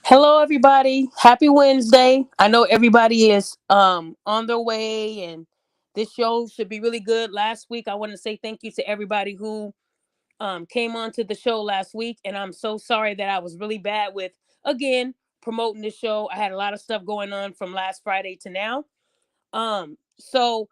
Hello everybody. Happy Wednesday. I know everybody is on their way and this show should be really good. Last week I want to say thank you to everybody who came on to the show last week, and I'm so sorry that I was really bad with again promoting the show. I had a lot of stuff going on from last Friday to now. So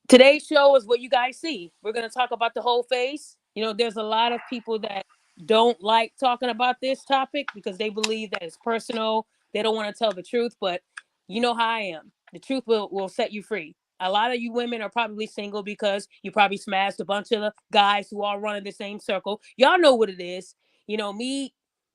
today's show is what you guys see. We're going to talk about the whole face. There's a lot of people that don't like talking about this topic because they believe that it's personal. They don't want to tell the truth, but you know how I am. The truth will set you free. A lot of you women are probably single because you probably smashed a bunch of the guys who all run in the same circle. Y'all know what it is. Me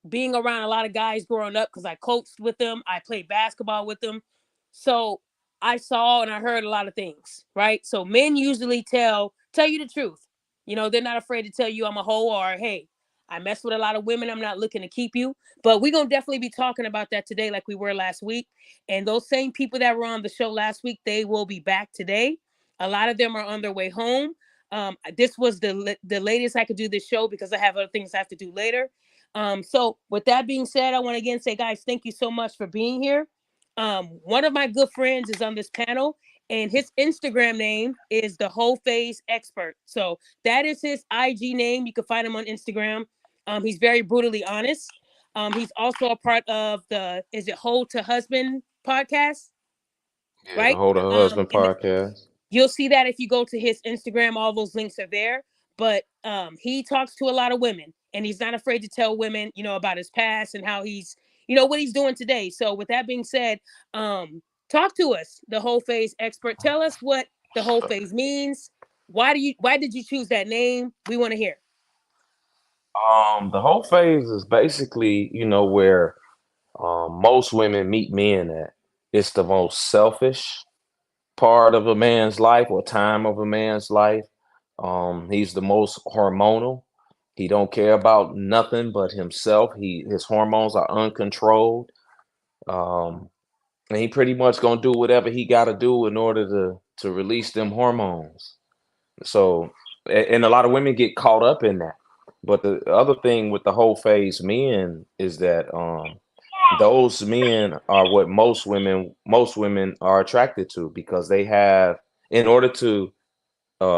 being around a lot of guys growing up because I coached with them, I played basketball with them. So I saw and I heard a lot of things, right? So men usually tell you the truth. They're not afraid to tell you I'm a hoe or hey, I mess with a lot of women. I'm not looking to keep you. But we're gonna definitely be talking about that today, like we were last week. And those same people that were on the show last week, they will be back today. A lot of them are on their way home. This was the latest I could do this show because I have other things I have to do later. So with that being said, I want to again say, guys, thank you so much for being here. One of my good friends is on this panel, and his Instagram name is the Hoe Phased Expert. So that is his IG name. You can find him on Instagram. He's very brutally honest. He's also a part of the Is It Hoe to Husband podcast, Yeah, the right? Hold a Husband And podcast. you'll see that if you go to his Instagram, all those links are there. But he talks to a lot of women, and he's not afraid to tell women, about his past and how he's, what he's doing today. So with that being said, talk to us, the whole phase expert. Tell us what the whole phase means. Why did you choose that name? We want to hear. The whole phase is basically, where most women meet men at. It's the most selfish part of a man's life or time of a man's life. He's the most hormonal. He don't care about nothing but himself. His hormones are uncontrolled. Um, and he pretty much gonna do whatever he gotta do in order to release them hormones. So, and a lot of women get caught up in that. But the other thing with the whole phase men is that those men are what most women are attracted to because they have, in order to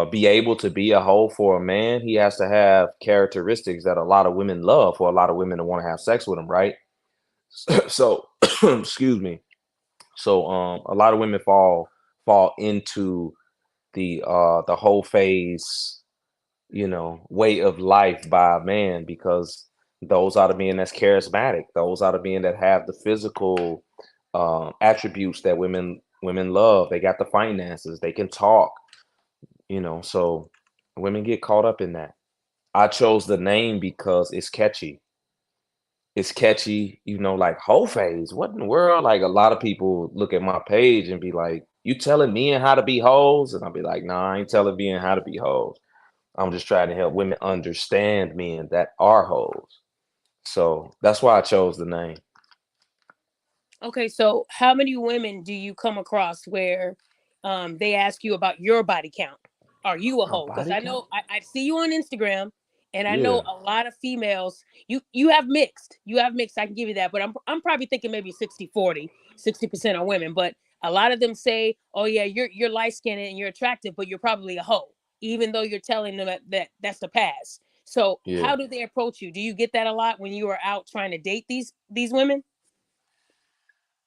be able to be a hoe for a man, he has to have characteristics that a lot of women love for a lot of women to want to have sex with him, right? So, excuse me. So, a lot of women fall into the whole phase, way of life by a man because those are the men that's charismatic. Those are the men that have the physical attributes that women love. They got the finances. They can talk. So women get caught up in that. I chose the name because it's catchy. It's catchy, like whole phase. What in the world? Like a lot of people look at my page and be like, "You telling men how to be hoes?" And I'll be like, "Nah, I ain't telling men how to be hoes. I'm just trying to help women understand men that are hoes." So that's why I chose the name. Okay, so how many women do you come across where they ask you about your body count? Are you a My hoe? Because body I count? know I see you on Instagram, and I know Yeah. a lot of females. You have mixed. You have mixed. I can give you that, but I'm probably thinking maybe 60-40, 60% are women. But a lot of them say, "Oh yeah, you're light skinned and you're attractive, but you're probably a hoe," even though you're telling them that that's the past. So Yeah. how do they approach you? Do you get that a lot when you are out trying to date these women?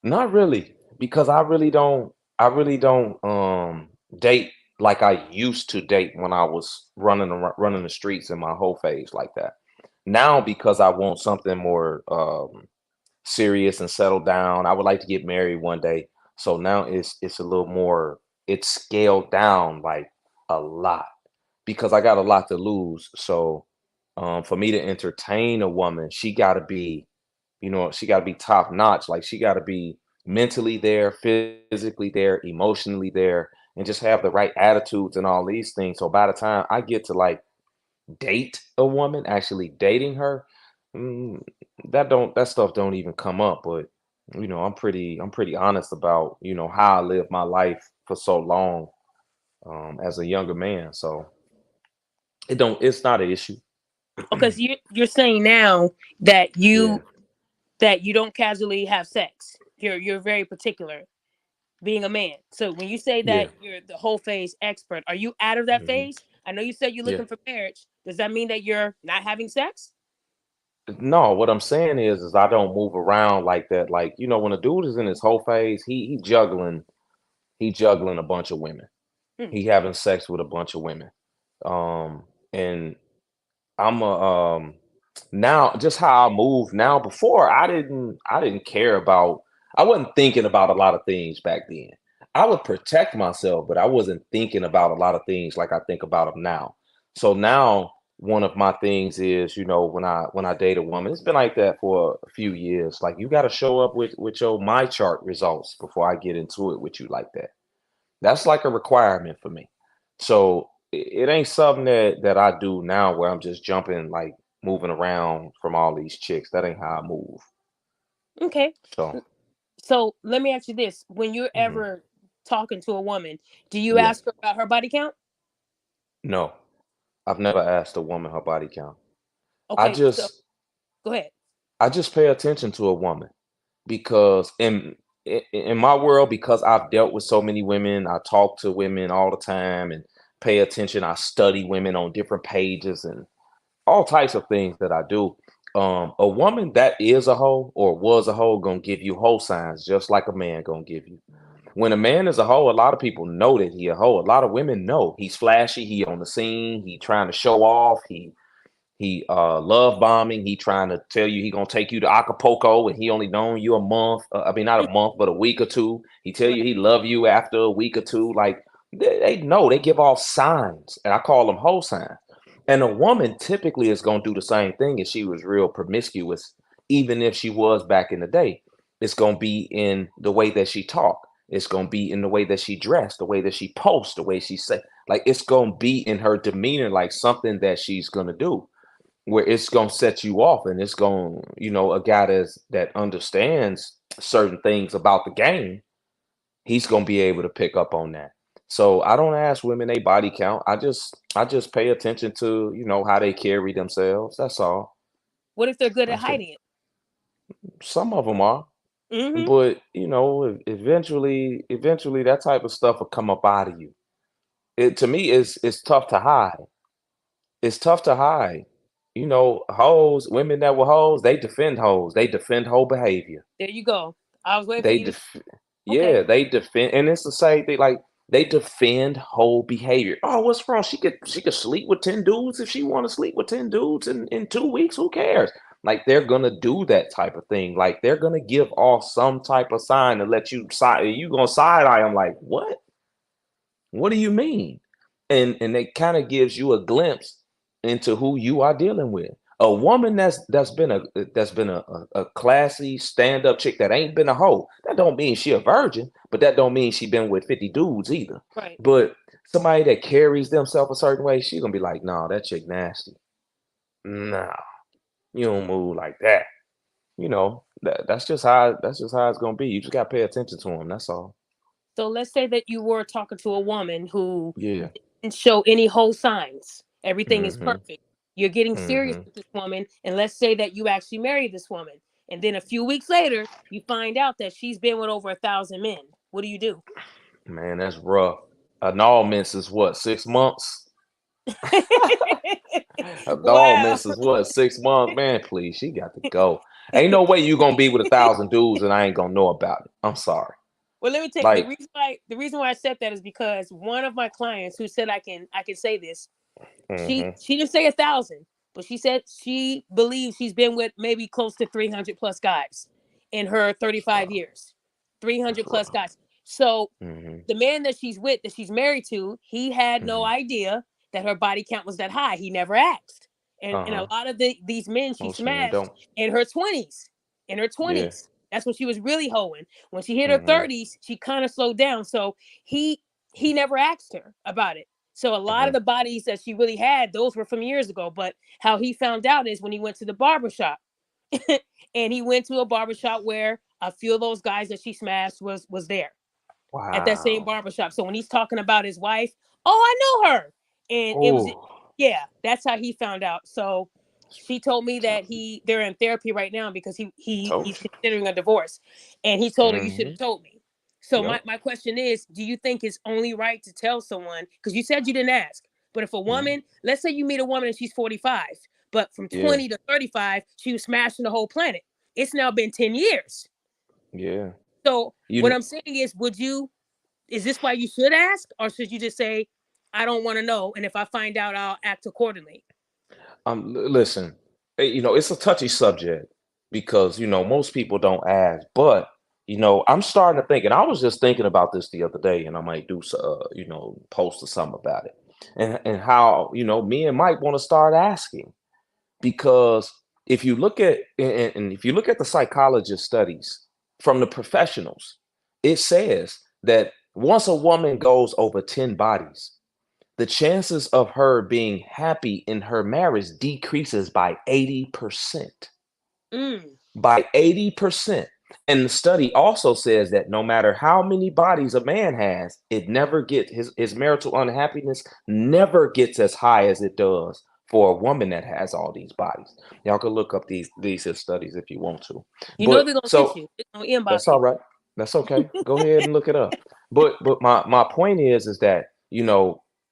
Not really, because I really don't date like I used to date when I was running the streets in my whole phase like that. Now because I want something more serious and settled down. I would like to get married one day. So now it's a little more, it's scaled down like a lot because I got a lot to lose. So for me to entertain a woman, she got to be top notch. Like she got to be mentally there, physically there, emotionally there, and just have the right attitudes and all these things. So by the time I get to like date a woman, actually dating her, mm, that stuff don't even come up. But I'm pretty honest about how I lived my life for so long as a younger man. So it's not an issue. Because you're saying now that Yeah. that you don't casually have sex. You're very particular being a man. So when you say Yeah. that you're the whole phase expert, are you out of that Hmm. phase? I know you said you're Yeah. looking for marriage. Does that mean that you're not having sex? No, what I'm saying is I don't move around like that. Like, when a dude is in his whole phase, he juggling a bunch of women. Hmm. He having sex with a bunch of women. And I'm a now just how I move now. Before I didn't care about, I wasn't thinking about a lot of things back then. I would protect myself, but I wasn't thinking about a lot of things like I think about them now. So now one of my things is, when I date a woman, it's been like that for a few years. Like, you got to show up with your my chart results before I get into it with you like that. That's like a requirement for me. So it ain't something that I do now where I'm just jumping, like moving around from all these chicks. That ain't how I move. Okay. So So let me ask you this: when you're mhm. ever talking to a woman, do you Yeah, ask her about her body count? no, I've never asked a woman her body count. I Okay, so just go ahead. I just pay attention to a woman because in my world, because I've dealt with so many women, I talk to women all the time and pay attention. I study women on different pages and all types of things that I do. A woman that is a hoe or was a hoe gonna give you hoe signs just like a man gonna give you. When a man is a hoe, a lot of people know that he a hoe. A lot of women know he's flashy, he on the scene, he trying to show off, he love bombing. He trying to tell you he gonna take you to Acapulco, and he only known you a month. I mean, not a month, but a week or two. He tell you Right. he love you after a week or two. Like, they know, they give off signs, and I call them whole signs. And a woman typically is gonna do the same thing if she was real promiscuous, even if she was back in the day. It's gonna be in the way that she talk. It's gonna be in the way that she dressed, the way that she posts, the way she say. Like, it's gonna be in her demeanor, like something that she's gonna do where it's gonna set you off, and it's gonna, a guy that understands certain things about the game, he's gonna be able to pick up on that. So I don't ask women a body count. I just pay attention to, how they carry themselves. That's all. What if they're good at That's it. hiding it? Some of them are, Hmm. but eventually that type of stuff will come up out of you. It to me is it's tough to hide. It's tough to hide. Hoes, women that were hoes, they defend hoes. They defend hoe behavior. There you go. I was waiting for They you to. def Okay. yeah, they defend, and it's the same thing. Like, they defend hoe behavior. Oh, what's wrong? She could sleep with 10 dudes if she want to sleep with 10 dudes in 2 weeks. Who cares? Like, they're gonna do that type of thing. Like, they're gonna give off some type of sign to let you side. You gonna side eye them like, what? What do you mean? And it kind of gives you a glimpse into who you are dealing with. A woman that's been a classy stand-up chick that ain't been a hoe. That don't mean she a virgin, but that don't mean she been with 50 dudes either. Right. But somebody that carries themselves a certain way, she gonna be like, nah, that chick nasty. Nah, you don't move like that. That's just how it's gonna be. You just gotta pay attention to them. That's all. So let's say that you were talking to a woman who Yeah. didn't show any whole signs. Everything is Mm-hmm. perfect. You're getting serious Mm-hmm. with this woman, and let's say that you actually married this woman, and then a few weeks later, you find out that she's been with over 1,000 men. What do you do? Man, that's rough. Annulments is what, 6 months? Wow. Annulments is what, 6 months? Man, please, she got to go. Ain't no way you gonna be with 1,000 dudes and I ain't gonna know about it. I'm sorry. Well, let me take Like, the reason why I said that is because one of my clients who said I can say this, hmm she didn't say 1,000, but she said she believes she's been with maybe close to 300 plus guys in her that's 35 rough. years. 300 That's plus rough. guys. So hmm the man that she's with, that she's married to, he had no hmm idea that her body count was that high. He never asked. And a Uh-huh. lot of these men she Most men smashed don't. in her 20s. In her Yeah. 20s. That's when she was really hoeing. When she hit her hmm 30s, she kind of slowed down. So he he never asked her about it. So a lot of hmm the bodies that she really had, those were from years ago. But how he found out is when he went to the barbershop. And he went to a barbershop where a few of those guys that she smashed was there at that same Wow. barbershop. So when he's talking about his wife, oh, I know her. And it was, Oh. yeah, that's how he found out. So She told me that they're in therapy right now because Told he's considering a divorce, and he you. told her, you should Mm-hmm. have told me. So Yep. my question is, do you think it's only right to tell someone, because you said you didn't ask, but if a Mm-hmm. woman, let's say you meet a woman and she's 45, but from Yeah. 20 to 35 she was smashing the whole planet, it's now been 10 years. Yeah. So what You. I'm saying is, is this why you should ask, or should you just say, I don't want to know, and if I find out, I'll act accordingly? Listen, it's a touchy subject because, most people don't ask, but, I'm starting to think, and I was just thinking about this the other day, and I might do, post or something about it, and how, men might want to start asking because if you look at, and if you look at the psychologist studies from the professionals, it says that once a woman goes over 10 bodies, the chances of her being happy in her marriage decreases by 80%. Mm. By 80%. And the study also says that no matter how many bodies a man has, it never gets his marital unhappiness never gets as high as it does for a woman that has all these bodies. Y'all can look up these studies if you want to. You know But they're gonna get so you. They're gonna inbox that's all you. right. That's okay. Go ahead and look it up. But my point is that,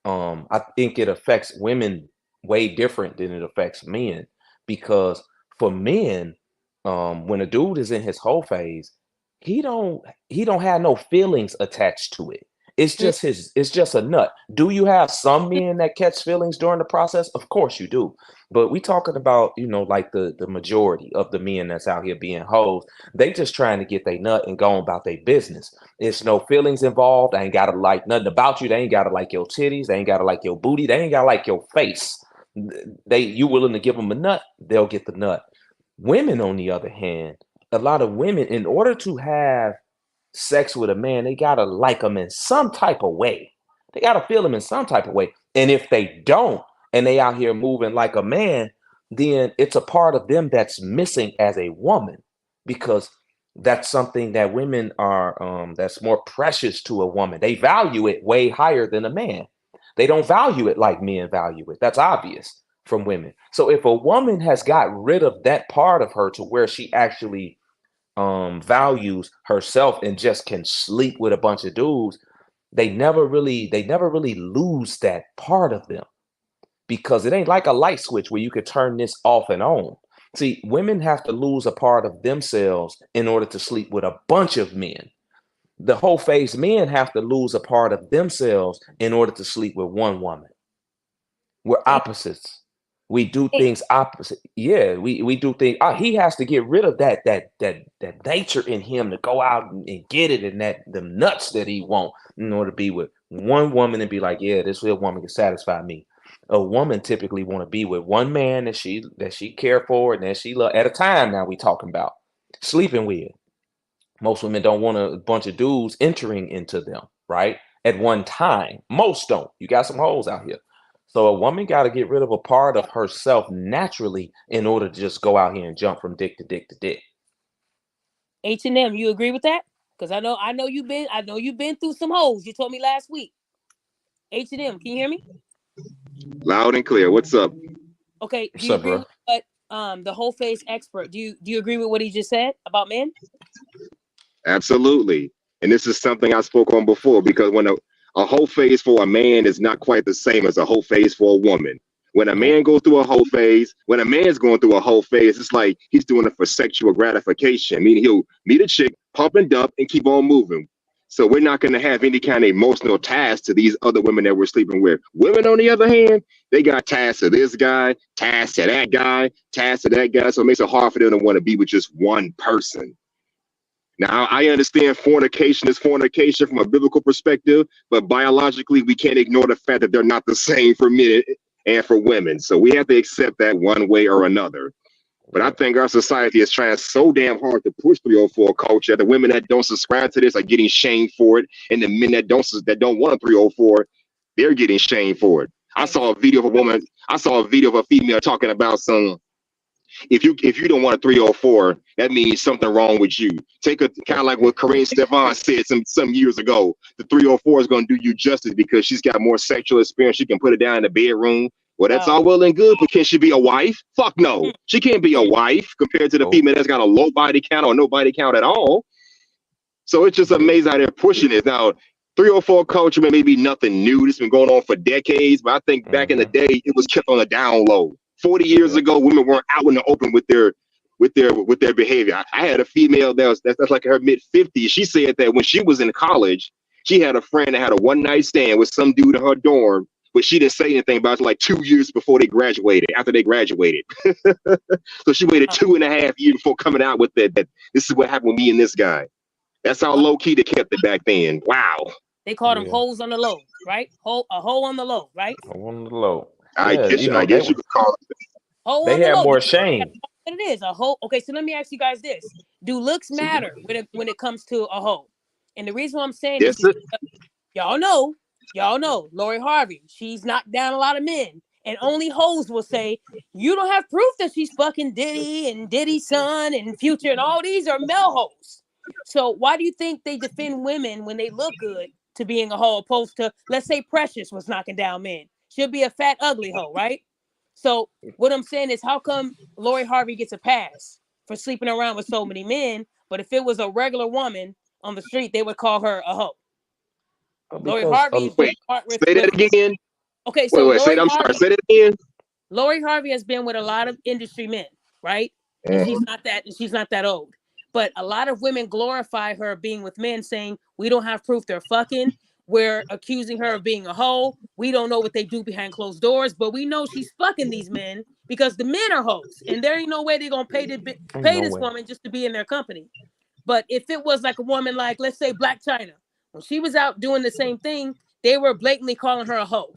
I think it affects women way different than it affects men because for men, when a dude is in his whole phase, he don't he don't have no feelings attached to it. Mm. It's just a nut. Do you have some men that catch feelings during the process? Of course you do. But we talking about, like the majority of the men that's out here being hoes, they just trying to get their nut and go about their business. It's no feelings involved. They ain't gotta like nothing about you. They ain't gotta like your titties. They ain't gotta like your booty. They ain't gotta like your face. You willing to give them a nut, they'll get the nut. Women, on the other hand, a lot of women, in order to have sex with a man, they gotta like him in some type of way. They gotta feel him in some type of way. And if they don't, and they out here moving like a man, then it's a part of them that's missing as a woman, because that's something that women are that's more precious to a woman. They value it way higher than a man. They don't value it like men value it. That's obvious from women. So if a woman has got rid of that part of her to where she actually values herself and just can sleep with a bunch of dudes, they never really lose that part of them, because it ain't like a light switch where you could turn this off and on. See, women have to lose a part of themselves in order to sleep with a bunch of men. The whole phase men have to lose a part of themselves in order to sleep with one woman. We're Hey, opposites. We do hey, things opposite. Yeah, we do things. He has to get rid of that nature in him to go out and get it, and that the nuts that he want in order to be with one woman and be like, yeah, this real woman can satisfy me. A woman typically want to be with one man that she care for and that she love at a time. Now we talking about sleeping with. Most women don't want a bunch of dudes entering into them, right? At one time. Most don't. You got some hoes out here. So a woman got to get rid of a part of herself naturally in order to just go out here and jump from dick to dick to dick. H&M, you agree with that? Because I know you've been through some holes. You told me last week. H&M, can you hear me? Loud and clear. What's up? Okay, do What's you up, agree bro? with what the whole face expert? Do you agree with what he just said about men? Absolutely. And this is something I spoke on before, because when a whole phase for a man is not quite the same as a whole phase for a woman. When a Nope. man goes through a whole phase, when a man's going through a whole phase, it's like he's doing it for sexual gratification. Meaning he'll meet a chick, pump and dump, and keep on moving. So we're not going to have any kind of emotional ties to these other women that we're sleeping with. Women, on the other hand, they got ties to this guy, ties to that guy, ties to that guy. So it makes it hard for them to want to be with just one person. Now, I understand fornication is fornication from a biblical perspective, but biologically, we can't ignore the fact that they're not the same for men and for women. So we have to accept that one way or another. But I Yeah. think our society is trying so damn hard to push 304 culture. The women that don't subscribe to this are getting shamed for it, and the men that don't want a 304, they're getting shamed for it. I Hey, saw a video of a woman. I saw a video of a female talking about some, if you don't want a 304, that means something wrong with you. Take a kind of like what Corinne Stefan said some years ago. The 304 is going to do you justice because she's got more sexual experience. She can put it down in the bedroom Well, that's all well and good, but can she be a wife? Fuck no. She can't be a wife compared to the female that's got a low body count or no body count at all. So it's just amazing how they're pushing it. Now, 304 culture may be nothing new. This has been going on for decades, but I think back in the day, it was kept on the down low. 40 years ago, women weren't out in the open with their behavior. I had a female that's like her mid-50s. She said that when she was in college, she had a friend that had a one-night stand with some dude in her dorm, but she didn't say anything about it like 2 years before they graduated, after they graduated. So she waited 2.5 years before coming out with that this is what happened with me and this guy. That's how low-key they kept it back then. Wow. They called them hoes on the low, right? A hoe on the low, right? Hoe on the low. I guess you could call it. Hoe they on the had low. more shame. What it is, a hoe. Okay, so let me ask you guys this: do looks matter when it comes to a hoe? And the reason why I'm saying this is y'all know, Lori Harvey, she's knocked down a lot of men, and only hoes will say you don't have proof that she's fucking Diddy and Diddy's son and Future, and all these are male hoes. So why do you think they defend women when they look good to being a hoe, opposed to, let's say, Precious was knocking down men? She'll be a fat, ugly hoe, right? So what I'm saying is, how come Lori Harvey gets a pass for sleeping around with so many men, but if it was a regular woman on the street, they would call her a hoe? Lori Harvey is wait, say that again. Okay, so wait, say that again. Lori Harvey has been with a lot of industry men, right? And she's not that old. But a lot of women glorify her being with men, saying we don't have proof they're fucking. We're accusing her of being a hoe. We don't know what they do behind closed doors, but we know she's fucking these men because the men are hoes, and there ain't no way they're gonna pay this woman just to be in their company. But if it was like a woman, like let's say Black China, when she was out doing the same thing, they were blatantly calling her a hoe.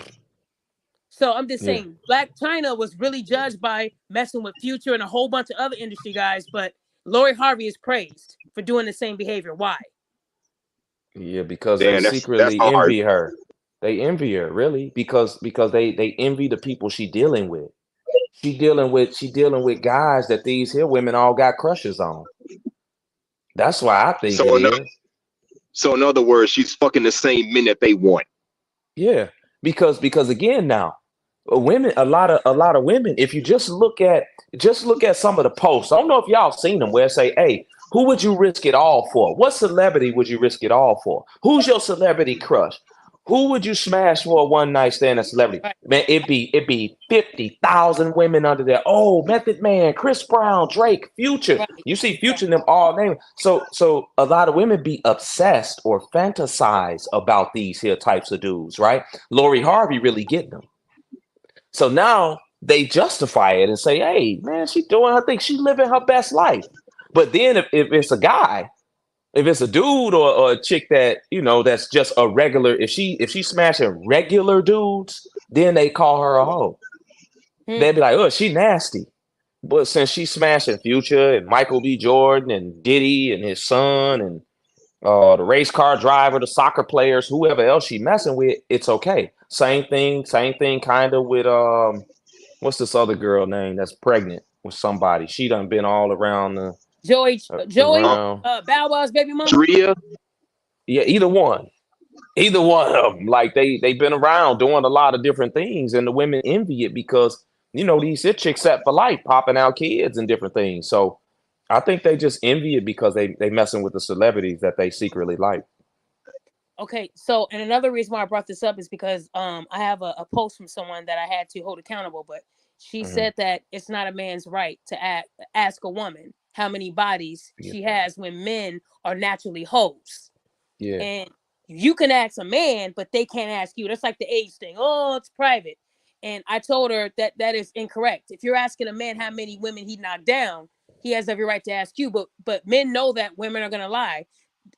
So I'm just saying, Black China was really judged by messing with Future and a whole bunch of other industry guys, but Lori Harvey is praised for doing the same behavior. Why? Yeah, because they secretly envy her. They envy her, really, because they envy the people she dealing with. She dealing with guys that these here women all got crushes on. That's why I think it is. So in other words, she's fucking the same men that they want. Yeah, because again now, women, a lot of women. If you just look at some of the posts, I don't know if y'all seen them where it say, "Hey, who would you risk it all for? What celebrity would you risk it all for? Who's your celebrity crush? Who would you smash for a one night stand? A celebrity, right. Man, it'd be 50,000 women under there. Oh, Method Man, Chris Brown, Drake, Future. Right. You see Future in them all names. So a lot of women be obsessed or fantasize about these here types of dudes, right? Lori Harvey really getting them. So now they justify it and say, "Hey, man, she doing her thing. She living her best life." But then if it's a guy, if it's a dude or a chick that, that's just a regular, if she's smashing regular dudes, then they call her a hoe. They'd be like, "Oh, she nasty." But since she's smashing Future and Michael B. Jordan and Diddy and his son and the race car driver, the soccer players, whoever else she messing with, it's okay. Same thing kind of with what's this other girl name that's pregnant with somebody? She done been all around the Joey, Bow Wow's baby mama. Drea? Yeah, either one of them. Like they've been around doing a lot of different things, and the women envy it because these hit chicks set for life, popping out kids and different things. So I think they just envy it because they messing with the celebrities that they secretly like. Okay, so and another reason why I brought this up is because I have a post from someone that I had to hold accountable, but she said that it's not a man's right to ask a woman how many bodies she has when men are naturally hoes. Yeah. And you can ask a man, but they can't ask you. That's like the age thing. Oh, it's private. And I told her that is incorrect. If you're asking a man how many women he knocked down, he has every right to ask you. But men know that women are gonna lie.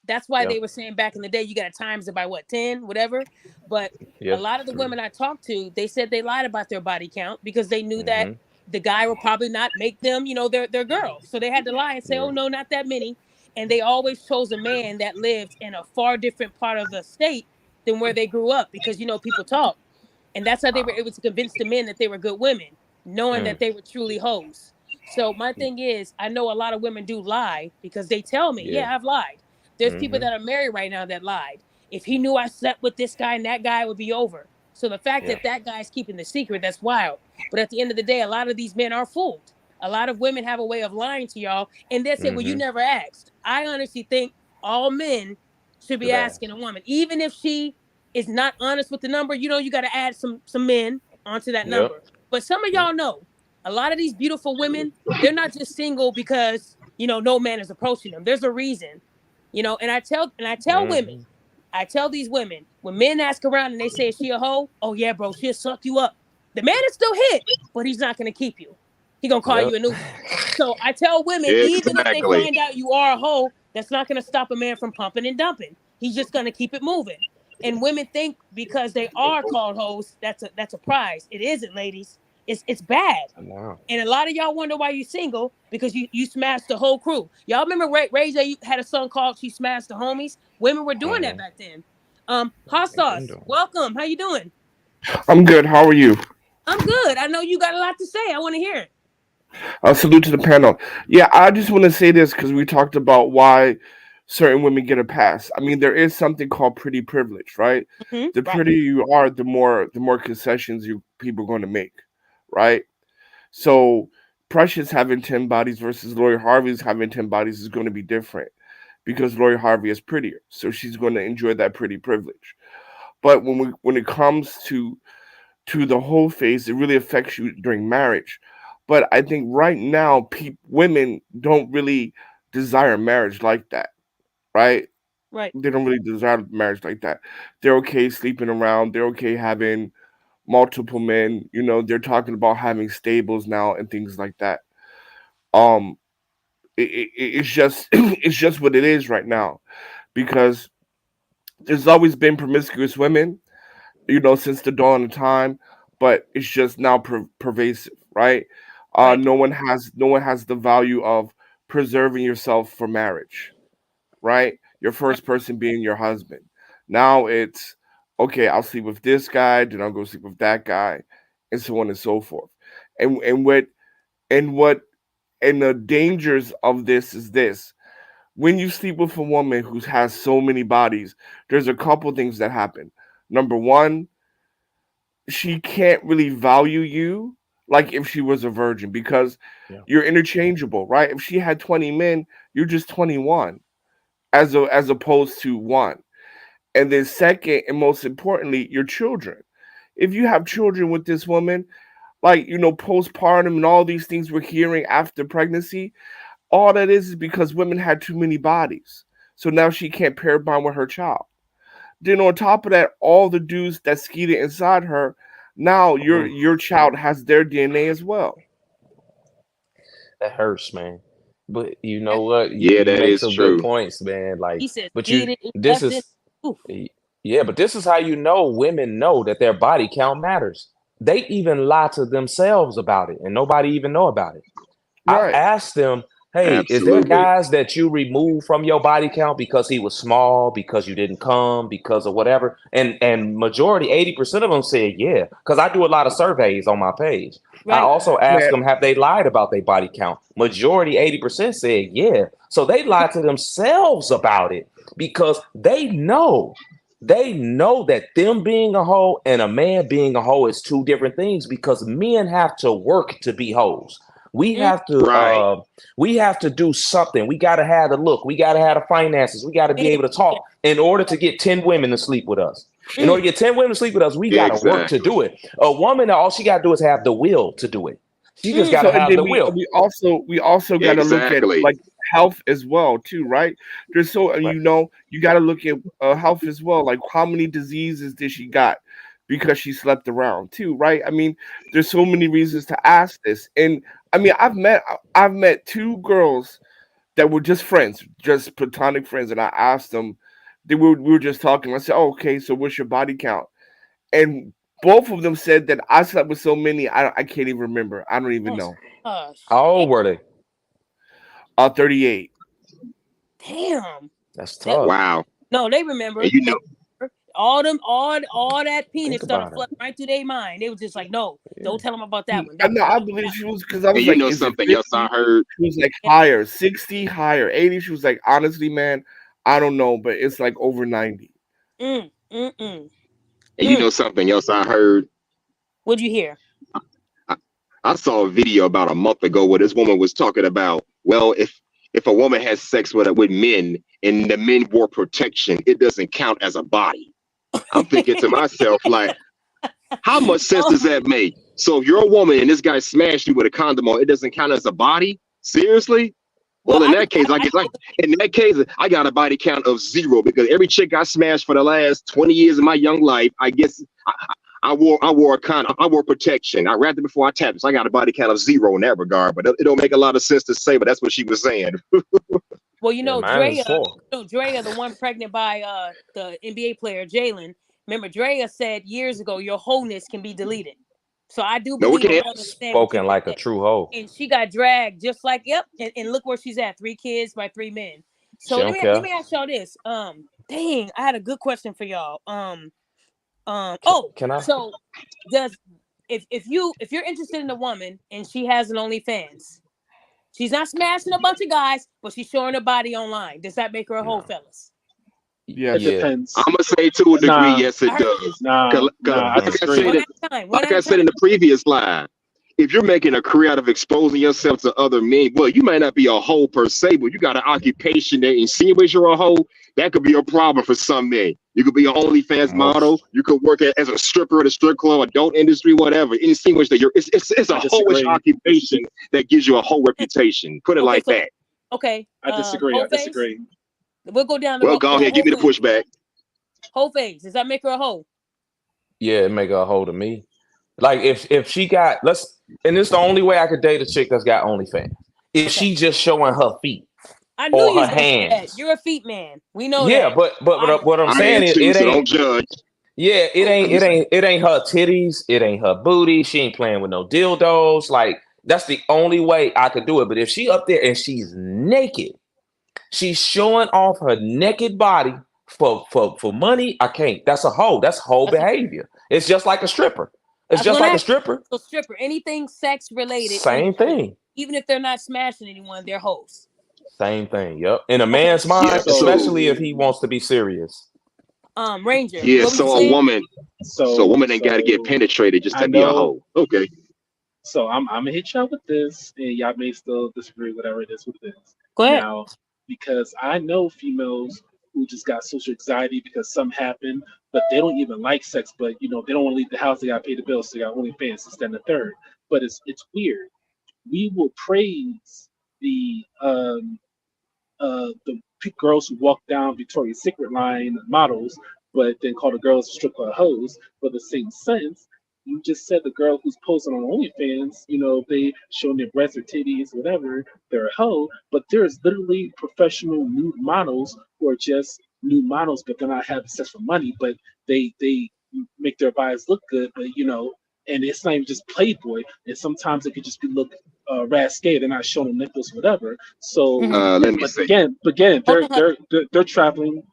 That's why they were saying back in the day, you got to times it by 10, whatever. But a lot of the women I talked to, they said they lied about their body count because they knew that the guy would probably not make them, their girl. So they had to lie and say, "Oh no, not that many." And they always chose a man that lived in a far different part of the state than where they grew up because, people talk. And that's how they were able to convince the men that they were good women, knowing that they were truly hoes. So my thing is, I know a lot of women do lie because they tell me, yeah I've lied. There's people that are married right now that lied. If he knew I slept with this guy and that guy, would be over. So the fact that guy's keeping the secret, that's wild. But at the end of the day, a lot of these men are fooled. A lot of women have a way of lying to y'all, and they say, "Well, you Mm-hmm. never asked." I honestly think all men should be Should asking a ask. woman, even if she is not honest with the number. You know, you got to add some men onto that Yep. number. But some of Yep. y'all know a lot of these beautiful women, they're not just single because no man is approaching them. There's a reason, and I tell women, Mm-hmm. I tell these women when men ask around and they say is she a hoe? Oh yeah, bro, she'll suck you up. The man is still hit, but he's not gonna keep you. He gonna call Yep. you a nuisance. So I tell women, even if they Exactly. find out you are a hoe, that's not gonna stop a man from pumping and dumping. He's just gonna keep it moving. And women think because they are called hoes, that's a prize. It isn't, ladies. It's bad. Wow. And a lot of y'all wonder why you single because you smashed the whole crew. Y'all remember Ray J had a song called "She Smashed the Homies." Women were doing that Mm-hmm. back then. Hot They've been sauce, doing it. welcome. How you doing? I'm good. How are you? I'm good. I know you got a lot to say. I want to hear it. Salute to the panel. Yeah, I just want to say this because we talked about why certain women get a pass. I mean, there is something called pretty privilege, right? The Right, prettier you are, the more concessions you people are going to make, right? So Precious having 10 bodies versus Lori Harvey's having 10 bodies is going to be different because Lori Harvey is prettier, so she's going to enjoy that pretty privilege. But when it comes to the whole phase, it really affects you during marriage. But I think right now, women don't really desire marriage like that, right? right, They don't really desire marriage like that. They're okay sleeping around. They're okay having multiple men. They're talking about having stables now and things like that. Um, it's just it's just what it is right now because there's always been promiscuous women since the dawn of time, but it's just now pervasive, right? right, No one has the value of preserving yourself for marriage, right? Your right, first person being your husband. Now it's okay. I'll sleep with this guy, then I'll go sleep with that guy, and so on and so forth. And what and the dangers of this is this: when you sleep with a woman who has so many bodies, there's a couple things that happen. Number one, she can't really value you like if she was a virgin because Yeah. you're interchangeable, right? If she had 20 men, you're just 21 as opposed to one. And then second and most importantly, your children. If you have children with this woman, like postpartum and all these things we're hearing after pregnancy, all that is because women had too many bodies. So now she can't pair bond with her child. Then on top of that, all the dudes that skeeted inside her, now your Oof, your child has their DNA as well. that hurts, man. But you yeah. know what? You Yeah, you that make is some good true. points, man. Like, He said, but "Get you it, it this left in." is Oof. yeah, but this is how you know women know that their body count matters. They even lie to themselves about it, and nobody even know about it. I've Right. asked them, hey, is there Absolutely. guys that you remove from your body count because he was small, because you didn't come, because of whatever? And majority, 80% of them said yeah, because I do a lot of surveys on my page. I Right. also ask Man, them, have they lied about their body count? Majority, 80% said yeah. So they lied to themselves about it because they know that them being a hoe and a man being a hoe is two different things because men have to work to be hoes. We Mm, have to Right. we have to do something. We got to have the look. We got to have the finances. We got to be man, able to talk in order to get 10 women to sleep with us. In order mm, to get 10 women to sleep with us, we got to work to do Exactly. it. A woman, all she got to do is have the will to do it. She just got mm. to so and have then the we will. we also we also got to look at Exactly. like health as well too, right? There's so and Right. you got to look at health as well. Like how many diseases did she got because she slept around too, right? I mean, there's so many reasons to ask this, and I mean, I've met two girls that were just friends, just platonic friends, and I asked them. We were just talking. I said, "Oh, okay, so what's your body count?" And both of them said that I slept with so many, I can't even remember. I don't even Oh know. gosh, How old were they? 38. damn. That's That tough. Wow. no, they And remember. you They know, remember. All that Think penis started about it. flooding right through their mind. They was just like, no, Yeah. don't tell them about that Mm, one. I That know. one. I believe she was because I and was you like, know "Is it something else I 50?" heard. She was like Yeah. higher, 60, higher, 80. She was like, "Honestly, man, I don't know, but it's like over 90." Mm, mm, mm, And you mm. know something else I heard. What'd you hear? I saw a video about a month ago where this woman was talking about, well, if a woman has sex with men and the men wore protection, it doesn't count as a body. I'm thinking to myself, like, how much sense Oh, does that make? So if you're a woman and this guy smashed you with a condom on, it doesn't count as a body? Seriously? well, Well, in I can. that case, I got a body count of zero because every chick I smashed for the last 20 years of my young life, I guess I wore a condom, I wore protection. I wrapped it before I tapped it, so I got a body count of zero in that regard. But it don't make a lot of sense to say, but that's what she was saying. Well, Yeah, mine is four. Drea, the one pregnant by the NBA player Jalen. Remember, Drea said years ago, your wholeness can be deleted. So I do No, we believe I can't. understand what you Spoken just like a said. true hoe. And she got dragged just like yep, and look where she's at, 3 kids by 3 men. So She let don't me let care. me ask y'all this. Dang, I had a good question for y'all. Oh, Can I? so does if you're interested in a woman and she has an OnlyFans, she's not smashing a bunch of guys, but she's showing her body online. Does that make her a hoe, No. fellas? Yes. It Yeah. depends. I'm gonna say to a degree, Nah, yes, it I heard does. nah, 'Cause nah. I Mhm. like I said, disagree. one at a time. One like at I a said time. in the previous line, if you're making a career out of exposing yourself to other men, well, you might not be a hoe per se, but you got an occupation that insinuates you're a hoe. That could be a problem for some men. You could be an OnlyFans model. Most. You could work as a stripper at a strip club, adult industry, whatever. It insinuates that it's a I hoish disagree. occupation that gives you a whole reputation. Put it Okay, like so that. okay, I disagree. I hoe face. disagree. We'll go down the Well, road. go ahead, give Hoe me the face. pushback. Hoe face. Does that make her a hoe? Yeah, it make her a hold of me. Like if she got let's and it's the only way I could date a chick that's got OnlyFans. If Okay. she just showing her feet I knew or you her was gonna say that. hands. You're a feet man. We know Yeah, that. but what I'm I am saying is too, it so ain't don't judge. yeah, I'm just it ain't her titties, it ain't her booty, she ain't playing with no dildos. Like that's the only way I could do it. But if she up there and she's naked, she's showing off her naked body for money, I can't. That's a hoe. That's hoe that's what behavior. It's just like a stripper. I It's was just gonna like a ask. stripper. So stripper, anything sex related is Same hoe. thing. Even if they're not smashing anyone, they're hoes. Same thing. Yep. In a Okay. man's yeah. mind, So especially if he wants to be serious. Ranger, yeah, what were you so saying? a So woman ain't got to get so penetrated just I to be a know. hoe. Okay. So I'm gonna hit y'all with this, and y'all may still disagree, whatever it is with this. Go ahead. Now, because I know females who just got social anxiety because something happened, but they don't even like sex. But they don't want to leave the house. They got to pay the bills. So they got OnlyFans, this, that, and the third. But it's weird. We will praise the girls who walk down Victoria's Secret line models, but then call the girls strip club hoes. For the same sense, you just said the girl who's posting on OnlyFans, they showing their breasts or titties, whatever, they're a hoe. But there's literally professional nude models who are just nude models, but they're not having sex for money, but they make their bodies look good, but and it's not even just Playboy, and sometimes it could just be look rascal. They're not showing nipples, whatever. So, Mm-hmm. Let me but see. again, Hold they're on. they're they're, they're traveling.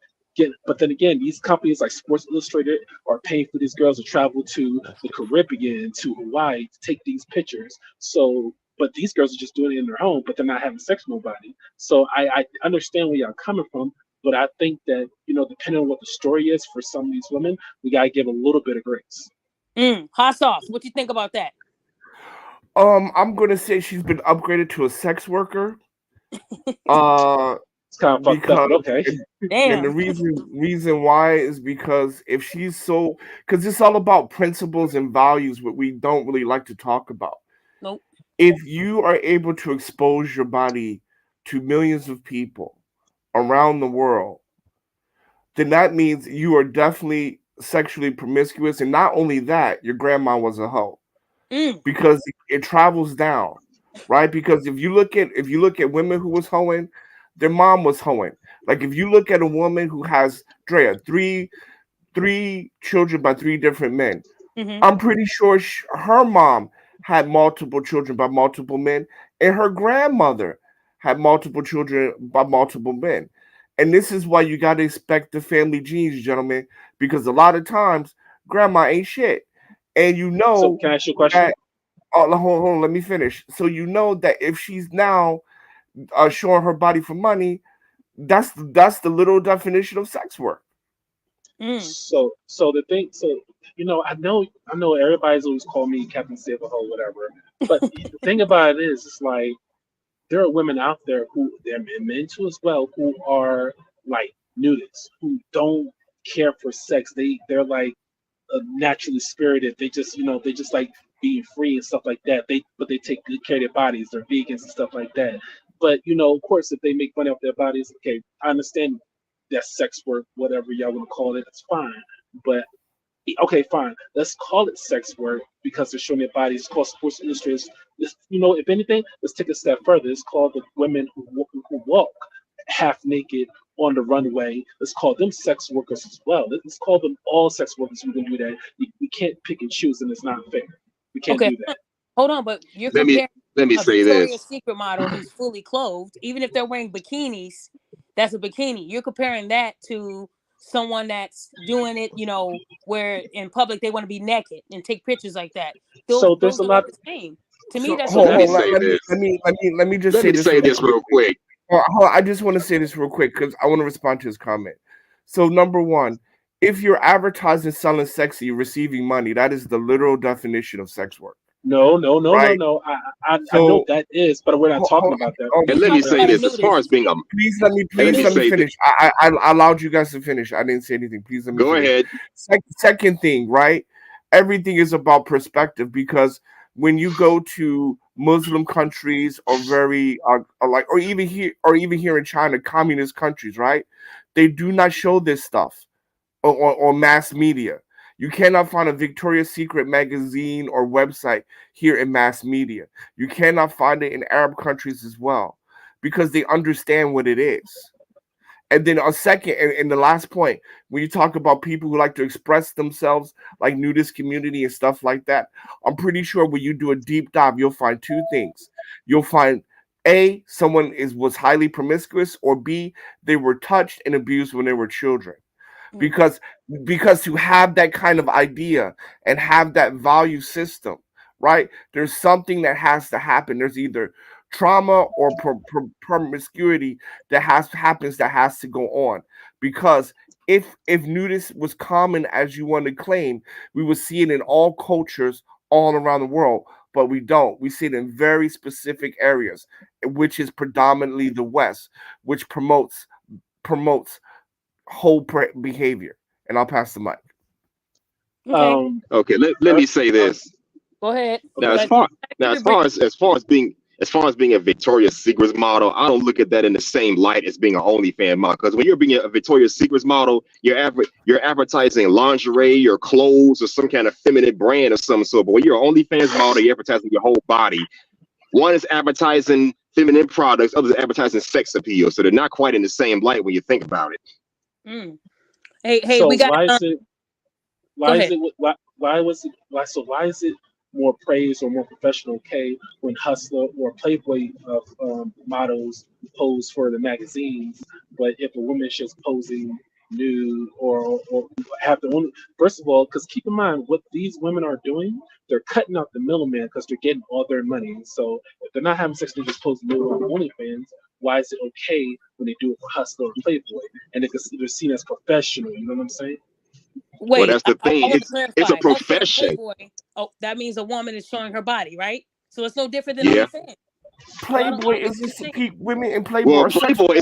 But then again, these companies like Sports Illustrated are paying for these girls to travel to the Caribbean, to Hawaii, to take these pictures. So, but these girls are just doing it in their home, but they're not having sex with nobody. So I understand where y'all coming from, but I think that depending on what the story is for some of these women, we gotta give a little bit of grace. Hot sauce. What you think about that? I'm gonna say she's been upgraded to a sex worker. Uh, It's kind of fucked up, because but okay. and the Damn. reason why is because if she's so because it's all about principles and values, what we don't really like to talk about. Nope. If you are able to expose your body to millions of people around the world, then that means you are definitely sexually promiscuous. And not only that, your grandma was a hoe Mm. because it travels down, right? Because if you look at women who was hoeing, their mom was hoeing. Like if you look at a woman who has Drea three children by three different men, Mm-hmm. I'm pretty sure her mom had multiple children by multiple men, and her grandmother had multiple children by multiple men. And this is why you got to expect the family genes, gentlemen, because a lot of times grandma ain't shit. And you So know can I ask you a question? that, oh, hold on, let me finish. So you know that if she's now showing her body for money, that's the little definition of sex work. Mm. So the thing, I know everybody's always called me Captain Save a Hoe, whatever. But the thing about it is, it's like there are women out there who, and men too as well, who are like nudists, who don't care for sex. They're like naturally spirited. They just, they just like being free and stuff like that. They take good care of their bodies. They're vegans and stuff like that. But of course, if they make money off their bodies, okay, I understand that sex work, whatever y'all want to call it, it's fine. But okay, fine. Let's call it sex work because they're showing their bodies. It's called sports industry. If anything, let's take a step further. It's called the women who walk half naked on the runway. Let's call them sex workers as well. Let's call them all sex workers. We can do that. We can't pick and choose, and it's not fair. We can't Okay, do that. hold on, but you're Let me comparing let me a say Victoria's this. Secret model who's fully clothed, even if they're wearing bikinis, that's a bikini. You're comparing that to someone that's doing it, where in public they want to be naked and take pictures like that. Those So there's those a don't look lot. the same. To me, So that's So a let me different. say this. let me just Let say me this say real this quick. real quick. I just want to say this real quick because I want to respond to his comment. So number one, if you're advertising selling sexy, receiving money, that is the literal definition of sex work, No, no, no, no, right? no. I know So that is, but we're not talking about that. oh, And He's let me talking say about a this. As far as nudist. being a, and let please me let me say Nudist. that. finish. I allowed you guys to finish. I didn't say anything. Please let me Go finish. ahead. Second thing, right? Everything is about perspective because when you go to Muslim countries or very like or even here in China, communist countries, right? They do not show this stuff or mass media. You cannot find a Victoria's Secret magazine or website here in mass media. You cannot find it in Arab countries as well because they understand what it is. And then a second, and the last point, when you talk about people who like to express themselves, like nudist community and stuff like that, I'm pretty sure when you do a deep dive, you'll find two things. You'll find A, someone was highly promiscuous, or B, they were touched and abused when they were children Mm. because to have that kind of idea and have that value system, right, there's something that has to happen. There's either trauma or promiscuity that has to go on because if nudist was common as you want to claim, we would see it in all cultures all around the world, but we don't. We see it in very specific areas, which is predominantly the West, which promotes whole behavior. And I'll pass the mic. Okay, Um, Okay. Let er, me say um, this. go ahead. Now, okay. as But far now keep it brief. as far as being a Victoria's Secret model, I don't look at that in the same light as being an OnlyFans model. Because when you're being a Victoria's Secret model, you're advertising lingerie or clothes or some kind of feminine brand of some sort. But when you're an OnlyFans model, you're advertising your whole body. One is advertising feminine products, others advertising sex appeal. So they're not quite in the same light when you think about it. Mm. Hey, So we got. why is it? Go Why is ahead. it? Why was it? Why so? Why is it more praise or more professional? Okay, when Hustler or Playboy models pose for the magazines, but if a woman's just posing nude or have the woman, first of all, because keep in mind what these women are doing, they're cutting out the middleman because they're getting all their money. So if they're not having sex, they just post nude on OnlyFans. Why is it okay when they do it for Hustler or Playboy and they're seen as professional? You know what I'm saying? Well, Wait, that's the I thing. want to It's a clarify. Hustler and profession. Playboy. Oh, that means a woman is showing her body, right? So it's no different than Yeah. OnlyFans. So I Playboy don't get is what just you're saying. women in Playboy Well, are sex Playboy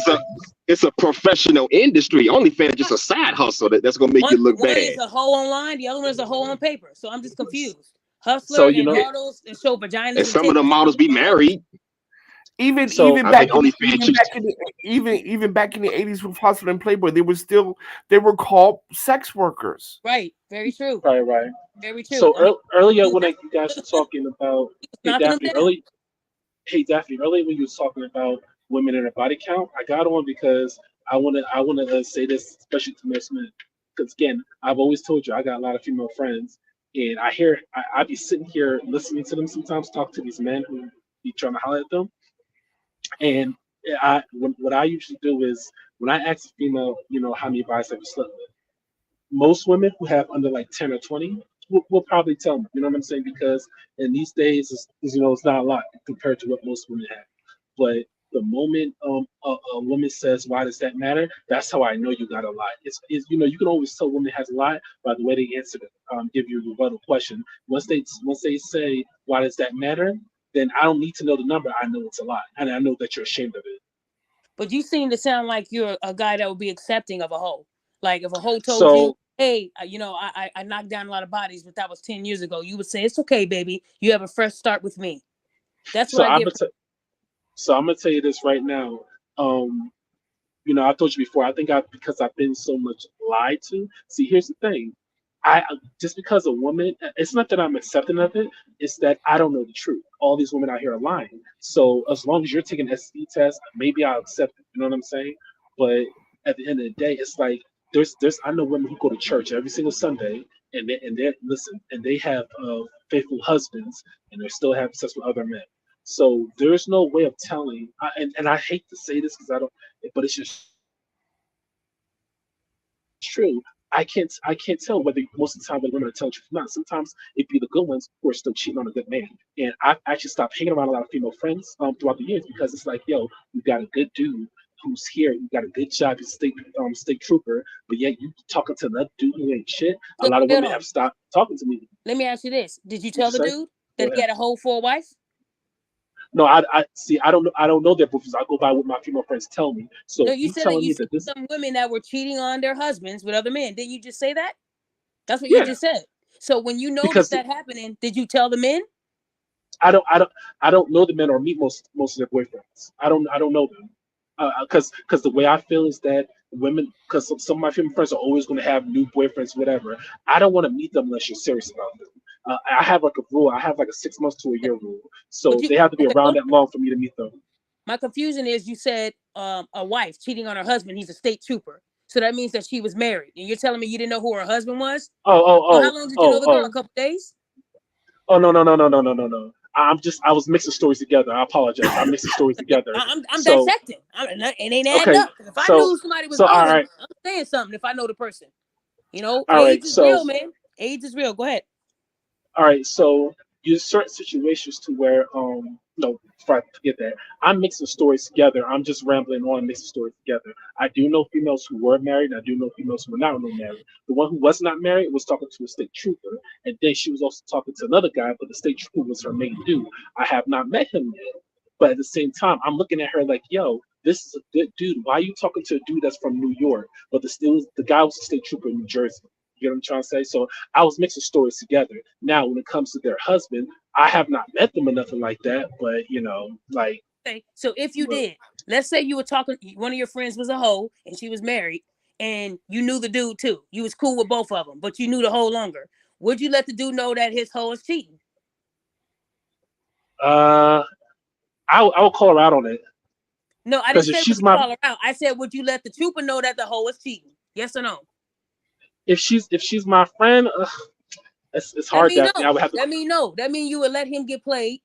is a professional industry. OnlyFans is just Right. a side hustle that's gonna make you look One is bad. a hoe online, the other one is a hoe on paper. So I'm just confused. So Hustler and models that show vaginas And and some of the titties models be are one. married. even so I think OnlyFans should. even back in the 80s with Hustler and Playboy, they were called sex workers. Right. Very true. right. Very true. So I mean, earlier he was when knocking, you guys were talking about, he was hey knocking them Daphne, down. earlier when you was talking about women and their body count, I got on because I wanna say this, especially to Miss Smith, because again, I've always told you I got a lot of female friends, and I be sitting here listening to them sometimes talk to these men who be trying to holler at them, and what I usually do is when I ask a female, how many bodies have you slept with, most women who have under like 10 or 20 will probably tell me, you know what I'm saying? Because in these days, it's not a lot compared to what most women have. But the moment a woman says, why does that matter? That's how I know you got a lot. It's you can always tell a woman has a lot by the way they answer it, give you a rebuttal question. Once they say, why does that matter? then I don't need to know the number. I know it's a lie, and I know that you're ashamed of it. But you seem to sound like you're a guy that would be accepting of a hoe. Like if a hoe told you, So, "Hey, I knocked down a lot of bodies, but that was 10 years ago," you would say, "It's okay, baby. You have a fresh start with me." That's what so I I'm get gonna from. so I'm gonna tell you this right now. Um, I told you before. I think because I've been so much lied to. See, here's the thing. I just because a woman, it's not that I'm accepting of it. It's that I don't know the truth. All these women out here are lying. So as long as you're taking an STD test, maybe I'll accept it. You know what I'm saying? But at the end of the day, it's like there's I know women who go to church every single Sunday and they listen and they have faithful husbands and they're still having sex with other men. So there's no way of telling. And I hate to say this because I don't, but it's just true. I can't tell whether most of the time whether women are telling the truth or not. Sometimes it be the good ones who are still cheating on a good man. And I've actually stopped hanging around a lot of female friends throughout the years because it's like, yo, you got a good dude who's here, you got a good job, you're state trooper, but yet you talking to another dude who ain't shit. A So lot of hold women on. have stopped talking to me. Let me ask you this: Did you What tell you the say? dude Go that he ahead. had a hoe for a wife? No, I see. I don't know their proofs. I go by what my female friends tell me. So No, if you you said that telling you me seen that this, some women that were cheating on their husbands with other men. Didn't you just say that? That's what you yeah, just said. So when you noticed because that happening, did you tell the men? I don't I don't I don't know the men or meet most of their boyfriends. I don't know them because the way I feel is that women because some of my female friends are always going to have new boyfriends whatever. I don't want to meet them unless you're serious about them. I have like a rule. I have like a 6 months to a year rule. But So you they have to be okay? around Hold that on. long for me to meet them. My confusion is you said a wife cheating on her husband. He's a state trooper. So that means that she was married, and you're telling me you didn't know who her husband was. Oh oh So how oh long did you know oh the girl? A oh couple days? oh no. I was mixing stories together. I apologize. I'm mixing stories Yeah, together. I'm So dissecting. It ain't adding okay. up. If I So knew somebody was so all hoeing, right. I'm saying something. If I know the person, All age right. is So real, man. Age is real. Go ahead. all right, so use certain situations to where no, before I forget that, I'm mixing stories together. I'm just rambling on mixing stories together. I do know females who were married, and I do know females who were not married. The one who was not married was talking to a state trooper, and then she was also talking to another guy, but the state trooper was her main dude. I have not met him yet. But at the same time, I'm looking at her like, yo, this is a good dude. Why are you talking to a dude that's from New York? But the guy was a state trooper in New Jersey. You know what I'm trying to say? So I was mixing stories together. Now, when it comes to their husband, I have not met them or nothing like that. But like, Okay. So if you did, let's say you were talking, one of your friends was a hoe and she was married, and you knew the dude too. You was cool with both of them, but you knew the hoe longer. Would you let the dude know that his hoe is cheating? uh, I will call her out on it No, I didn't because if say would she's you my call her out. I said would you let the trooper know that the hoe is cheating? Yes or no? if she's my friend, it's Let hard, me Daphne. I know. would have to. Let me know. That means you would let him get played,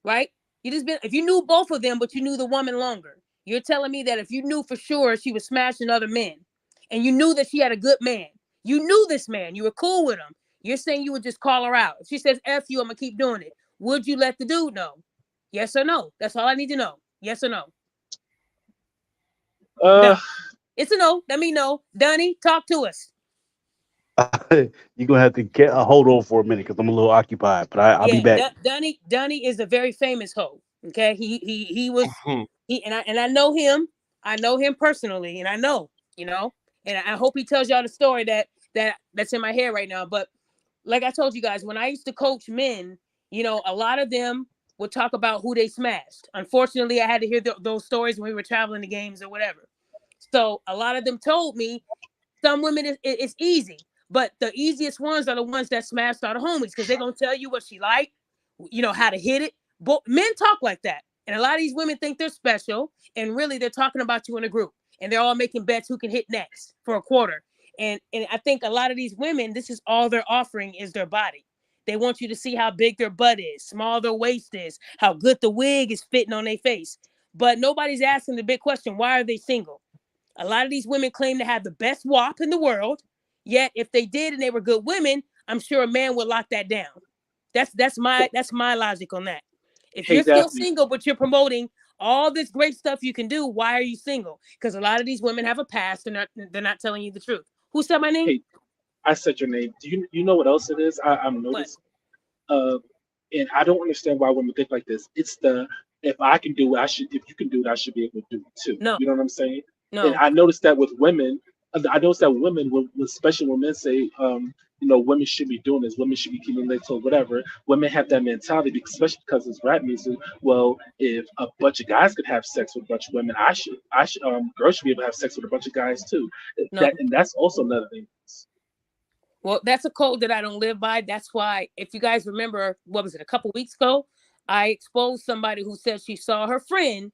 right? You just been if you knew both of them, but you knew the woman longer. You're telling me that if you knew for sure she was smashing other men, and you knew that she had a good man, you knew this man, you were cool with him. You're saying you would just call her out. If she says "F you," I'm gonna keep doing it. Would you let the dude know? Yes or no? That's all I need to know. Yes or no? No. Uh, It's a no. Let me know. Dunny, talk to us. You're gonna have to get a hold on for a minute because I'm a little occupied, but I'll be Yeah, back. Dunny is a very famous hoe. Okay, he was Mhm. I know him. I know him personally, and I know and I hope he tells y'all the story that's in my head right now. But like I told you guys, when I used to coach men, a lot of them would talk about who they smashed. Unfortunately, I had to hear those stories when we were traveling to games or whatever. So a lot of them told me some women it's easy, but the easiest ones are the ones that smashed all the homies because they're gonna tell you what she like, how to hit it. But men talk like that, and a lot of these women think they're special, and really they're talking about you in a group, and they're all making bets who can hit next for a quarter. And I think a lot of these women, this is all they're offering is their body. They want you to see how big their butt is, small their waist is, how good the wig is fitting on their face. But nobody's asking the big question: why are they single? A lot of these women claim to have the best WAP in the world. Yet, if they did and they were good women, I'm sure a man would lock that down. That's my logic on that. If hey you're still Daphne. single, but you're promoting all this great stuff you can do, why are you single? Because a lot of these women have a past and they're not telling you the truth. Who said my name? Hey, I said your name. Do you know what else it is? I'm What? noticing. And I don't understand why women think like this. It's the if I can do it, I should. If you can do it, I should be able to do it too. No, You know what I'm saying? And no, I noticed that with women. I noticed that women, especially when men say, women should be doing this, women should be keeping their toes, whatever. Women have that mentality, especially because it's rap music. Well, if a bunch of guys could have sex with a bunch of women, I should. Girls should be able to have sex with a bunch of guys too. no. That's also another thing. Well, that's a code that I don't live by. That's why, if you guys remember, what was it, a couple weeks ago, I exposed somebody who said she saw her friend,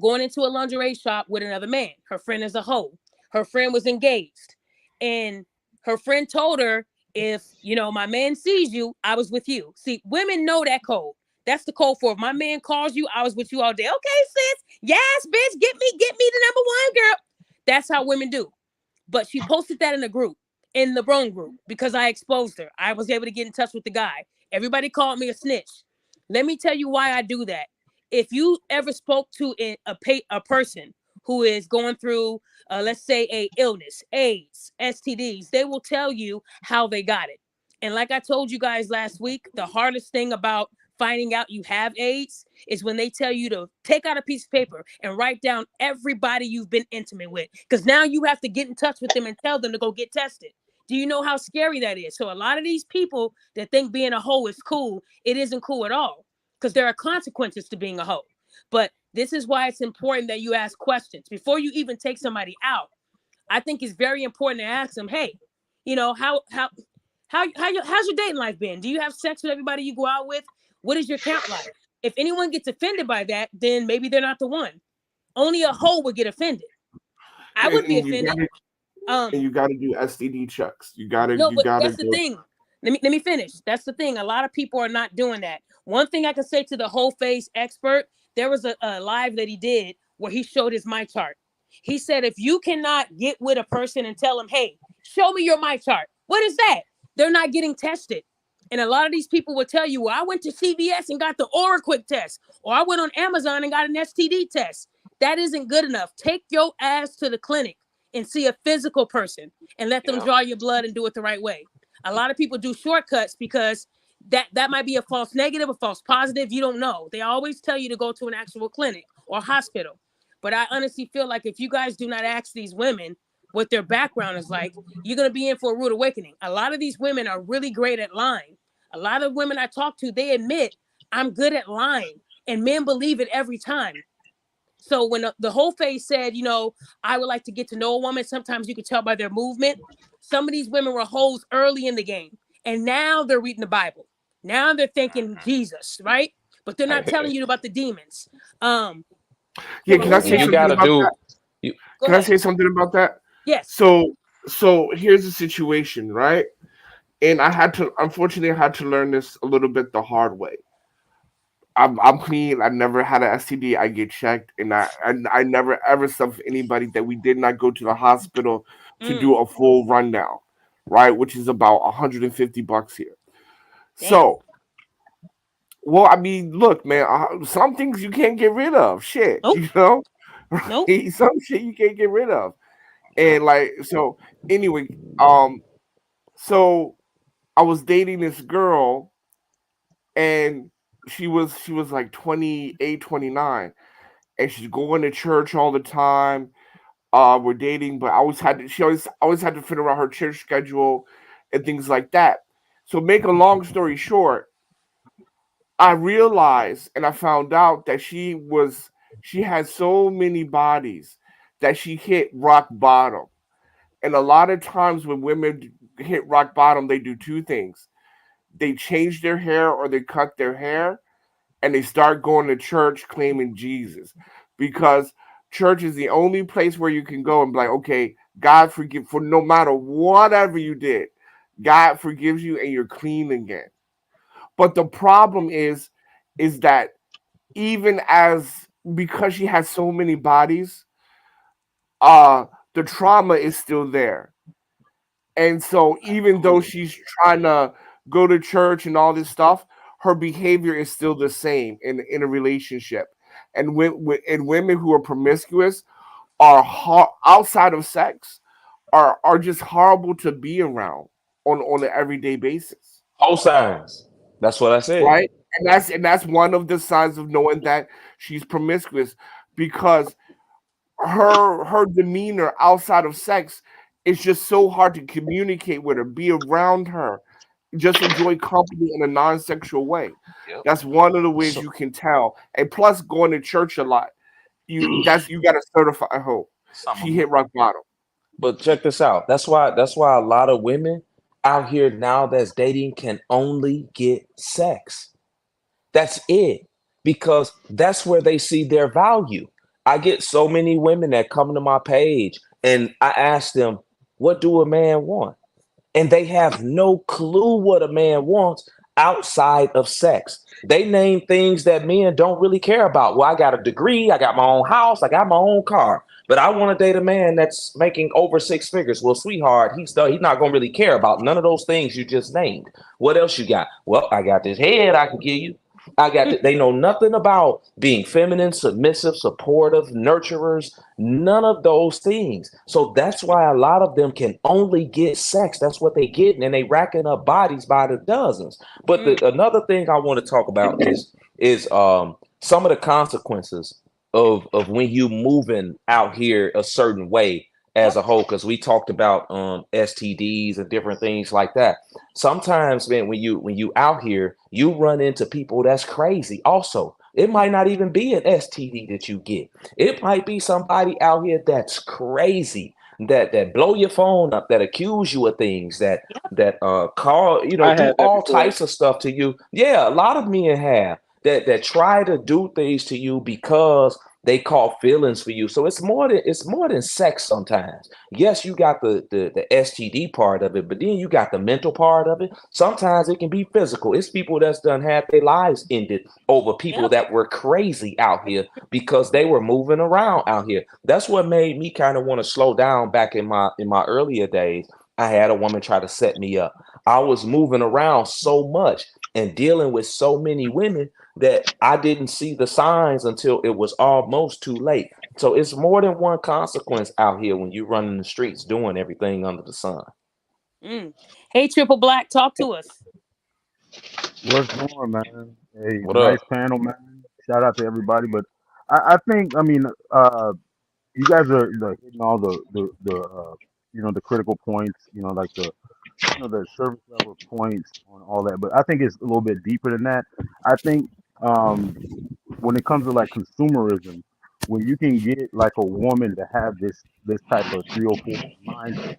going into a lingerie shop with another man. Her friend is a hoe. Her friend was engaged. And her friend told her, if, my man sees you, I was with you. See, women know that code. That's the code for if my man calls you, I was with you all day. Okay, sis. Yes, bitch, get me the number one, girl. That's how women do. But she posted that in a group, in the wrong group, because I exposed her. I was able to get in touch with the guy. Everybody called me a snitch. Let me tell you why I do that. If you ever spoke to a person who is going through, let's say, a illness, AIDS, STDs, they will tell you how they got it. And like I told you guys last week, the hardest thing about finding out you have AIDS is when they tell you to take out a piece of paper and write down everybody you've been intimate with. Because now you have to get in touch with them and tell them to go get tested. Do you know how scary that is? So a lot of these people that think being a hoe is cool, it isn't cool at all. Because there are consequences to being a hoe. But this is why it's important that you ask questions. Before you even take somebody out, I think it's very important to ask them, hey, how's your dating life been? Do you have sex with everybody you go out with? What is your count like? If anyone gets offended by that, then maybe they're not the one. Only a hoe would get offended. I and, would be and you offended. gotta and you gotta do STD checks. No, You but gotta that's the go. thing. Let me finish. That's the thing. A lot of people are not doing that. One thing I can say to the Hoe Phased expert, there was a live that he did where he showed his my chart. He said, if you cannot get with a person and tell them, hey, show me your my chart, what is that? They're not getting tested. And a lot of these people will tell you, well, I went to CVS and got the Aura Quick test, or I went on Amazon and got an STD test. That isn't good enough. Take your ass to the clinic and see a physical person and let them Yeah. draw your blood and do it the right way. A lot of people do shortcuts because that might be a false negative, a false positive. You don't know. They always tell you to go to an actual clinic or hospital. But I honestly feel like if you guys do not ask these women what their background is like, you're going to be in for a rude awakening. A lot of these women are really great at lying. A lot of women I talk to, they admit, I'm good at lying. And men believe it every time. So when the Hoe Phased said, I would like to get to know a woman, sometimes you could tell by their movement. Some of these women were hoes early in the game, and now they're reading the Bible. Now they're thinking Jesus, right? But they're not telling you about the demons. Um, Yeah, for can I And say you instance, something gotta about do that? you go Can I ahead. say something about that? Yes. So here's the situation, right? And unfortunately, I had to learn this a little bit the hard way. I'm clean. I never had an STD. I get checked, and I never ever slept with anybody that we did not go to the hospital to Mm, do a full rundown, right? Which is about $150 here. damn. So, well, I mean, look, man, some things you can't get rid of. Shit, Nope. Nope. right? Some shit you can't get rid of, yeah. and like so. Anyway, um, so I was dating this girl, and she was like 28, 29, and she's going to church all the time. We're dating, but she always had to fit around her church schedule and things like that. So make a long story short, I realized and I found out that she had so many bodies that she hit rock bottom. And a lot of times when women hit rock bottom, they do two things. They change their hair or they cut their hair, and they start going to church claiming Jesus, because church is the only place where you can go and be like, okay, God forgive for no matter whatever you did, God forgives you and you're clean again. But the problem is that even as because she has so many bodies, uh the trauma is still there. And so even though Absolutely. she's trying to go to church and all this stuff, her behavior is still the same in a relationship. And women who are promiscuous outside of sex are just horrible to be around on an everyday basis. Whole signs. That's what I said. right? And that's one of the signs of knowing that she's promiscuous, because her demeanor outside of sex is just so hard to communicate with her, be around her, just enjoy company in a non-sexual way. Yep. That's one of the ways So you can tell. And plus, going to church a lot, you got to certify hope. some She of them. hit rock bottom. But check this out. That's why a lot of women out here now that's dating can only get sex. That's it. Because that's where they see their value. I get so many women that come to my page and I ask them, what do a man want? And they have no clue what a man wants outside of sex. They name things that men don't really care about. Well, I got a degree, I got my own house, I got my own car, but I want to date a man that's making over six figures. Well, sweetheart, he's not gonna really care about none of those things you just named. What else you got? Well, I got this head I can give you. They know nothing about being feminine, submissive, supportive, nurturers, none of those things. So that's why a lot of them can only get sex. That's what they get, and they racking up bodies by the dozens. But another thing I want to talk about is some of the consequences of when you moving out here a certain way as Yep. a whole, because we talked about STDs and different things like that. Sometimes, man, when you out here, you run into people that's crazy. Also, it might not even be an STD that you get. It might be somebody out here that's crazy, that blow your phone up, that accuse you of things, Yep. that call, I do had that all before. types of stuff to you. Yeah, a lot of men have that try to do things to you because they call feelings for you. So it's more than sex sometimes. Yes, you got the STD part of it, but then you got the mental part of it. Sometimes it can be physical. It's people that's done had their lives ended over people Yep. that were crazy out here because they were moving around out here. That's what made me kind of want to slow down back in my earlier days. I had a woman try to set me up. I was moving around so much and dealing with so many women that I didn't see the signs until it was almost too late. So it's more than one consequence out here when you run in the streets doing everything under the sun. Mm. Hey, Triple Black, talk to us. What's going, man? Hey, What nice up? panel, man. Shout out to everybody. But I think, I mean, you guys are like hitting all the critical points, like the service level points on all that. But I think it's a little bit deeper than that. I think um, when it comes to like consumerism, when you can get like a woman to have this type of 304 mindset,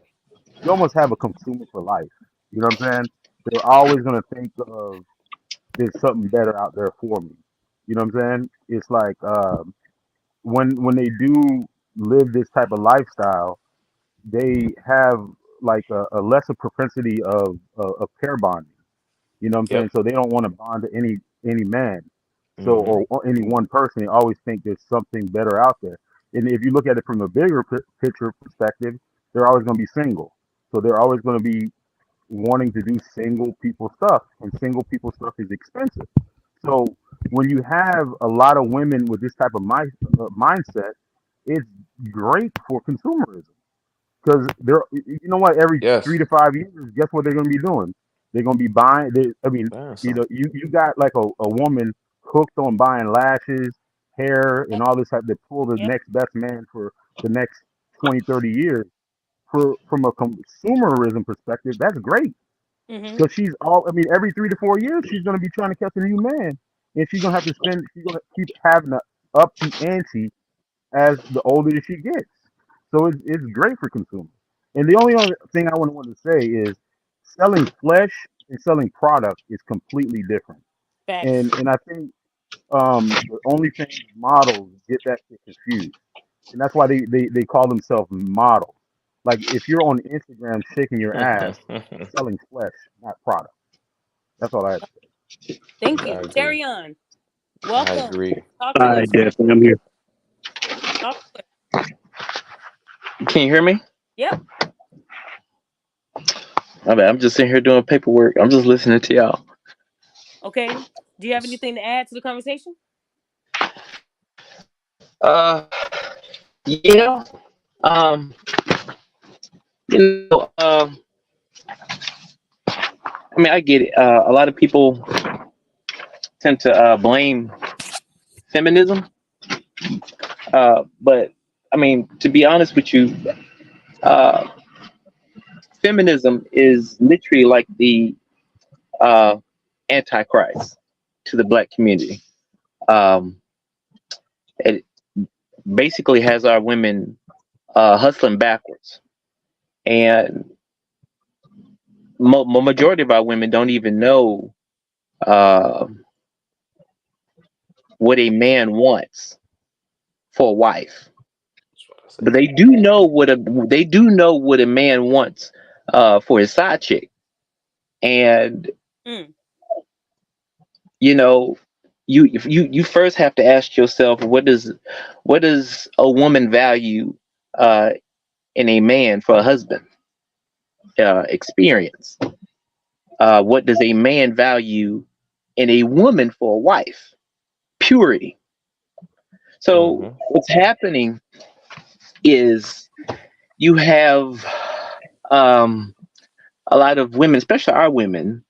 you almost have a consumer for life. You know what I'm saying? They're always gonna think of there's something better out there for me. You know what I'm saying? It's like when they do live this type of lifestyle, they have like a lesser propensity of pair bonding. You know what I'm saying? Yep. So they don't want to bond to any man. So Hmm. or any one person. They always think there's something better out there. And if you look at it from a bigger picture perspective, they're always going to be single. So they're always going to be wanting to do single people stuff, and single people stuff is expensive. So when you have a lot of women with this type of mindset, it's great for consumerism because they're, you know what, every three Yes. to 5 years, guess what they're going to be doing? They're going to be buying. I mean, Damn, son. you got like a woman hooked on buying lashes, hair, and Yep. all this type to pull the Yep. next best man for the next 20, 30 years. From a consumerism perspective, that's great Mm-hmm. because she's all. I mean, every 3 to 4 years, she's going to be trying to catch a new man, and she's going to have to spend. She's going to keep having to up the ante as the older that she gets. So it's great for consumers. And the only other thing I want to say is selling flesh and selling product is completely different. Facts. And I think the OnlyFans models get that shit confused. And that's why they call themselves models. Like if you're on Instagram shaking your ass, you're I selling flesh, not product. That's all I have to say. Thank you. agree. Terrion, I welcome. agree. Talk All to right, us. definitely. I'm here. Talk to us. Can you hear me? Yep. My bad. I'm just sitting here doing paperwork. I'm just listening to y'all. Okay. Do you have anything to add to the conversation? Uh, yeah. Um, you know, I mean, I get it. A lot of people tend to blame feminism, but I mean, to be honest with you, uh, feminism is literally like the uh, antichrist to the black community. Um, it basically has our women hustling backwards, and majority of our women don't even know uh, what a man wants for a wife, That's what I but said. they do know what a man wants for his side chick, and Mm. you know you first have to ask yourself what does a woman value uh, in a man for a husband, experience. What does a man value in a woman for a wife? Purity. So Mm-hmm. what's happening is you have um, a lot of women, especially our women,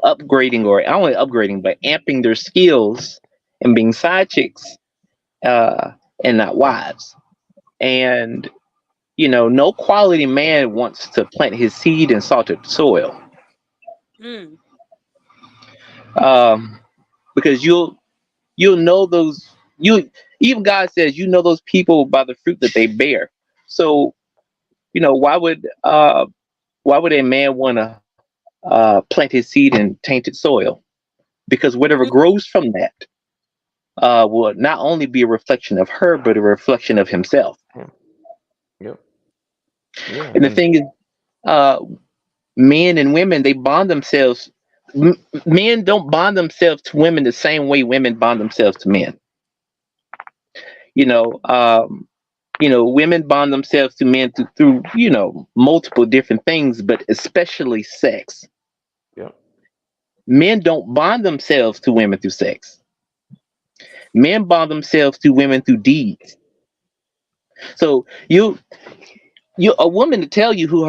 upgrading, or not only upgrading, but amping their skills and being side chicks, uh, and not wives. And no quality man wants to plant his seed in salted soil, Mm. um, because you'll know those you even God says you know those people by the fruit that they bear. So why would a man want to plant his seed in tainted soil? Because whatever Mm. grows from that will not only be a reflection of her, but a reflection of himself. Yeah. Yep. Yeah. And the And thing is, uh, men and women, they bond themselves. Men don't bond themselves to women the same way women bond themselves to men. You know, um, women bond themselves to men through multiple different things, but especially sex. yep. Men don't bond themselves to women through sex. Men bond themselves to women through deeds. So a woman to tell you who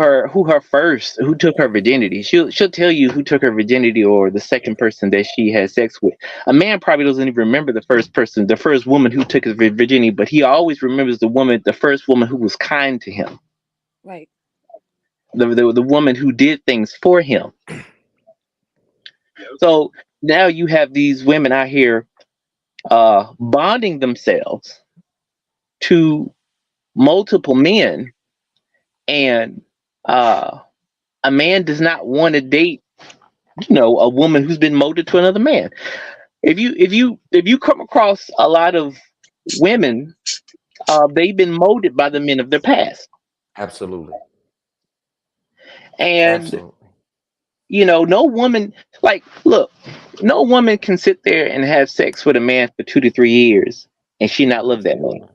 took her virginity. She'll tell you who took her virginity, or the second person that she had sex with. A man probably doesn't even remember the first woman who took his virginity, but he always remembers the first woman who was kind to him, Right. the woman who did things for him. Yep. So now you have these women out here bonding themselves to multiple men, and uh, a man does not want to date a woman who's been molded to another man. If you come across a lot of women, they've been molded by the men of their past, Absolutely. and Absolutely. no woman, like, look, no woman can sit there and have sex with a man for 2 to 3 years and she not love that man. Absolutely.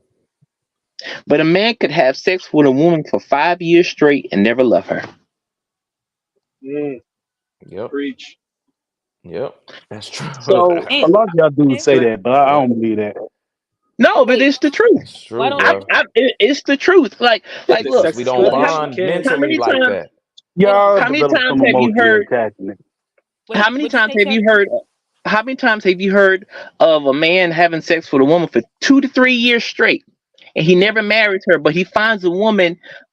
But a man could have sex with a woman for 5 years straight and never love her. Mm, Yep. preach. Yep. That's true. So A Damn. lot of y'all dudes Okay. say But that, but I Yep. don't believe that. no, but Wait. it's the truth. That's Why true, don't we? bro. It's the truth. Like, the look, Because sex we is don't good. how, Yes, you bond can. how mentally many like times? that. Hold on. Y'all How many develop times some have you emotional heard? attachment. Wait. How many What'd you times say, have you Kevin? heard? How many times have you heard of a man having sex with a woman for 2 to 3 years straight, and he Mm-hmm. never marries her, but he finds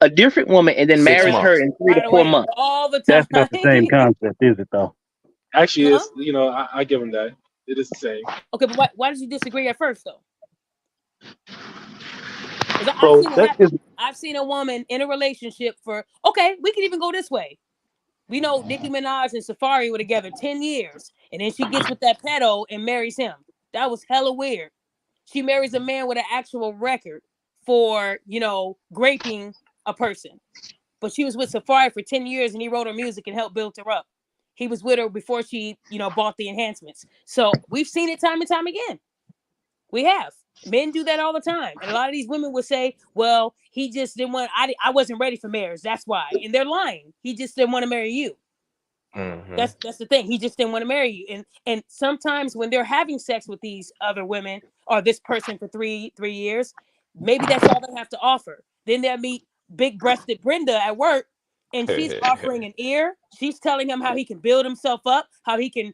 a different woman, and then Six marries her months. in three to Right four away. months? All the That's not the same time. concept, is it though? Actually, Huh? is I give him that. It is the same. Okay, but why did you disagree at first though? Because I've So seen it that's happen. just I've seen a woman in a relationship for, okay, we can even go this way. We know Nicki Minaj and Safari were together 10 years, and then she gets with that pedo and marries him. That was hella weird. She marries a man with an actual record for, raping a person. But she was with Safari for 10 years and he wrote her music and helped build her up. He was with her before she, bought the enhancements. So we've seen it time and time again. We have. Men do that all the time. And a lot of these women would say, well, he just didn't want, I wasn't ready for marriage. That's why. And they're lying. He just didn't want to marry you. Mm-hmm. That's the thing. He just didn't want to marry you. And sometimes when they're having sex with these other women or this person for three years, maybe that's all they have to offer. Then they'll meet big breasted Brenda at work and she's offering an ear. She's telling him how he can build himself up, how he can,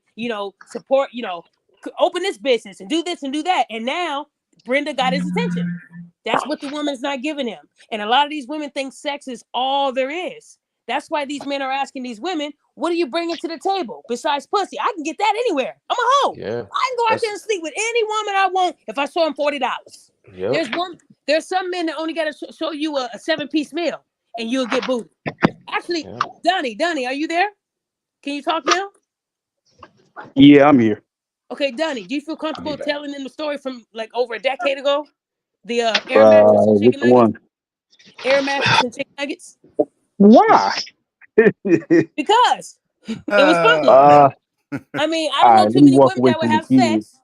support, open this business and do this and do that. And now Brenda got his attention. That's what the woman's not giving him. And a lot of these women think sex is all there is. That's why these men are asking these women, what are you bringing to the table besides pussy? I can get that anywhere. I'm a hoe. Yeah. I can go out there and sleep with any woman I want if I show them $40. Yep. There's some men that only got to show you a 7-piece meal and you'll get booty. Actually, Donnie, are you there? Can you talk now? Yeah, I'm here. Okay, Donnie, do you feel comfortable telling them the story from like over a decade ago? The air mattress and Which chicken nuggets? one? Air mattress and chicken nuggets? Why? Because it was funny. All I mean, I don't know right, too let me many walk women away that would from the have TV. sex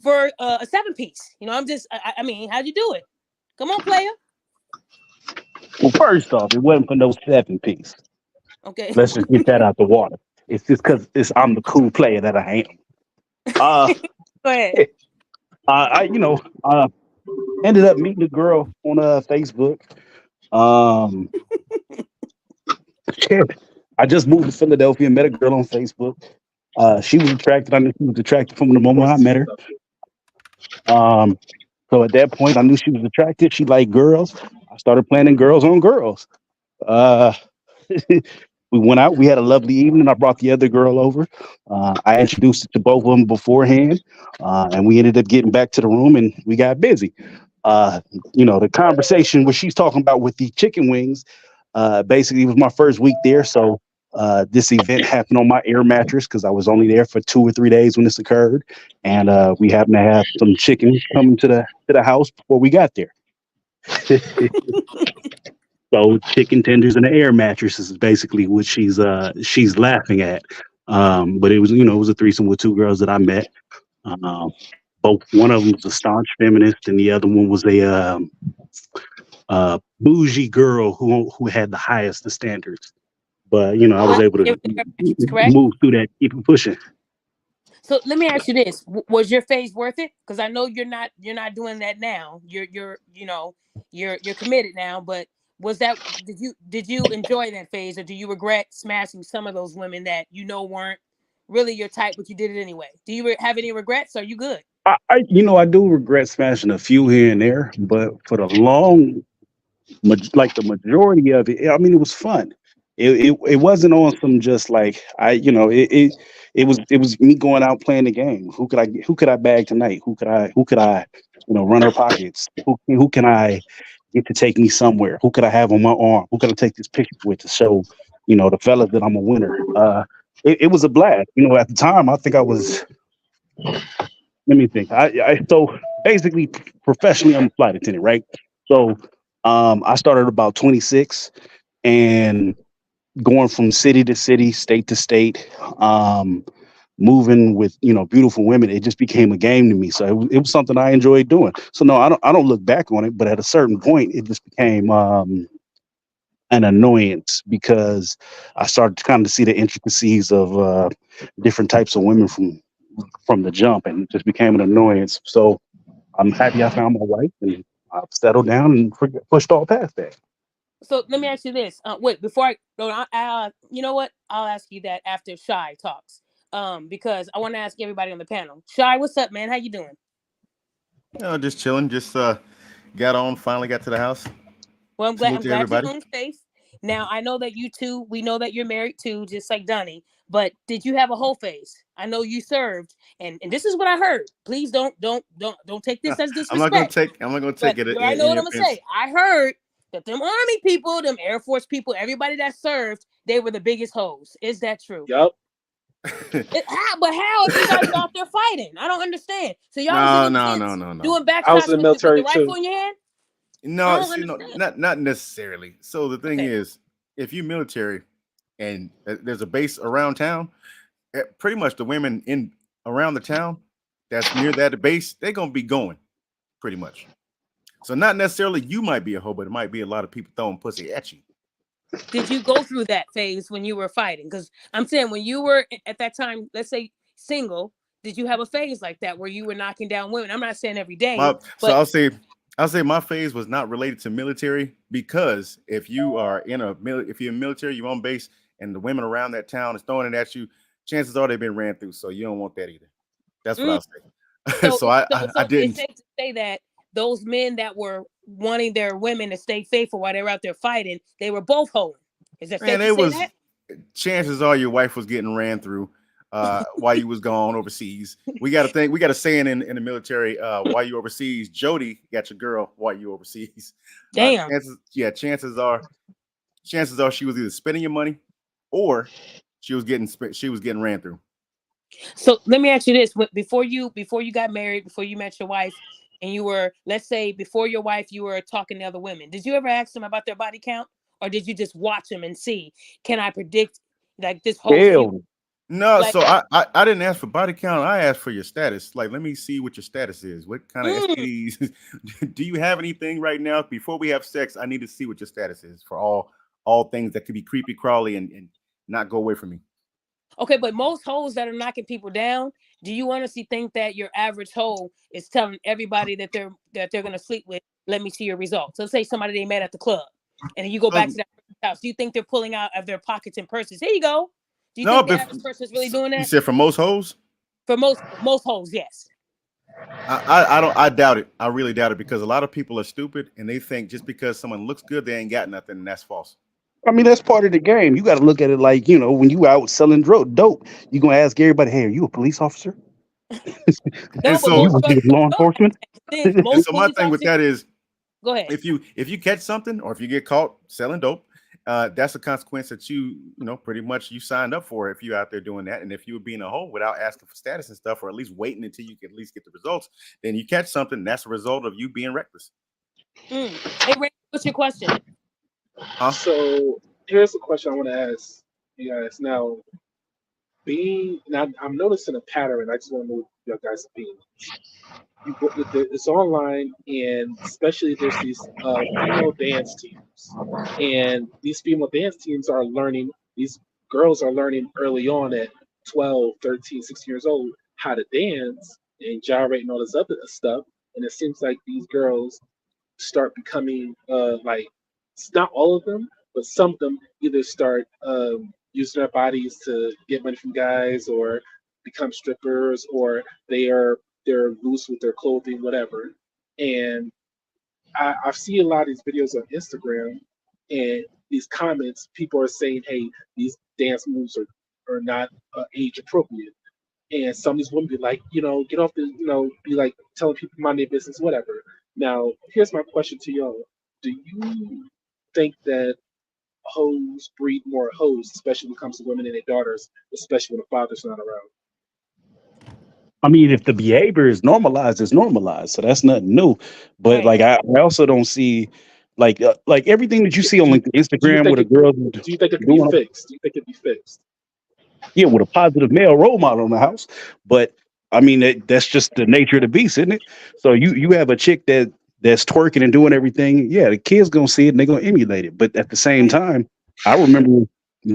for a 7-piece. I'm just, I mean, how'd you do it? Come on, player. Well, first off, it wasn't for no 7-piece. Okay. Let's just get that out the water. It's just because I'm the cool player that I am. Go ahead. I ended up meeting a girl on Facebook. Um, I just moved to Philadelphia, met a girl on Facebook. She was attracted. I knew she was attracted from the moment I met her. So at that point, I knew she was attracted. She liked girls. I started planning girls on girls. Uh, we went out. We had a lovely evening. I brought the other girl over. I introduced it to both of them beforehand, and we ended up getting back to the room and we got busy. Uh, the conversation where she's talking about with the chicken wings, basically it was my first week there. So this event happened on my air mattress because I was only there for 2 or 3 days when this occurred, and we happened to have some chicken coming to the house before we got there. So chicken tenders and an air mattress is basically what she's laughing at. But it was a threesome with two girls that I met. Um, Both one of them was a staunch feminist, and the other one was a bougie girl who had the highest of standards. But I was But able it to was air mattress, correct? move through that, keep it pushing. So let me ask you this: was your phase worth it? Because I know you're not doing that now. You're committed now. But did you enjoy that phase, or do you regret smashing some of those women that weren't really your type, but you did it anyway? Do you have any regrets? Or are you good? I do regret smashing a few here and there, but for the like the majority of it, I mean, it was fun. It wasn't on some just like it was me going out playing the game. Who could I bag tonight? Who could I run her pockets? Who can I get to take me somewhere? Who could I have on my arm? Who could I take this picture with to show the fellas that I'm a winner? It was a blast. At the time I think I was. Let me think. So basically professionally I'm a flight attendant, right? So I started about 26 and going from city to city, state to state, moving with beautiful women. It just became a game to me. So it was something I enjoyed doing. So no, I don't look back on it, but at a certain point, it just became an annoyance because I started to kind of see the intricacies of different types of women from the jump, and it just became an annoyance. So I'm happy I found my wife, and I've settled down and pushed all past that. So let me ask you this. Wait, before I go, you know what? I'll ask you that after Shy talks. Because I want to ask everybody on the panel. Shy, what's up, man? How you doing? Just chilling. Just got on. Finally got to the house. Well, I'm glad. Salute I'm to glad you're everybody. home safe. Now I know that you two. We know that you're married too, just like Donnie. But did you have a whole phase? I know you served, and this is what I heard. Please don't take this as I'm not gonna disrespect. take. I'm not gonna But take it I know what in I'm gonna offense. say. I heard that them Army people, them Air Force people, everybody that served, they were the biggest hoes. Is that true? Yup. How if you guys were out there fighting? I don't understand. So y'all was in No, them no, no, tents no, no. doing back I was shots in the with the military rifle too. in your hand? I No, don't see, no, understand. not necessarily. So the thing Okay. is, if you military and there's a base around town, pretty much the women in around the town that's near that base, they're gonna be going pretty much. So not necessarily you might be a hoe, but it might be a lot of people throwing pussy at you. Did you go through that phase when you were fighting? Because I'm saying when you were at that time, let's say single, did you have a phase like that where you were knocking down women? I'm not saying every day, So but I'll say I'll say my phase was not related to military because if you are if you're in military, you're on base, and the women around that town is throwing it at you, chances are they've been ran through. So you don't want that either. That's what Mm. I'll say. So I It's didn't. safe to say that those men that were wanting their women to stay faithful while they were out there fighting, they were both hoeing. Is that Man, safe to it say was that? chances are your wife was getting ran through while you was gone overseas. We got to think. We got a saying in the military. While you overseas, Jody got your girl while you overseas. Damn. Chances are she was either spending your money or she was getting ran through. So let me ask you this: before you got married, before you met your wife, and you were, let's say, before your wife, you were talking to other women. Did you ever ask them about their body count, or did you just watch them and see? Can I predict like this whole future? Hell, No, Like, so I didn't ask for body count. I asked for your status. Like, let me see what your status is. What kind of mm, STDs? Do you have anything right now? Before we have sex, I need to see what your status is for all things that could be creepy crawly and not go away from me. okay, but most hoes that are knocking people down, do you honestly think that your average hoe is telling everybody that they're gonna sleep with? Let me see your results. Let's say somebody they met at the club, and then you go back So to that person's house. Do you think they're pulling out of their pockets and purses? Here you go. Do you no, think the but average person is really doing you that? said for most hoes, For most hoes, yes. I don't I doubt it. I really doubt it because a lot of people are stupid and they think just because someone looks good, they ain't got nothing, and that's false. I mean that's part of the game. You got to look at it like when you out selling dope, you gonna ask everybody, "Hey, are you a police officer? And No, but You so most work but with law no. enforcement?" and Most so my police thing with officers. that is Go ahead. if you catch something or if you get caught selling dope, that's a consequence that pretty much you signed up for if you out there doing that. And if you were being a hoe without asking for status and stuff, or at least waiting until you can at least get the results, then you catch something. That's a result of you being reckless. Hey, Ray, what's your question? Huh? So here's the question I want to ask you guys. Now, now I'm noticing a pattern. I just want to know your guys' opinions. It's online, and especially there's these female dance teams, and these female dance teams are learning. These girls are learning early on at 12, 13, 16 years old how to dance and gyrate and all this other stuff. And it seems like these girls start becoming like, it's not all of them, but some of them either start using their bodies to get money from guys or become strippers, or they're loose with their clothing, whatever. And I see a lot of these videos on Instagram, and these comments, people are saying, "Hey, these dance moves are not age appropriate." And some of these women be like, get off the, be like telling people mind their business, whatever. Now, here's my question to y'all: do you think that hoes breed more hoes, especially when it comes to women and their daughters, especially when the father's not around? I mean, if the behavior is normalized, it's normalized, so that's nothing new. But Right. like, I also don't see like everything that you see on Do, like the do you Instagram think with a it? girl Do you think it could be doing, fixed? Do you think it could be fixed? yeah, with a positive male role model in the house. But I mean, that's just the nature of the beast, isn't it? So you have a chick that's twerking and doing everything. Yeah, the kids gonna see it and they're gonna emulate it. But at the same Right. time, I remember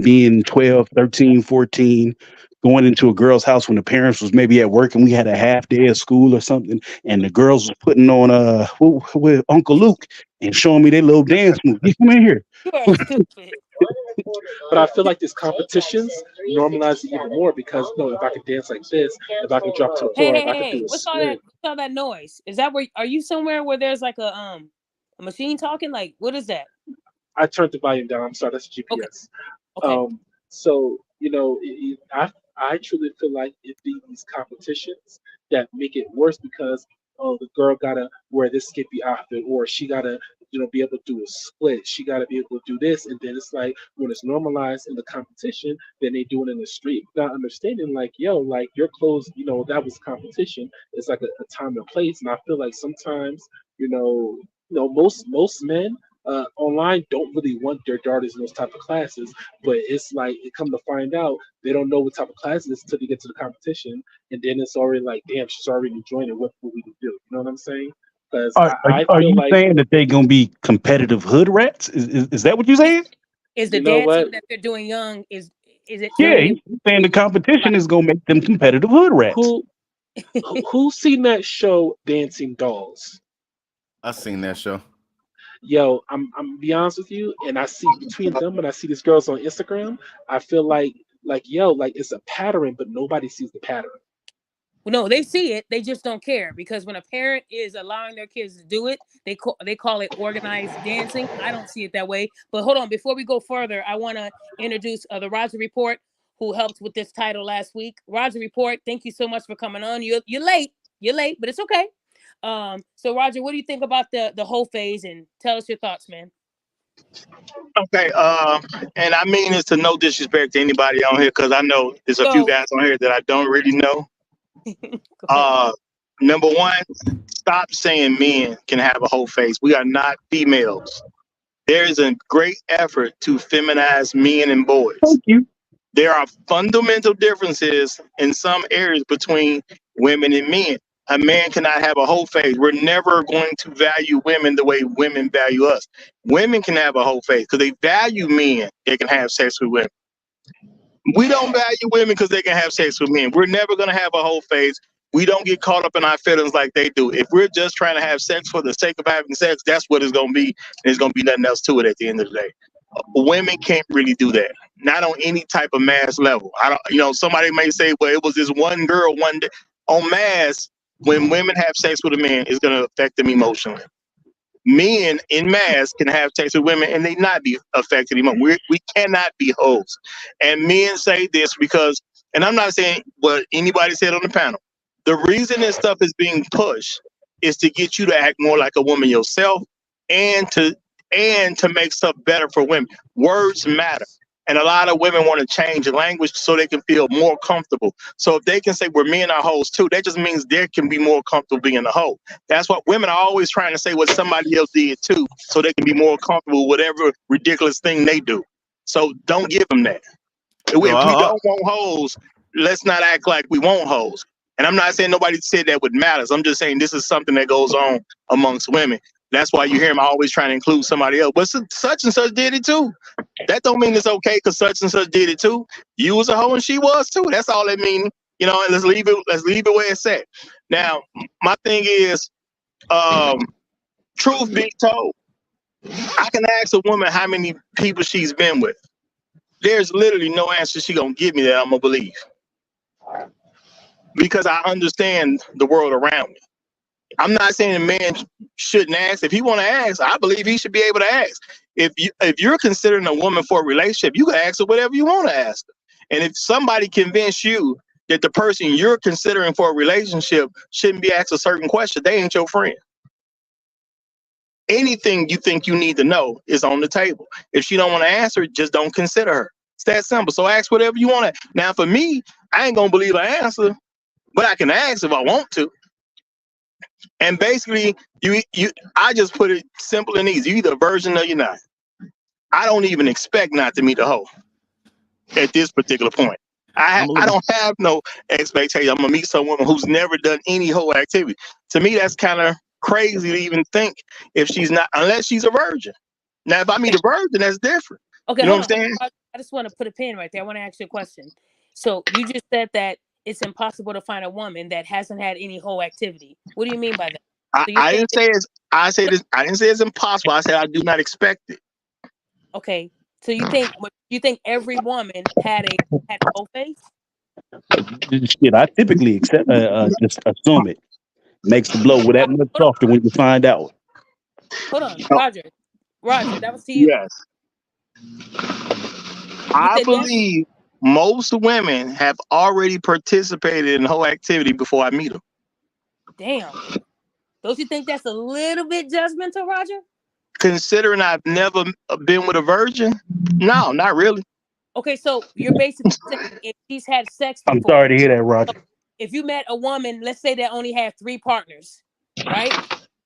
being 12, 13, 14, going into a girl's house when the parents was maybe at work and we had a half day of school or something, and the girls was putting on with Uncle Luke and showing me their little dance move. You come in here. You are stupid. But I feel like these competitions normalize it even more because no, if I can dance like this, if I can drop to the Hey, floor, if hey, I can hey! do a What's all that? split. What's all that noise? Is that where? Are you somewhere where there's like a machine talking? Like, what is that? I turned the volume down. I'm sorry, that's Okay. GPS. Okay. So I truly feel like it be these competitions that make it worse because the girl gotta wear this skimpy outfit, or she gotta be able to do a split. She gotta be able to do this, and then it's like when it's normalized in the competition, then they do it in the street, not understanding like, yo, like your clothes, that was competition. It's like a time and place, and I feel like sometimes most men online don't really want their daughters in those type of classes, but it's like it come to find out they don't know what type of classes it's until they get to the competition, and then it's already like, damn, she's already enjoying it. What will we do? You know what I'm saying? Because I Are feel you like, saying that they gonna be competitive hood rats? Is that what you're Is, saying? is the you know dancing what, that they're doing young? Is it Yeah, turning them he's saying the like? competition is gonna make them competitive hood rats. who who's seen that show Dancing Dolls? I seen that show. Yo, I'm be honest with you, and I see between them and I see these girls on Instagram, I feel like yo, like it's a pattern, but nobody sees the pattern. No, they see it. They just don't care because when a parent is allowing their kids to do it, they call it organized dancing. I don't see it that way. But hold on, before we go further, I want to introduce the Roger Report, who helped with this title last week. Roger Report, thank you so much for coming on. You're late. You're late, but it's okay. So Roger, what do you think about the whole phase? And tell us your thoughts, man. Okay, and I mean this to no disrespect to anybody on here because I know there's a few So guys on here that I don't really know. go ahead. Number one, stop saying men can have a whole face. We are not females. There is a great effort to feminize men and boys. Thank you. There are fundamental differences in some areas between women and men. A man cannot have a whole face. We're never going to value women the way women value us. Women can have a whole face because they value men. They can have sex with women. We don't value women because they can have sex with men. We're never going to have a whole face. We don't get caught up in our feelings like they do. If we're just trying to have sex for the sake of having sex, that's what it's going to be. And there's going to be nothing else to it at the end of the day. Women can't really do that. Not on any type of mass level. I don't, somebody may say, well, it was this one girl one day. On mass, when women have sex with a man, it's going to affect them emotionally. Men in mass can have sex with women and they not be affected emotionally. We cannot be hoes. And men say this because, and I'm not saying what anybody said on the panel. The reason this stuff is being pushed is to get you to act more like a woman yourself and to make stuff better for women. Words matter. And a lot of women want to change the language so they can feel more comfortable. So if they can say, well, men are hoes too, that just means they can be more comfortable being a hoe. That's what women are always trying to say what somebody else did too, so they can be more comfortable with whatever ridiculous thing they do. So don't give them that. If we don't want hoes, let's not act like we want hoes. And I'm not saying nobody said that with matters. I'm just saying this is something that goes on amongst women. That's why you hear them always trying to include somebody else. But such and such did it too. That don't mean it's okay because such and such did it too. You was a hoe and she was too. That's all that means. And let's leave it where it's at. Now, my thing is, truth be told, I can ask a woman how many people she's been with. There's literally no answer she gonna give me that I'm gonna believe. Because I understand the world around me. I'm not saying a man shouldn't ask. If he want to ask, I believe he should be able to ask. If you're considering a woman for a relationship, you can ask her whatever you want to ask her. And if somebody convince you that the person you're considering for a relationship shouldn't be asked a certain question, they ain't your friend. Anything you think you need to know is on the table. If she don't want to answer, just don't consider her. It's that simple. So ask whatever you want to. Now, for me, I ain't gonna believe her answer, but I can ask if I want to. And basically, I just put it simple and easy. You're either a virgin or you're not. I don't even expect not to meet a hoe at this particular point. I don't have no expectation. I'm gonna meet someone who's never done any hoe activity. To me, that's kind of crazy to even think if she's not, unless she's a virgin. Now, if I meet a virgin, that's different. Okay, you know hold what I'm on. saying? I just want to put a pin right there. I want to ask you a question. So you just said that it's impossible to find a woman that hasn't had any whole activity. What do you mean by that? So I didn't say it's. I didn't say it's impossible. I said I do not expect it. Okay. So you think every woman had a whole face? Shit, I typically just assume it makes the blow with that much softer when you find out. Hold on, Roger. Roger, that was to you. Yes. You I said yes? believe most women have already participated in whole activity before I meet them. Damn. Don't you think that's a little bit judgmental, Roger? Considering I've never been with a virgin, no, not really. Okay, so you're basically saying if she's had sex before. I'm sorry to hear that, Roger. If you met a woman, let's say that only had 3 partners, right?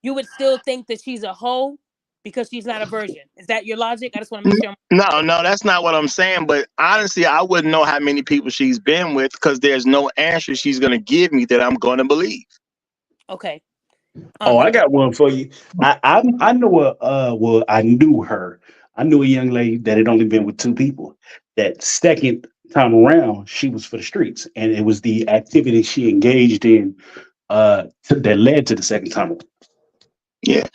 You would still think that she's a hoe because she's not a virgin. Is that your logic? I just want to make sure. No, that's not what I'm saying. But honestly, I wouldn't know how many people she's been with because there's no answer she's going to give me that I'm going to believe. Okay. I got one for you. I know well, I knew her. I knew a young lady that had only been with 2 people. That second time around, she was for the streets, and it was the activity she engaged in that led to the second time. Yeah,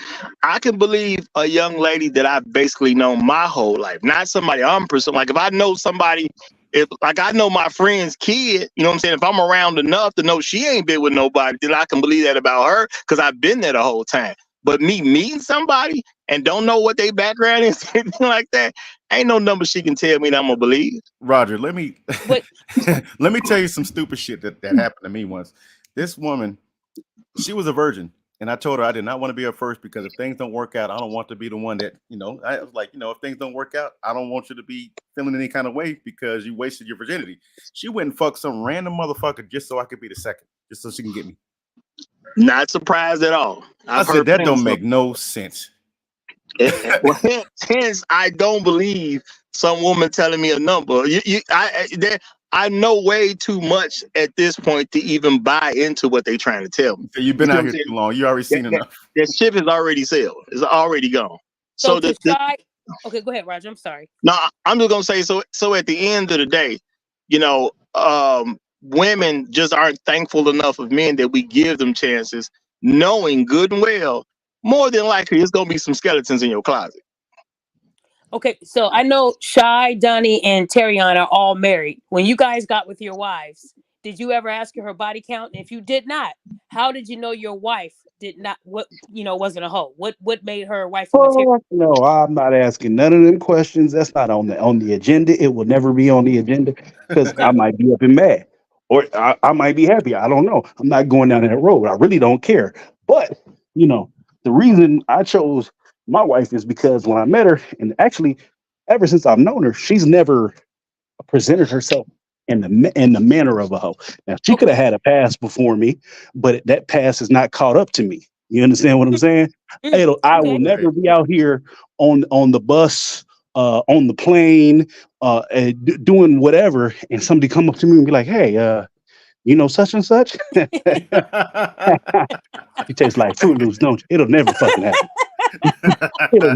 I can believe a young lady that I've basically known my whole life, not somebody I'm pursuing. Like if I know somebody, if like I know my friend's kid, you know what I'm saying? If I'm around enough to know she ain't been with nobody, then I can believe that about her because I've been there the whole time. But me meeting somebody and don't know what their background is, anything like that, ain't no number she can tell me that I'm gonna believe. Roger, let me But let me tell you some stupid shit that happened to me once. This woman, she was a virgin, and I told her I did not want to be her first because if things don't work out, I don't want to be the one that, I was like, if things don't work out, I don't want you to be feeling any kind of way because you wasted your virginity. She went and fucked some random motherfucker just so I could be the second, just so she can get me. Not surprised at all. I I've said heard that plenty of don't stuff. make no sense. Well, hence I don't believe some woman telling me a number. I know way too much at this point to even buy into what they're trying to tell me. So you've You been see what out I'm here saying? too long. You already That, seen that, enough. that ship is already sailed. It's already gone. so So to Shy, okay, go ahead, Roger. I'm sorry. no, I'm just gonna say so at the end of the day, women just aren't thankful enough of men that we give them chances, knowing good and well, more than likely it's gonna be some skeletons in your closet. Okay, so I know Shy, Donnie, and Terrion are all married. When you guys got with your wives, did you ever ask her body count? And if you did not, how did you know your wife did not wasn't a hoe? What made her wifey material? Oh, no, I'm not asking none of them questions. That's not on the agenda. It will never be on the agenda because Okay. I might be up and mad, or I might be happy. I don't know. I'm not going down that road. I really don't care. But you know, the reason I chose my wife is because when I met her, and actually, ever since I've known her, she's never presented herself in the manner of a hoe. Now she could Okay. have had a past before me, but that past is not caught up to me. You understand what I'm saying? I will Okay. never Right. be out here on the bus, on the plane, doing whatever, and somebody come up to me and be like, "Hey, such and such, you taste like Fruit Loops, don't you?" It'll never fucking happen. It'll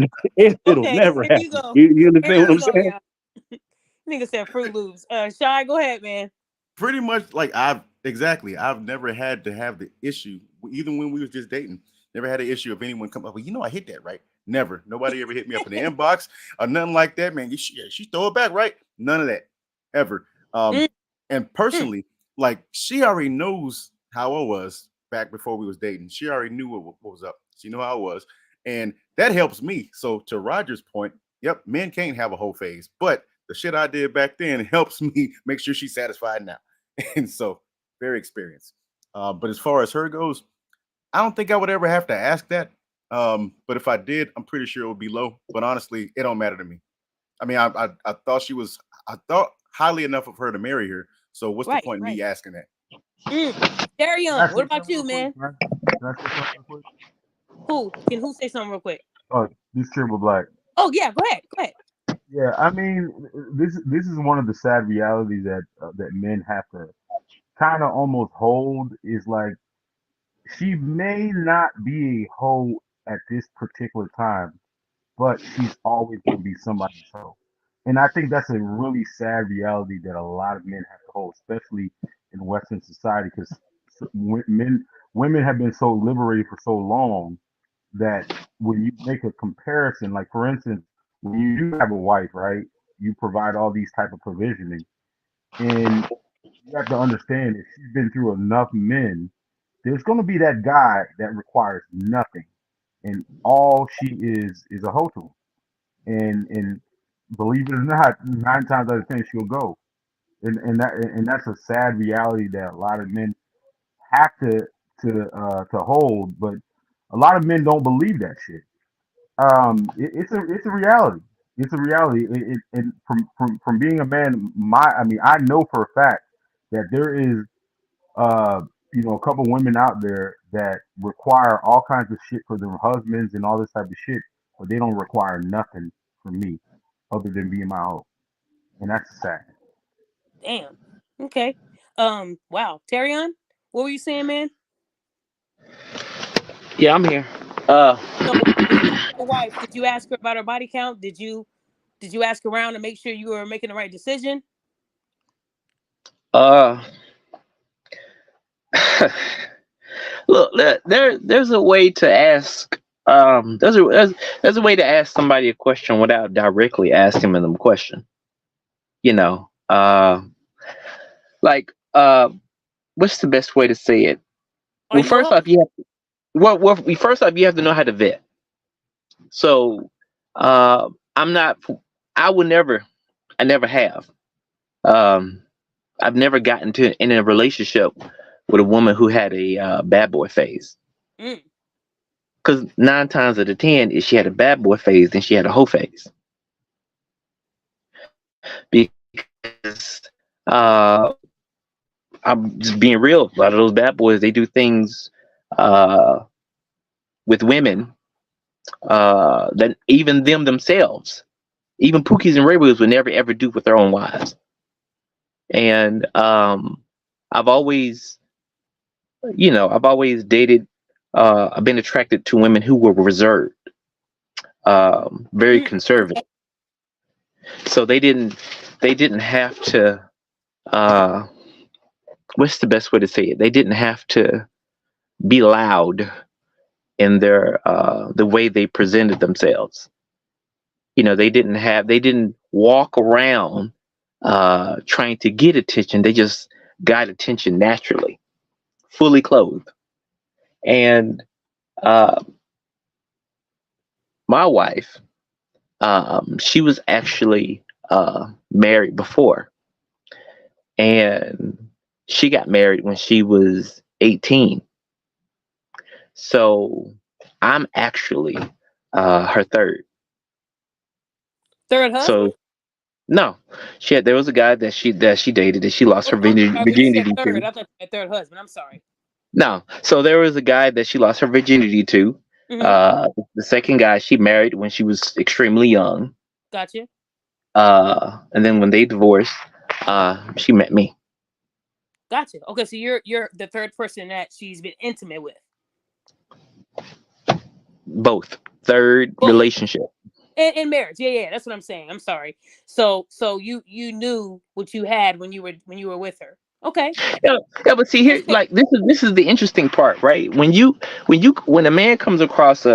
it'll Okay. never Here you happen. go. You Here understand what you I'm go, saying? y'all. Nigga said Fruit Loops. Shy, go ahead, man. Pretty much like I've never had to have the issue, even when we was just dating. Never had an issue of anyone come up. Well, I hit that, right? Never. Nobody ever hit me up in the inbox or nothing like that, man. She throw it back, right? None of that ever. Mm, And mm. personally, like she already knows how I was back before we was dating. She already knew what was up. She knew how I was, and that helps me. So to Roger's point, yep, men can't have a whole phase, but the shit I did back then helps me make sure she's satisfied now. And so very experienced. But as far as her goes, I don't think I would ever have to ask that. But if I did, I'm pretty sure it would be low. But honestly, it don't matter to me. I mean, I thought I thought highly enough of her to marry her. So what's the Right, point in right. me asking that? Can I Terrion, what say about something you, real quick? man? Can I say something real quick? Who say something real quick? Oh, this triple black. Oh yeah, go ahead. Go ahead. Yeah, I mean, this is one of the sad realities that men have to kind of almost hold is like she may not be a hoe at this particular time, but she's always going to be somebody's hoe. And I think that's a really sad reality that a lot of men have to hold, especially in Western society, because women have been so liberated for so long that when you make a comparison, like for instance, when you do have a wife, right, you provide all these type of provisioning, and you have to understand if she's been through enough men, there's going to be that guy that requires nothing, and all she is a hoe to him. And believe it or not, 9 times out of 10 she'll go, and that's a sad reality that a lot of men have to hold, but a lot of men don't believe that shit. It's a reality. It's a reality. And from being a man, I know for a fact that there is uh a couple women out there that require all kinds of shit for their husbands and all this type of shit, but they don't require nothing from me other than being my own, and that's sad. Damn. Okay. Wow. Terrion, what were you saying, man? Yeah, I'm here. So when you got your wife, did you ask her about her body count? Did you ask around to make sure you were making the right decision? uh, Look, there's a way to ask there's a way to ask somebody a question without directly asking them a question. You know, like what's the best way to say it? Are Well, you a first hoe? off, you have first off you have to know how to vet. So, I'm not. I would never. I never have. Um, I've never gotten to in a relationship with a woman who had a bad boy phase. Mm. Because 9 times out of 10, if she had a bad boy phase, then she had a hoe phase. Because I'm just being real. A lot of those bad boys, they do things uh, with women that even them themselves, even Pookies and Ray would never ever do with their own wives. And I've always, I've always dated. I've been attracted to women who were reserved, very Mm. conservative. So they didn't have to. Uh, what's the best way to say it? They didn't have to be loud in their the way they presented themselves. They didn't walk around trying to get attention. They just got attention naturally, fully clothed. And uh, my wife, she was actually married before, and she got married when she was 18. So I'm actually her third. Third husband? So no, there was a guy that she dated that she lost Oh, her I'm sorry. You said virginity third. to. I thought you said third husband. I'm sorry. No, so there was a guy that she lost her virginity to. Mm-hmm. Uh, the second guy she married when she was extremely young. Gotcha. And then when they divorced, she met me. Gotcha. Okay, so you're the third person that she's been intimate with. Both third Both relationship. in marriage. Yeah, yeah. That's what I'm saying. I'm sorry. So you knew what you had when you were with her. Okay. Yeah, yeah, but see here, Respect. like this is the interesting part, right? When a man comes across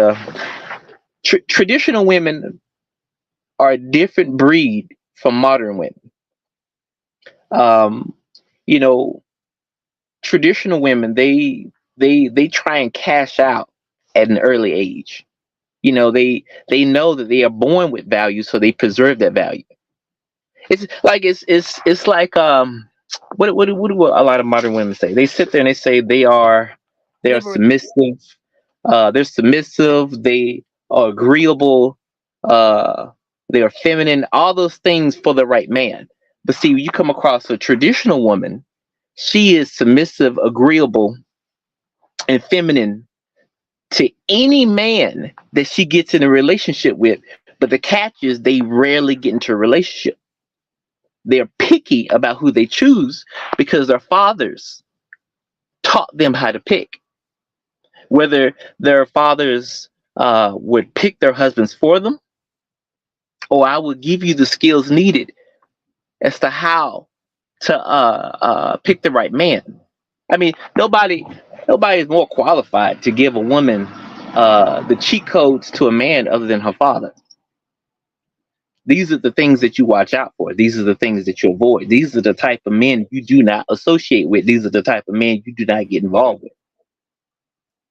traditional women are a different breed from modern women. Um, you know, traditional women they try and cash out at an early age. They know that they are born with value, so they preserve that value. It's like what do a lot of modern women say? They sit there and they say they are Liberate. submissive. They're submissive. They are agreeable. Uh, they are feminine. All those things for the right man. But see, when you come across a traditional woman, she is submissive, agreeable, and feminine to any man that she gets in a relationship with. But the catch is they rarely get into a relationship. They're picky about who they choose because their fathers taught them how to pick. Whether their fathers would pick their husbands for them, or I will give you the skills needed as to how to pick the right man. I mean, nobody is more qualified to give a woman the cheat codes to a man other than her father. These are the things that you watch out for. These are the things that you avoid. These are the type of men you do not associate with. These are the type of men you do not get involved with.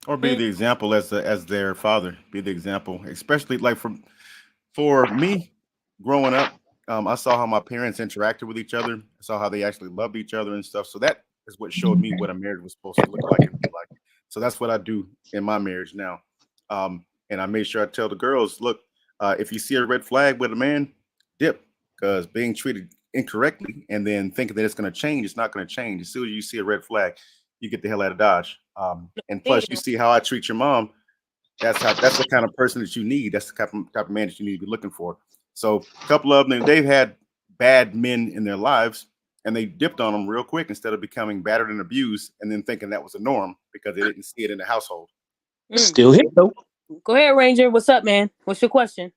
Or be Mm. the example as their father. Be the example, especially like for me growing up. I saw how my parents interacted with each other. I saw how they actually loved each other and stuff. So that is what showed me what a marriage was supposed to look like and be like. So that's what I do in my marriage now. And I made sure I tell the girls, look, if you see a red flag with a man, dip, because being treated incorrectly and then thinking that it's going to change, it's not going to change. As soon as you see a red flag, you get the hell out of Dodge. And plus, Hey, you see how I treat your mom. That's the kind of person that you need. That's the type of man that you need to be looking for. So a couple of them, they've had bad men in their lives, and they dipped on them real quick instead of becoming battered and abused, and then thinking that was the norm because they didn't see it in the household. mm. Still here though. Go ahead, Ranger. What's up, man? What's your question?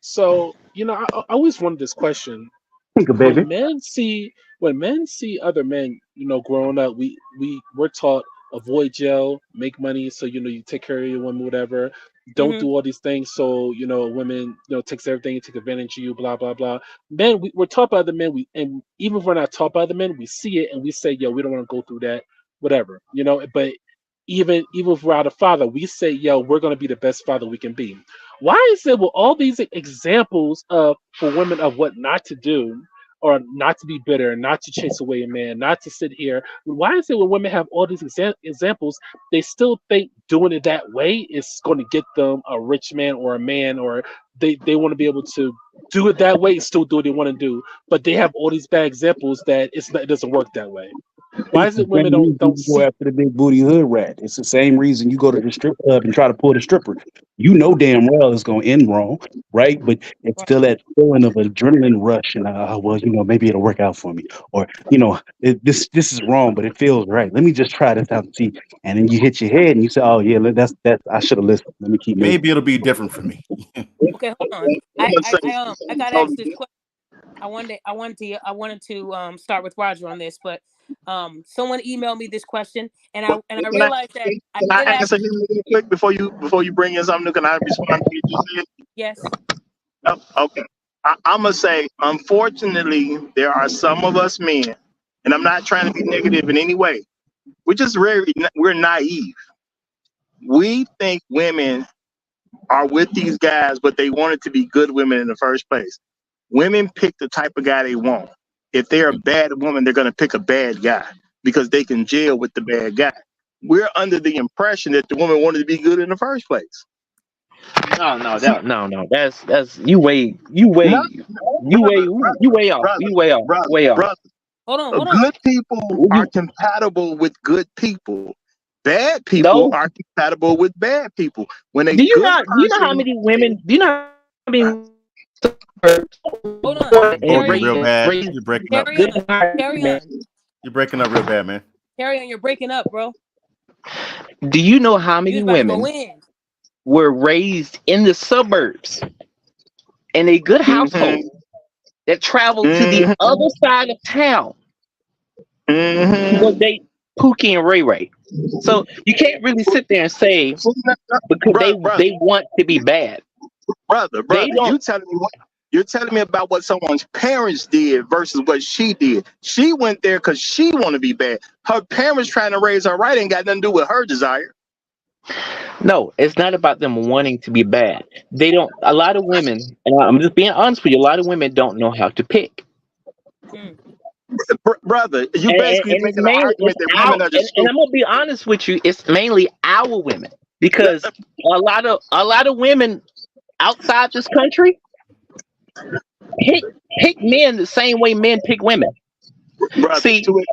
So, I always wondered this question. Think of baby. When men see other men, growing up, we're taught avoid jail, make money, so you take care of your woman, whatever. don't do all these things. So women takes everything, take advantage of you, blah blah blah. Men, we're taught by the men. And even if we're not taught by the men, we see it and we say, yo, we don't want to go through that, whatever. But even if we're out of father, we say, yo, we're gonna be the best father we can be. Why is it with all these examples of for women of what not to do, or not to be bitter, not to chase away a man, not to sit here? Why is it when women have all these examples, they still think doing it that way is going to get them a rich man or a man, or they want to be able to do it that way and still do what they want to do, but they have all these bad examples that it doesn't work that way. Why It's is the it women same reason don't you go see? after the big booty hood rat. It's the same reason you go to the strip club and try to pull the stripper. You know damn well it's going to end wrong, right? But it's still that feeling of adrenaline rush, and well, maybe it'll work out for me, or this is wrong, but it feels right. Let me just try this out and see. And then you hit your head and you say, oh yeah, that's I should have listened. Let me keep moving. Maybe it'll be different for me. Okay, hold on. I'm gonna say I got asked this question. I wanted to start with Roger on this, but someone emailed me this question, and I can I, realized that I can I did ask. answer him really quick before you bring in something new? Can I respond to what you said? Yes. Oh, okay. I'm gonna say, unfortunately, there are some of us men, and I'm not trying to be negative in any way. We're naive. We think women are with these guys, but they wanted to be good women in the first place. Women pick the type of guy they want. If they're a bad woman, they're gonna pick a bad guy because they can jail with the bad guy. We're under the impression that the woman wanted to be good in the first place. See, No. That's you no, brother, way off. brother, You way off. brother, Way off. brother. Hold on. Good people are You compatible with good people. Bad people no. are compatible with bad people. When a Do you good not? Do you know how person, many women? Do you know how many Hold on. born You're and Carry breaking on. real raised bad. raised You're breaking up. Carry good on. Carry environment? on. You're breaking up real bad, man. Carry on. You're breaking up, bro. Do you know how You many was about to go women in. were raised in the suburbs in a good mm-hmm, household that traveled to the mm-hmm, other side of town to go mm-hmm. date Pookie and Ray Ray? So you can't really sit there and say because Brother, they want to be bad. They brother, don't. you're telling me about what someone's parents did versus what she did. She went there because she want to be bad. Her parents trying to raise her right ain't got nothing to do with her desire. No, it's not about them wanting to be bad. They don't. A lot of women, and I'm just being honest with you. A lot of women don't know how to pick. Mm. Brother, you basically And it's making the mainly argument that women are just and stupid. I'm gonna be honest with you, it's mainly our women because a lot of women outside this country pick men the same way men pick women. Brother, See, to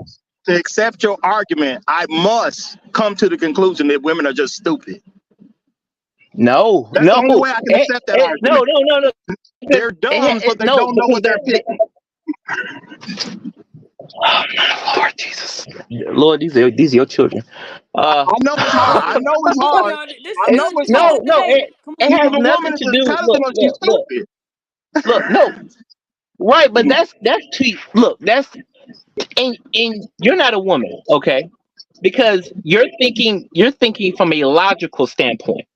accept your argument, I must come to the conclusion that women are just stupid. no, That's the no, only way I can accept that no, argument. no, no, no, They're dumb, but they no, don't know because what they're picking. oh my Lord Jesus, Lord, these are your children. Uh, I know it's hard. I know it's Come on, hard. y'all. I know it's This is no, a hard. no, debate. Come it on, If has a y'all. woman nothing is to do. intelligent or she's stupid. No, right, but that's too. Look, that's and you're not a woman, okay? Because you're thinking from a logical standpoint.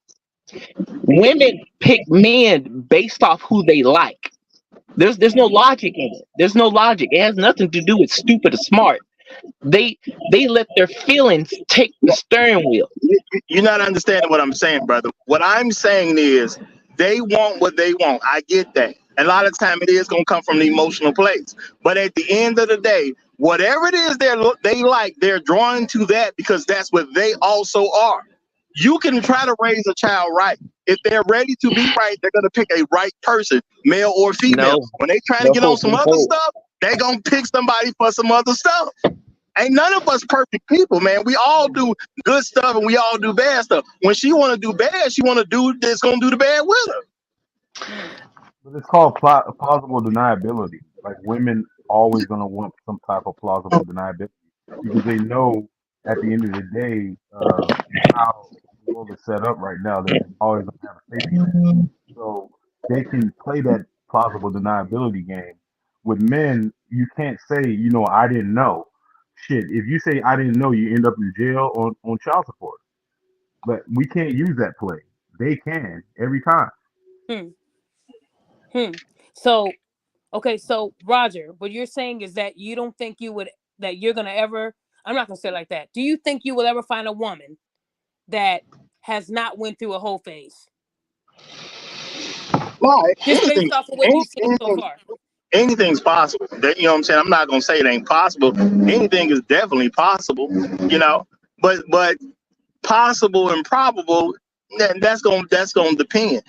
Women pick men based off who they like. There's no logic in it. There's no logic. It has nothing to do with stupid or smart. They they let their feelings take the steering wheel. You're not understanding what I'm saying, brother. What I'm saying is they want what they want. I get that. And a lot of time it is going to come from the emotional place. But at the end of the day, whatever it is they like, they're drawn to that because that's what they also are. You can try to raise a child right. If they're ready to be right, they're going to pick a right person, male or female. No, When they trying to no, get on some other no. stuff, they're going to pick somebody for some other stuff. Ain't none of us perfect people, man. We all do good stuff and we all do bad stuff. When she want to do bad, she want to do that's gonna do the bad with her. Mm. But it's called plausible deniability. Like women always gonna want some type of plausible deniability because they know at the end of the day how the world is set up right now. They're always gonna have a safety net, so they can play that plausible deniability game. With men, you can't say, I didn't know. Shit, if you say I didn't know, you end up in jail on child support. But we can't use that play. they can every time. Hmm. Hmm. So, okay, so Roger, what you're saying is that you don't think that you're gonna ever. I'm not gonna say it like that. Do you think you will ever find a woman that has not went through a whole phase? Well, Just based off of what you've seen so far. anything's possible. That, you know what I'm saying? I'm not gonna say it ain't possible. Anything is definitely possible, you know. But possible and probable, that's gonna depend.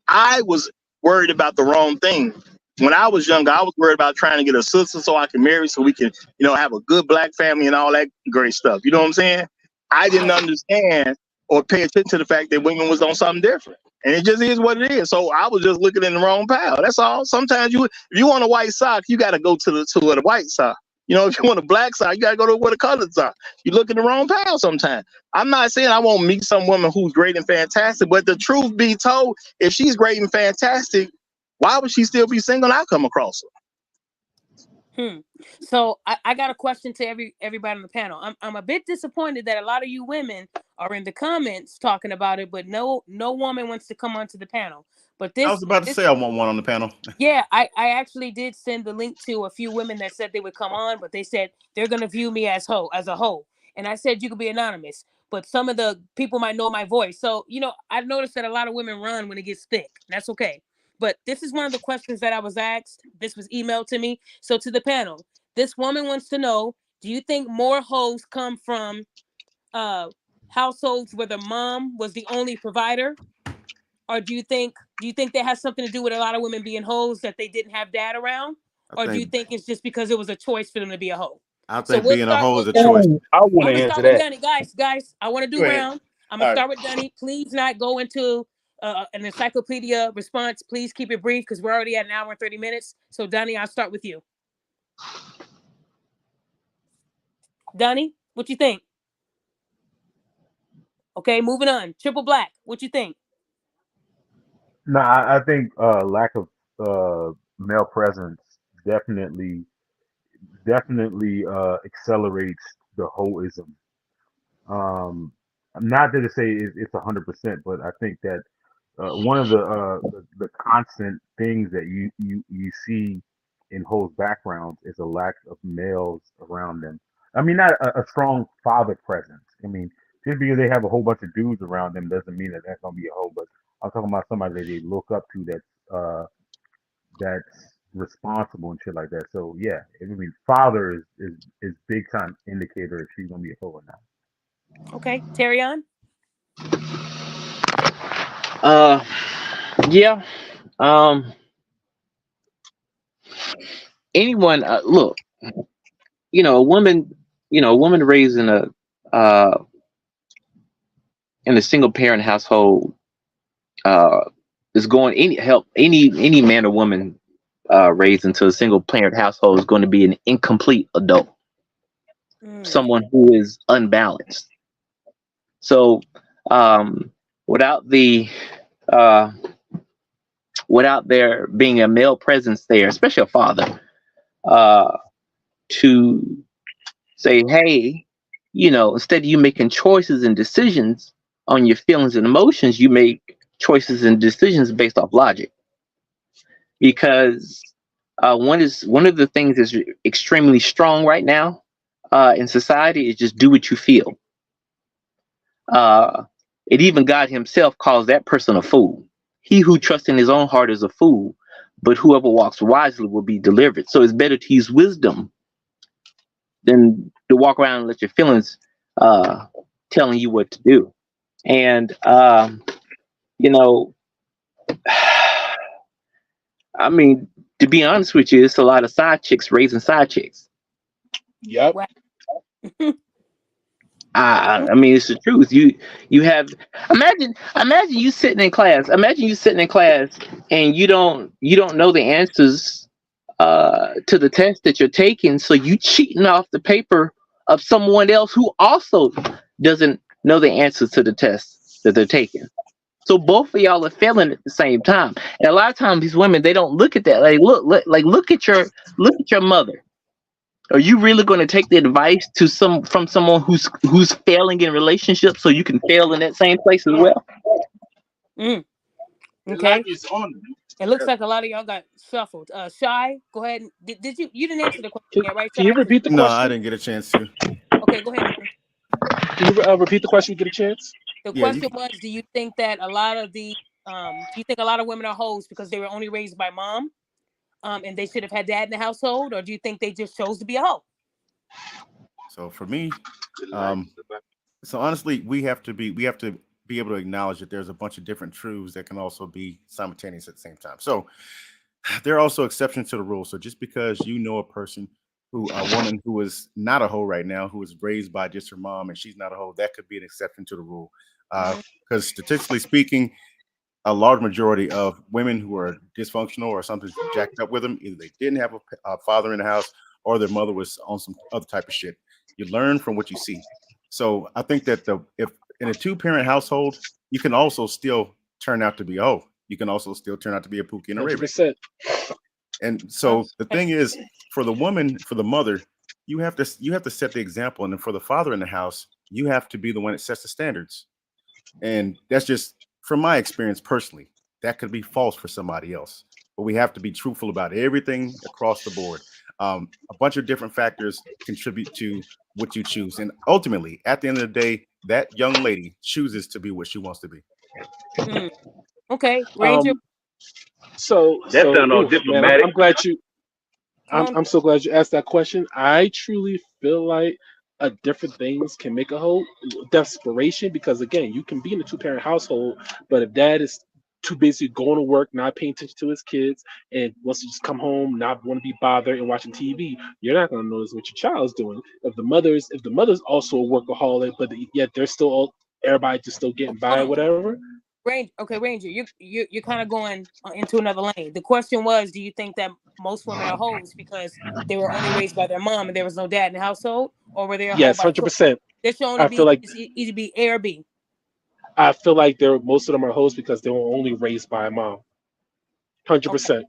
I was worried about the wrong thing. When I was younger, I was worried about trying to get a sister so I can marry, so we can, have a good black family and all that great stuff. You know what I'm saying? I didn't understand or pay attention to the fact that women was on something different. And it just is what it is. So I was just looking in the wrong pile. That's all. Sometimes if you want a white sock, you got to go to the white sock. If you want a black sock, you got to go to where the colors are. You look in the wrong pile sometimes. I'm not saying I won't meet some woman who's great and fantastic, but the truth be told, if she's great and fantastic, why would she still be single? I come across her. So I got a question to everybody on the panel. I'm a bit disappointed that a lot of you women are in the comments talking about it, but no woman wants to come onto the panel. But I was about to say I want one on the panel. Yeah, I actually did send the link to a few women that said they would come on, but they said they're gonna view me as a hoe. And I said you could be anonymous, but some of the people might know my voice. So, I've noticed that a lot of women run when it gets thick. That's okay. But this is one of the questions that I was asked. This was emailed to me. So to the panel, this woman wants to know, do you think more hoes come from households where the mom was the only provider? Or do you think that has something to do with a lot of women being hoes that they didn't have dad around? Or do you think it's just because it was a choice for them to be a hoe? I think being a hoe is a choice. I want I'm to gonna answer start with that. Dunny. Guys, I want to do Go ahead. round. I'm gonna start with Dunny. Please not go into an encyclopedia response. Please keep it brief because we're already at an hour and 30 minutes. So Dunny, I'll start with you. Dunny, what you think? Okay, moving on. Triple Black, what you think? No, I think lack of male presence definitely accelerates the hoism. Not that to say it's 100%, but I think that one of the constant things that you see in Ho's backgrounds is a lack of males around them. I mean, not a strong father presence. I mean, just because they have a whole bunch of dudes around them doesn't mean that that's gonna be a hoe. But I'm talking about somebody that they look up to that's responsible and shit like that. So yeah, I mean, father is big time indicator if she's gonna be a hoe or not. Okay, Terrion. Yeah. Anyone look, a woman, raised in a single parent household is going any man or woman raised into a single parent household is going to be an incomplete adult, someone who is unbalanced. So without there being a male presence there, especially a father, to say, hey, instead of you making choices and decisions on your feelings and emotions, you make choices and decisions based off logic. Because one of the things that's extremely strong right now in society is just do what you feel. It even God himself calls that person a fool. He who trusts in his own heart is a fool, but whoever walks wisely will be delivered. So it's better to use wisdom than to walk around and let your feelings telling you what to do. And I mean, to be honest with you, it's a lot of side chicks raising side chicks. Yep. I mean, it's the truth. You have imagine you sitting in class. Imagine you sitting in class and you don't know the answers to the test that you're taking, so you cheating off the paper of someone else who also doesn't know the answers to the test that they're taking. So both of y'all are failing at the same time. And a lot of times these women, they don't look at that. Like look at your mother. Are you really going to take the advice from someone who's failing in relationships so you can fail in that same place as well? Mm, The okay. light is on. It looks like a lot of y'all got shuffled. Shy, go ahead. Did you didn't answer the question Can, yet, right, can you Shy? repeat the No, I question? didn't get a chance to. Okay, go ahead, man. Can you repeat the question? Get a chance. The Yeah, you question was, do you think that a lot of the do you think a lot of women are hoes because they were only raised by mom, and they should have had dad in the household, or do you think they just chose to be a hoe? so for me, um, so honestly, we have to be able to acknowledge that there's a bunch of different truths that can also be simultaneous at the same time. So there are also exceptions to the rule. So just because you know a person a woman who is not a hoe right now, who was raised by just her mom and she's not a hoe, that could be an exception to the rule. Mm-hmm. Because statistically speaking, a large majority of women who are dysfunctional or something's jacked up with them, either they didn't have a father in the house or their mother was on some other type of shit. You learn from what you see. So I think that if in a two-parent household, you can also still turn out to be a hoe. You can also still turn out to be a pookie and a ray ray. 100%. And so the thing is, for the woman, for the mother, you have to set the example, and then for the father in the house, you have to be the one that sets the standards. And that's just from my experience personally. That could be false for somebody else, but we have to be truthful about everything across the board. A bunch of different factors contribute to what you choose, and ultimately, at the end of the day, that young lady chooses to be what she wants to be. Mm. Okay, Ranger, Um. So That so sound all ooh, man, I'm diplomatic. I'm glad you. come on. I'm so glad you asked that question. I truly feel like different things can make a whole desperation because again, you can be in a two-parent household, but if dad is too busy going to work, not paying attention to his kids, and wants to just come home, not want to be bothered and watching TV, you're not going to notice what your child's doing. If the mother's also a workaholic, but yet they're still everybody just still getting Hold by, on. whatever. Ranger, you're kind of going into another lane. The question was, do you think that most women are hoes because they were only raised by their mom and there was no dad in the household, or were they a hoe Yes, by hundred choice? percent. There should only I feel be like it's either be A or B. I feel like they're most of them are hoes because they were only raised by a mom. Hundred Okay, percent.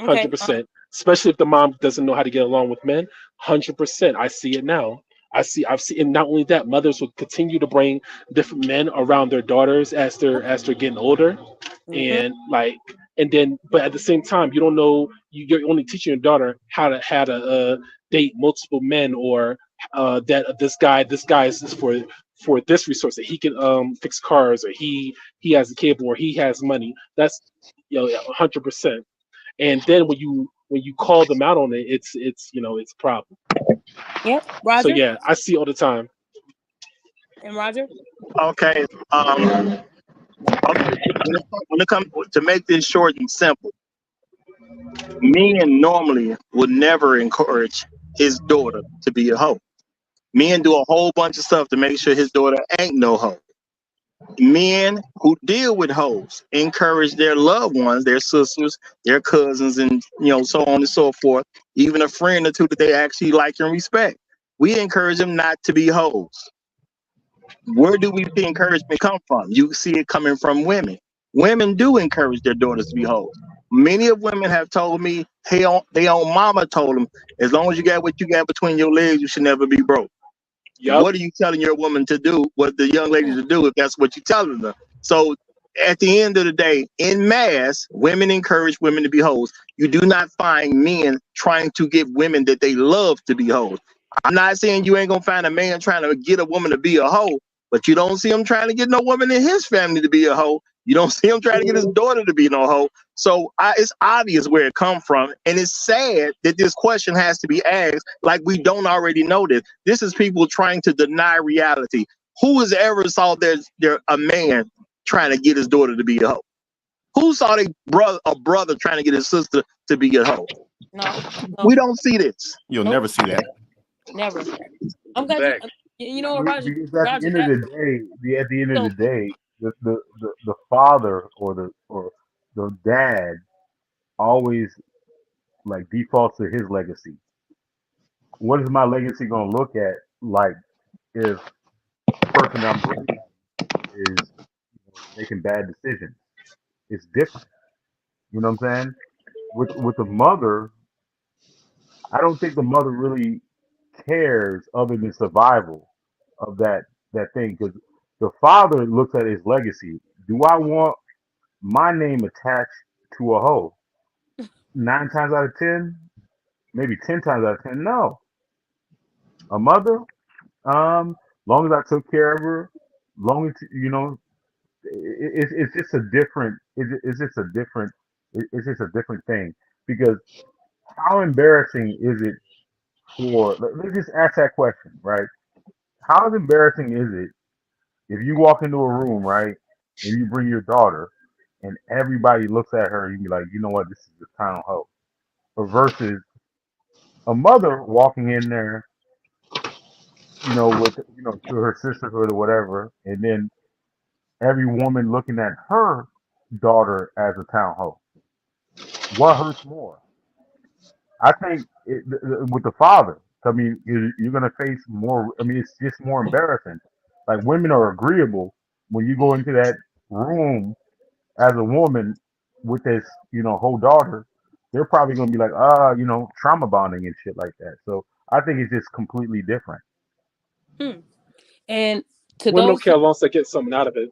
Hundred okay. percent. Especially if the mom doesn't know how to get along with men. 100%. I see it now. I've seen, and not only that, mothers will continue to bring different men around their daughters as they're getting older, Mm-hmm. and like, and then, but at the same time, you don't know. You're only teaching your daughter how to date multiple men, or that this guy is just for this resource that he can fix cars, or he has a cable, or he has money. That's 100%. And then when you call them out on it, it's a problem. Yep. So Roger yeah, I see all the time. and Roger. Okay. Okay. When it comes to make this short and simple, men normally would never encourage his daughter to be a hoe. Men do a whole bunch of stuff to make sure his daughter ain't no hoe. Men who deal with hoes encourage their loved ones, their sisters, their cousins, and so on and so forth, even a friend or two that they actually like and respect. We encourage them not to be hoes. Where do we see encouragement come from? You see it coming from women. Women do encourage their daughters to be hoes. Many of women have told me, hey, their own mama told them, as long as you got what you got between your legs, you should never be broke. Yup. What are you telling your woman to do? What the young lady to do if that's what you're telling them? So at the end of the day, in mass, women encourage women to be hoes. You do not find men trying to get women that they love to be hoes. I'm not saying you ain't gonna find a man trying to get a woman to be a hoe, but you don't see him trying to get no woman in his family to be a hoe. You don't see him trying to get his daughter to be no hoe. So it's obvious where it come from, and it's sad that this question has to be asked like we don't already know this. This is people trying to deny reality. Who has ever saw there a man trying to get his daughter to be a hoe? Who saw a brother trying to get his sister to be a hoe? No, no, We don't see this. You'll nope, never see that. never. I'm glad you. Facts. You know what, Roger? Because at the Roger. end of the day, So the father or the dad always like defaults to his legacy. What is my legacy gonna look at like if the person I'm raising is making bad decisions? It's different. You know what I'm saying? With the mother, I don't think the mother really cares other than survival of that thing because the father looks at his legacy. Do I want my name attached to a hoe? 9 times out of 10, maybe 10 times out of 10, no. A mother, long as I took care of her, long as it's just a different, it's just a different, it's just a different thing. Because how embarrassing is it for? Let's just ask that question, right? How embarrassing is it if you walk into a room, right, and you bring your daughter, and everybody looks at her, and you be like, you know what, this is the town hoe, or versus a mother walking in there, with to her sisterhood or whatever, and then every woman looking at her daughter as a town hoe. What hurts more? I think with the father. I mean, you're gonna face more. I mean, it's just more embarrassing. Like women are agreeable when you go into that room as a woman with this, whole daughter. They're probably gonna be like, trauma bonding and shit like that. So I think it's just completely different. And to Women don't those care who, as long as they get something out of it.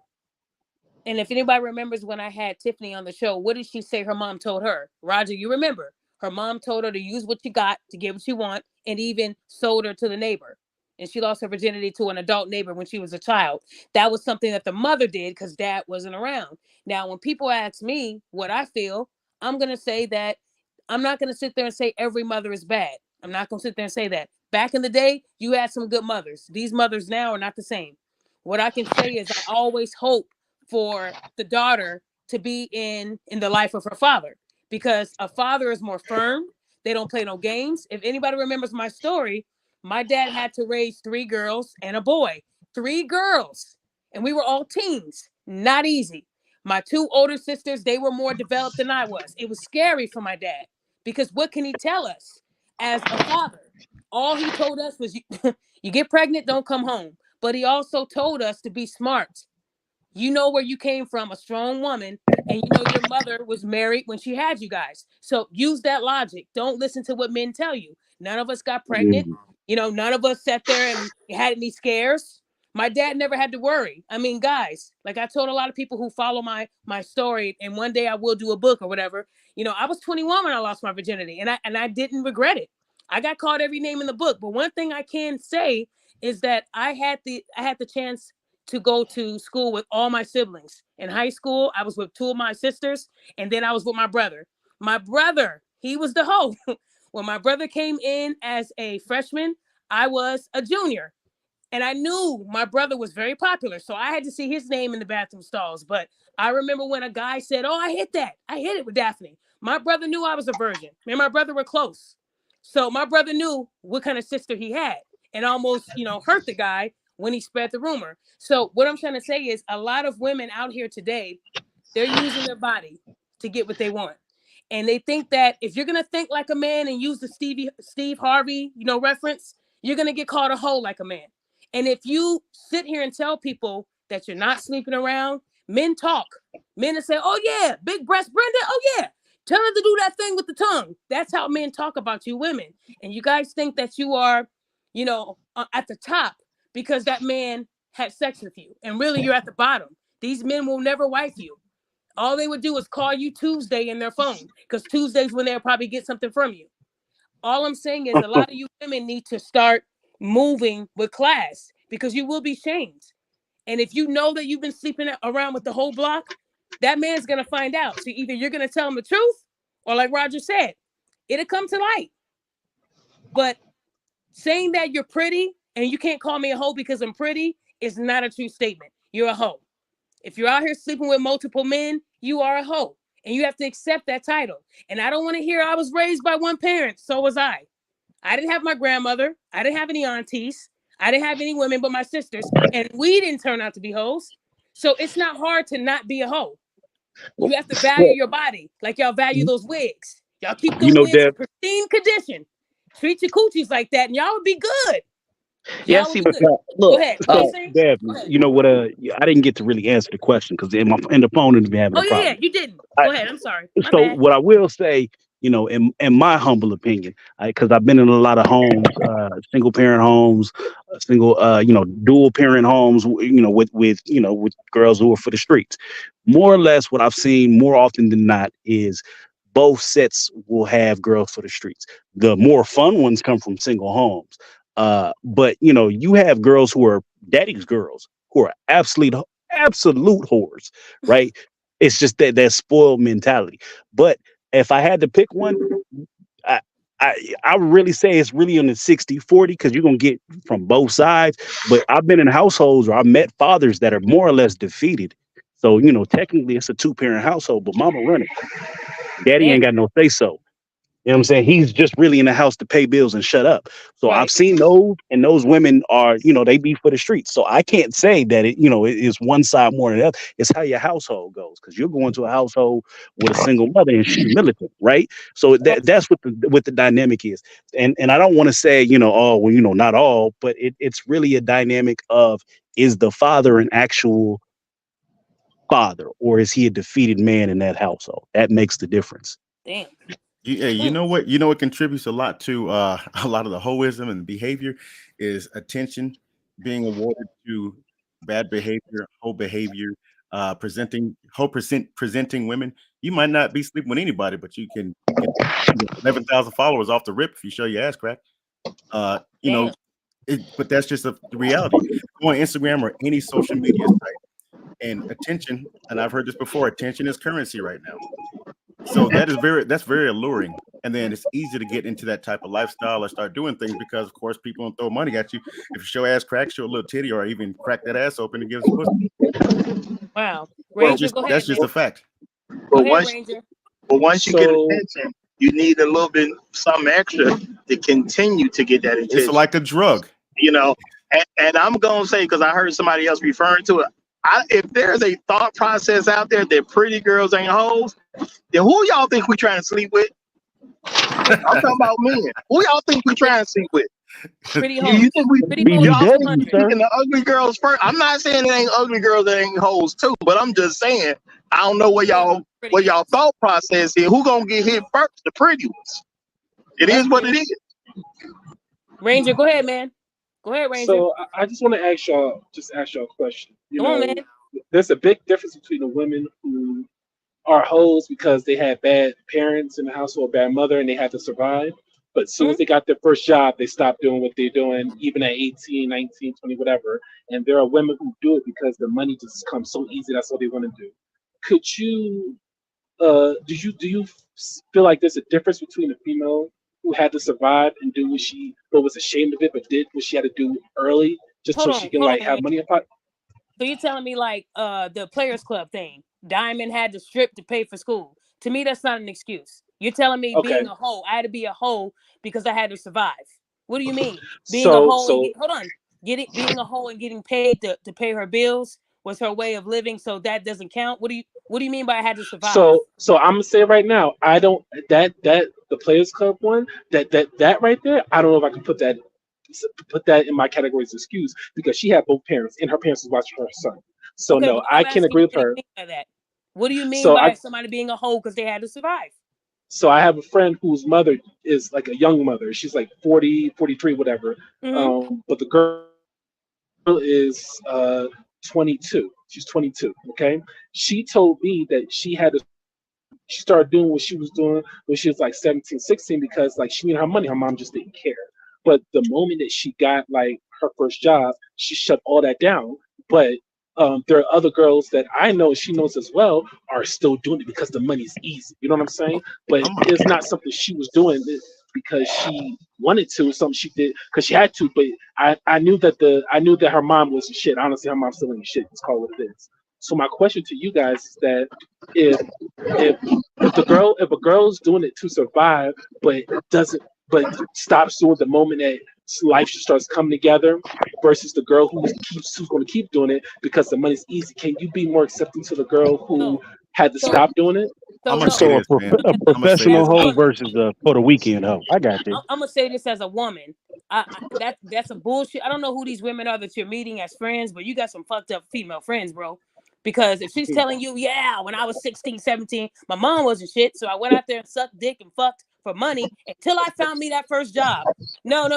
and if anybody remembers when I had Tiffany on the show, what did she say her mom told her? Roger, you remember? Her mom told her to use what you got to get what you want, and even sold her to the neighbor. And she lost her virginity to an adult neighbor when she was a child. That was something that the mother did because dad wasn't around. Now, when people ask me what I feel, I'm going to say that I'm not going to sit there and say every mother is bad. I'm not going to sit there and say that. Back in the day, you had some good mothers. These mothers now are not the same. What I can say is I always hope for the daughter to be in the life of her father, because a father is more firm. They don't play no games. If anybody remembers my story, my dad had to raise 3 girls and a boy. 3 girls. And we were all teens. Not easy. My 2 older sisters, they were more developed than I was. It was scary for my dad because what can he tell us as a father? All he told us was you get pregnant, don't come home. But he also told us to be smart. You know where you came from, a strong woman, and you know your mother was married when she had you guys. So use that logic. Don't listen to what men tell you. None of us got pregnant. None of us sat there and had any scares. My dad never had to worry. I mean, guys, like I told a lot of people who follow my story, and one day I will do a book or whatever. I was 21 when I lost my virginity, and I didn't regret it. I got called every name in the book, but one thing I can say is that I had the chance to go to school with all my siblings. In high school, I was with 2 of my sisters, and then I was with my brother. My brother, he was the hoe. When my brother came in as a freshman, I was a junior. And I knew my brother was very popular, so I had to see his name in the bathroom stalls. But I remember when a guy said, "Oh, I hit that. I hit it with Daphne." My brother knew I was a virgin. Me and my brother were close. So my brother knew what kind of sister he had and almost, hurt the guy when he spread the rumor. So what I'm trying to say is a lot of women out here today, they're using their body to get what they want. And they think that if you're going to think like a man and use the Steve Harvey, reference, you're going to get called a hoe like a man. And if you sit here and tell people that you're not sleeping around, men talk. Men will say, "Oh yeah, big breast Brenda. Oh yeah, tell her to do that thing with the tongue." That's how men talk about you women. And you guys think that you are, at the top because that man had sex with you. And really you're at the bottom. These men will never wife you. All they would do is call you Tuesday in their phone because Tuesday's when they'll probably get something from you. All I'm saying is a lot of you women need to start moving with class because you will be shamed. And if you know that you've been sleeping around with the whole block, that man's going to find out. So either you're going to tell him the truth or like Roger said, it'll come to light. But saying that you're pretty and you can't call me a hoe because I'm pretty is not a true statement. You're a hoe. If you're out here sleeping with multiple men, you are a hoe. And you have to accept that title. And I don't want to hear I was raised by one parent. So was I. I didn't have my grandmother. I didn't have any aunties. I didn't have any women but my sisters. And we didn't turn out to be hoes. So it's not hard to not be a hoe. You have to value your body like y'all value those wigs. Y'all keep them wigs in pristine condition. Treat your coochies like that and y'all would be good. Yeah, see, look, Go ahead. Daphne, you know what? I didn't get to really answer the question because in the phone has been having a Oh problem. yeah, you didn't. Go ahead. I'm sorry. My So bad. what I will say, in my humble opinion, because I've been in a lot of homes, single parent homes, single, dual parent homes, with girls who are for the streets. More or less, what I've seen more often than not is both sets will have girls for the streets. The more fun ones come from single homes. But you have girls who are daddy's girls who are absolute whores, right? It's just that spoiled mentality. But if I had to pick one, I I would really say it's really on the 60-40 because you're gonna get from both sides. But I've been in households where I've met fathers that are more or less defeated. So, technically it's a two-parent household, but mama running. Daddy Damn. ain't got no say so. You know what I'm saying? He's just really in the house to pay bills and shut up. So I've Right. seen those, and those women are, they be for the streets. So I can't say that it is one side more than the other. It's how your household goes, because you're going to a household with a single mother and she's militant, right? So that's what the dynamic is. And I don't want to say, oh, well, not all, but it's really a dynamic of, is the father an actual father, or is he a defeated man in that household? That makes the difference. Damn. You know what? You know what contributes a lot to a lot of the hoism and behavior is attention being awarded to bad behavior, whole behavior, presenting women. You might not be sleeping with anybody, but you can get 11,000 followers off the rip if you show your ass crack. Damn. But that's just the reality. Go on Instagram or any social media site, and attention. And I've heard this before. Attention is currency right now. So that's very alluring, and then it's easy to get into that type of lifestyle or start doing things because, of course, people don't throw money at you. If you show ass crack, show a little titty, or even crack that ass open and give us pussy. Wow. Well, Ranger, go ahead, That's just man. a fact. Go but ahead, once Ranger. once you get So attention, you need a little bit something extra to continue to get that It's attention. like a drug. You know, and I'm gonna say because I heard somebody else referring to it. If there's a thought process out there that pretty girls ain't hoes, then who y'all think we trying to sleep with? I'm talking about men. Who y'all think we trying to sleep with? Pretty You hoes. think we Pretty hoes BB are y'all think Dudley, we 200. sir. picking the ugly girls first? I'm not saying it ain't ugly girls that ain't hoes too, but I'm just saying I don't know what Pretty y'all hoes. thought process is. Who gonna get hit first? The pretty ones. It That's is what true. it is. Ranger, go ahead, man. Go ahead, Ranger. so I just want to ask y'all a question. Come on, man. There's a big difference between the women who are hoes because they had bad parents in the household, bad mother, and they had to survive. But as soon Hmm? as they got their first job, they stopped doing what they're doing, even at 18, 19, 20, whatever. And there are women who do it because the money just comes so easy. That's what they want to do. Could you, do you feel like there's a difference between a female who had to survive and do what she, but was ashamed of it, but did what she had to do early just so she can Hold like on, have Ranger. money in her pocket? So you're telling me like the Players Club thing? Diamond had to strip to pay for school. To me, that's not an excuse. You're telling me being Okay. a hoe, I had to be a hoe because I had to survive. What do you mean? Being a So, hoe and so hold on, being a hoe and getting paid to pay her bills was her way of living, so that doesn't count. What do you mean by I had to survive? So I'm gonna say right now, I don't that the Players Club one that right there. I don't know if I can put that in my category as excuse because she had both parents and her parents was watching her son. So Okay, no, but I I'm can asking agree you, with what do you her. mean by that? What do you mean So by I somebody being a hoe because they had to survive? so I have a friend whose mother is like a young mother. She's like 40, 43, whatever. Mm-hmm. But the girl is 22. She's 22. Okay, she told me that she started doing what she was doing when she was like 17, 16 because like she needed her money. Her mom just didn't care. But the moment that she got like her first job, she shut all that down. But there are other girls that I know, she knows as well, are still doing it because the money's easy. You know what I'm saying? But I'm it's not something she was doing it because she wanted to. It's something she did because she had to. But I knew that her mom was shit. Honestly, her mom's still in shit. It's called what it is. So my question to you guys is that if if if a girl's doing it to survive but doesn't but stops doing the moment that life starts coming together versus the girl who's going to keep doing it because the money's easy, can you be more accepting to the girl who So had to so stop doing it? so gonna no. say So this, man. a I'm gonna say professional this, As a hoe man. woman, versus a for the weekend hoe. I got you. I'm gonna say this as a woman. That's a bullshit. I don't know who these women are that you're meeting as friends, but you got some fucked up female friends, bro. Because if she's telling you, yeah, when I was 16, 17, my mom wasn't shit, so I went out there and sucked dick and fucked for money until I found me that first job. No.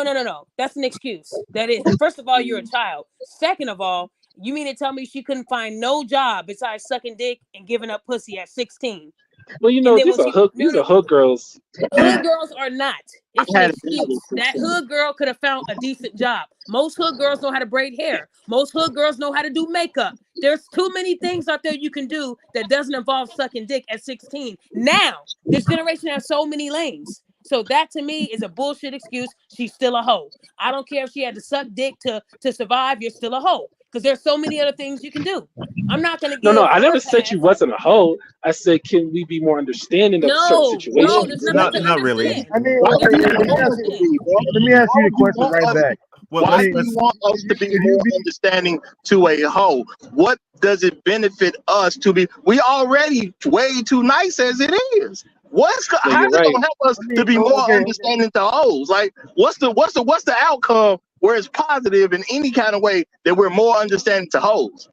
That's an excuse. That is, first of all, you're a child. Second of all, you mean to tell me she couldn't find no job besides sucking dick and giving up pussy at 16? Well, you And know, then when these are she hood. These are hood girls. hood girls are not. It's an I had excuse. That hood girl could have found a decent job. Most hood girls know how to braid hair. Most hood girls know how to do makeup. There's too many things out there you can do that doesn't involve sucking dick at 16. Now, this generation has so many lanes. So that to me is a bullshit excuse. She's still a hoe. I don't care if she had to suck dick to survive. You're still a hoe because there's so many other things you can do. I'm not gonna No, give I her never a said you pass. wasn't a hoe. I said, can we be more understanding of certain No, situations? there's Why nothing Not to not really. understand. I mean, why There's do okay, you nothing to want us to understand. be, bro? let me ask Why you the would you question want right us? back. Well, Why I do mean, you want us to be if more you be, understanding to a hoe? What does it benefit us to be? We already way too nice as it is. No, How's you're it right. gonna help us I to mean, be more okay, understanding to hoes? Like, what's the outcome where it's positive in any kind of way that we're more understanding to hoes?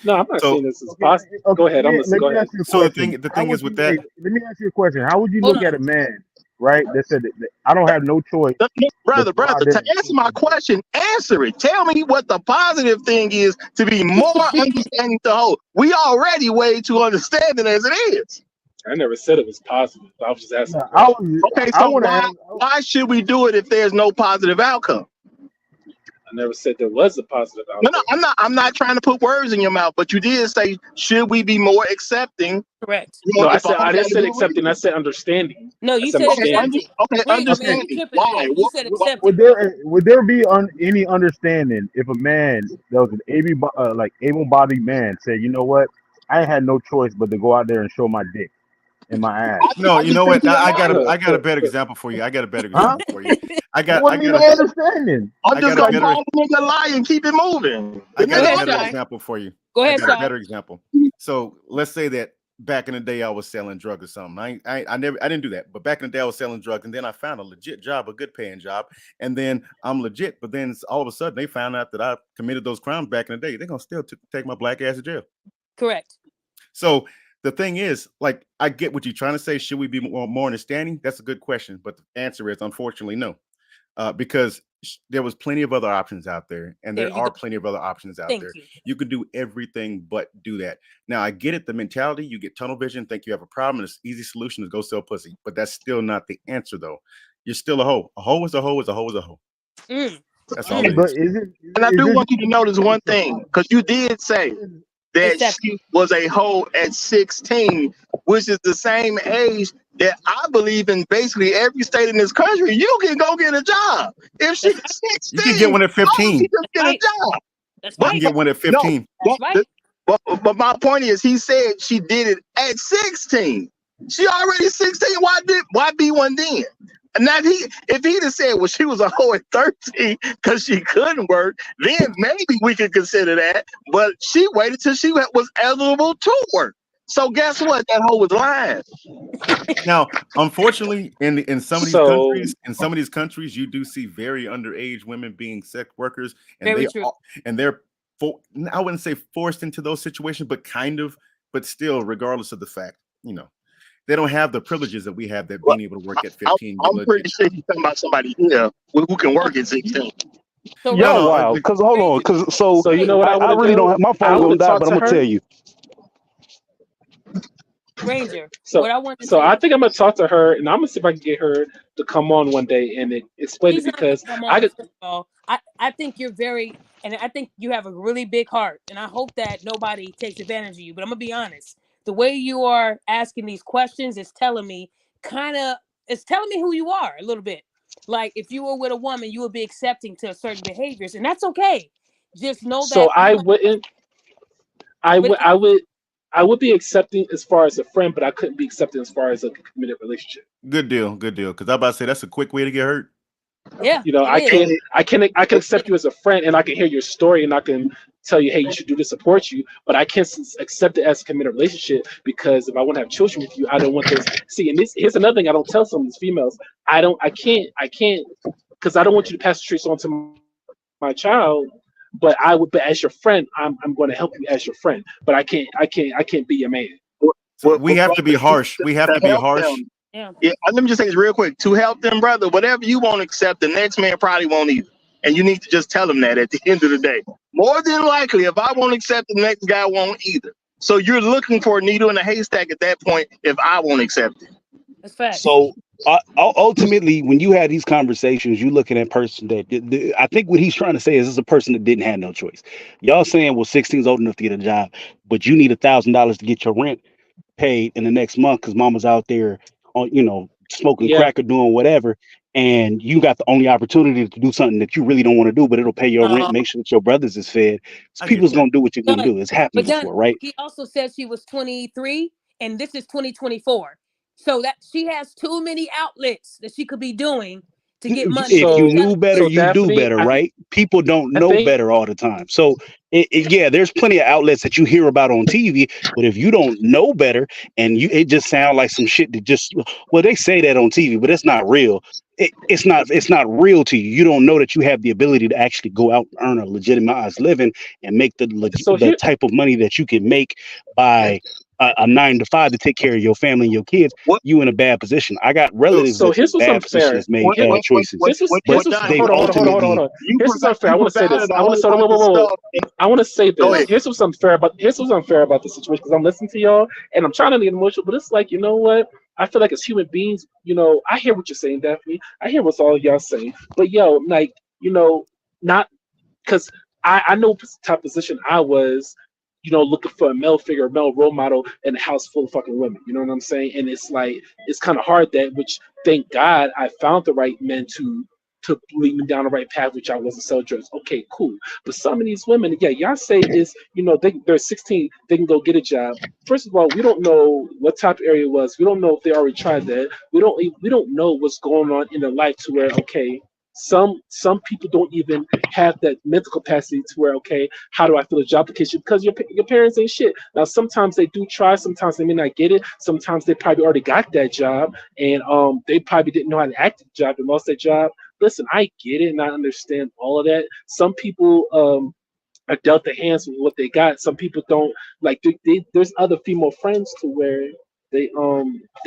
No, I'm not saying So this is okay, possible. okay. Go ahead. I'm listening. Let Go me ahead. ask you a so question. the How thing would is with you? that. Hey, let me ask you a question. How would you Hold look at on. a man, right, that said that I don't have no choice but Brother, to go out there to and answer suck my this dick? question, answer it. Tell me what the positive thing is to be more understanding to hoes. We already way too understanding as it is. I never said it was positive. I was just No, asking a question. Okay, I so want to why ask. why should we do it if there's no positive outcome? I never said there was a positive No, outcome. I'm not trying to put words in your mouth, but you did say, should we be more accepting? Correct. You No, know, if a I hoe didn't got to say do accepting. I it. said understanding. No, I you said said Okay, understanding. accepting. Man, Okay, you understanding. tripping Why? today. You said What accepting. would there be any understanding if a man that was an able-bodied man said, you know what, I had no choice but to go out there and show my dick and my ass? No, I you just know think what? you're No, I lying. got a better example for you. I got a better Huh? example for you. I There got I wasn't got even a no understanding. I'm I just got a gonna Okay. better call the nigga a lie and keep it moving. The I Go got a nigga ahead, better Shy. lying. example for you. Go I ahead, got a Shy. better example. So let's say that back in the day I was selling drugs or something. I didn't do that. But back in the day I was selling drugs, and then I found a legit job, a good paying job, and then I'm legit. But then all of a sudden they found out that I committed those crimes back in the day. They're gonna still take my black ass to jail. Correct. So the thing is, like, I get what you're trying to say. Should we be more understanding? That's a good question, but the answer is unfortunately no, because there was plenty of other options out there, and There there you go. are plenty of other options out Thank there. you. You can do everything but do that. Now, I get it. The mentality, you get tunnel vision, think you have a problem, and it's easy solution is go sell pussy, but that's still not the answer, though. You're still a hoe. A hoe is a hoe is a hoe is a hoe. Mm. That's all Hey, it Mm. but is. And I is do this want you to notice okay? one thing, because you did say that Accept. she was a hoe at 16, which is the same age that I believe in basically every state in this country. You can go get a job. If That's she's right. You can get 16, one at how would she 15. just That's get a right. job? That's You But, can right. get one at no, 15. That's right. but my point is, he said she did it at 16. She already 16. Why be one then? And now if he'd have said, well, she was a hoe at 13 because she couldn't work, then maybe we could consider that. But she waited till she was eligible to work. So guess what? That hoe was lying. Now, unfortunately, in So some of these countries, you do see very underage women being sex workers, and Very true. they're I wouldn't say forced into those situations, but kind of, but still, regardless of the fact, they don't have the privileges that we have, that Well, being able to work at I'm, 15, get I'm legit pretty sure jobs. he's talking about somebody here who can So, work at 16. so No, Y'all Ranger, no, wild. Cause hold on. Ranger, Cause so you know what I I want to really don't do? have my I phone want gonna to die, talk but I'm to gonna tell her. you. Ranger. So What I want to so say, I think I'm gonna talk to her, and I'm gonna see if I can get her to come on one day and explain it she's not going because to come I on. could. First of all, I think you're very, and I think you have a really big heart, and I hope that nobody takes advantage of you. But I'm gonna be honest. The way you are asking these questions is telling me it's telling me who you are a little bit. Like if you were with a woman, you would be accepting to certain behaviors, and that's okay. Just know So that you I might. wouldn't. But I would be accepting as far as a friend, but I couldn't be accepting as far as a committed relationship. Good deal, good deal. Because I'm about to say that's a quick way to get hurt. yeah, You know, it is. I can It is. accept you as a friend, and I can hear your story, and I can tell you, hey, you should do this, support you. But I can't accept it as a committed relationship because if I want to have children with you, I don't want this. See, and here's another thing I don't tell some of these females. I can't, because I don't want you to pass the traits on to my child. But but as your friend, I'm going to help you as your friend. But I can't be your man. So we have to be harsh. We have to be help harsh. them. Yeah. Yeah, let me just say this real quick. To help them, brother, whatever you won't accept, the next man probably won't either. And you need to just tell them that at the end of the day. More than likely, if I won't accept, the next guy won't either. So you're looking for a needle in a haystack at that point if I won't accept it. That's facts. So ultimately, when you have these conversations, you looking at person that I think what he's trying to say is this is a person that didn't have no choice. Y'all saying, well, 16 is old enough to get a job, but you need $1,000 to get your rent paid in the next month because mama's out there on, smoking Yeah. crack or doing whatever, and you got the only opportunity to do something that you really don't want to do, but it'll pay your rent, Uh, make sure that your brothers is fed. So I get people's that. gonna do what you're gonna Done. do. It's happened But then before, right? he also said she was 23 and this is 2024. So that she has too many outlets that she could be doing to get money. If And you she So got knew to better, so push. you do Daphne, better, right? People don't I know think better all the time. So, yeah, there's plenty of outlets that you hear about on TV, but if you don't know better and it just sounds like some shit that just, well, they say that on TV, but it's not real. It's not real to you. You don't know that you have the ability to actually go out and earn a legitimized living and make so the here. type of money that you can make by a 9 to 5 to take care of your family and your kids. What You in a bad position. I got relatives So that's in here's what's bad unfair. positions, made what Here, bad what what choices, what here's what's what but here's what what's Donnie, they hold on, hold on, hold on, hold on, hold ultimately on. Here's what's unfair. I want to say this. provided a I want to whole say bunch of whoa. stuff. And I want to say go this. ahead. Here's what's unfair about the situation because I'm listening to y'all and I'm trying to get emotional, but it's like, you know what? I feel like as human beings, I hear what you're saying, Daphne. I hear what's all y'all saying, but yo, like, not because I know the type of position I was, looking for a male figure, a male role model in a house full of fucking women. You know what I'm saying? And it's like it's kind of hard that, which thank God I found the right men to lead me down the right path, which I wasn't sell drugs. Okay, cool. But some of these women, yeah, y'all say is, they're 16, they can go get a job. First of all, we don't know what type of area it was. We don't know if they already tried that. We don't know what's going on in their life to where, okay, some people don't even have that mental capacity to where, okay, how do I fill a job application? Because your parents ain't shit. Now sometimes they do try, sometimes they may not get it, sometimes they probably already got that job and they probably didn't know how to act at the job and lost that job. Listen, I get it and I understand all of that. Some people are dealt the hands with what they got. Some people don't like. There's other female friends to where they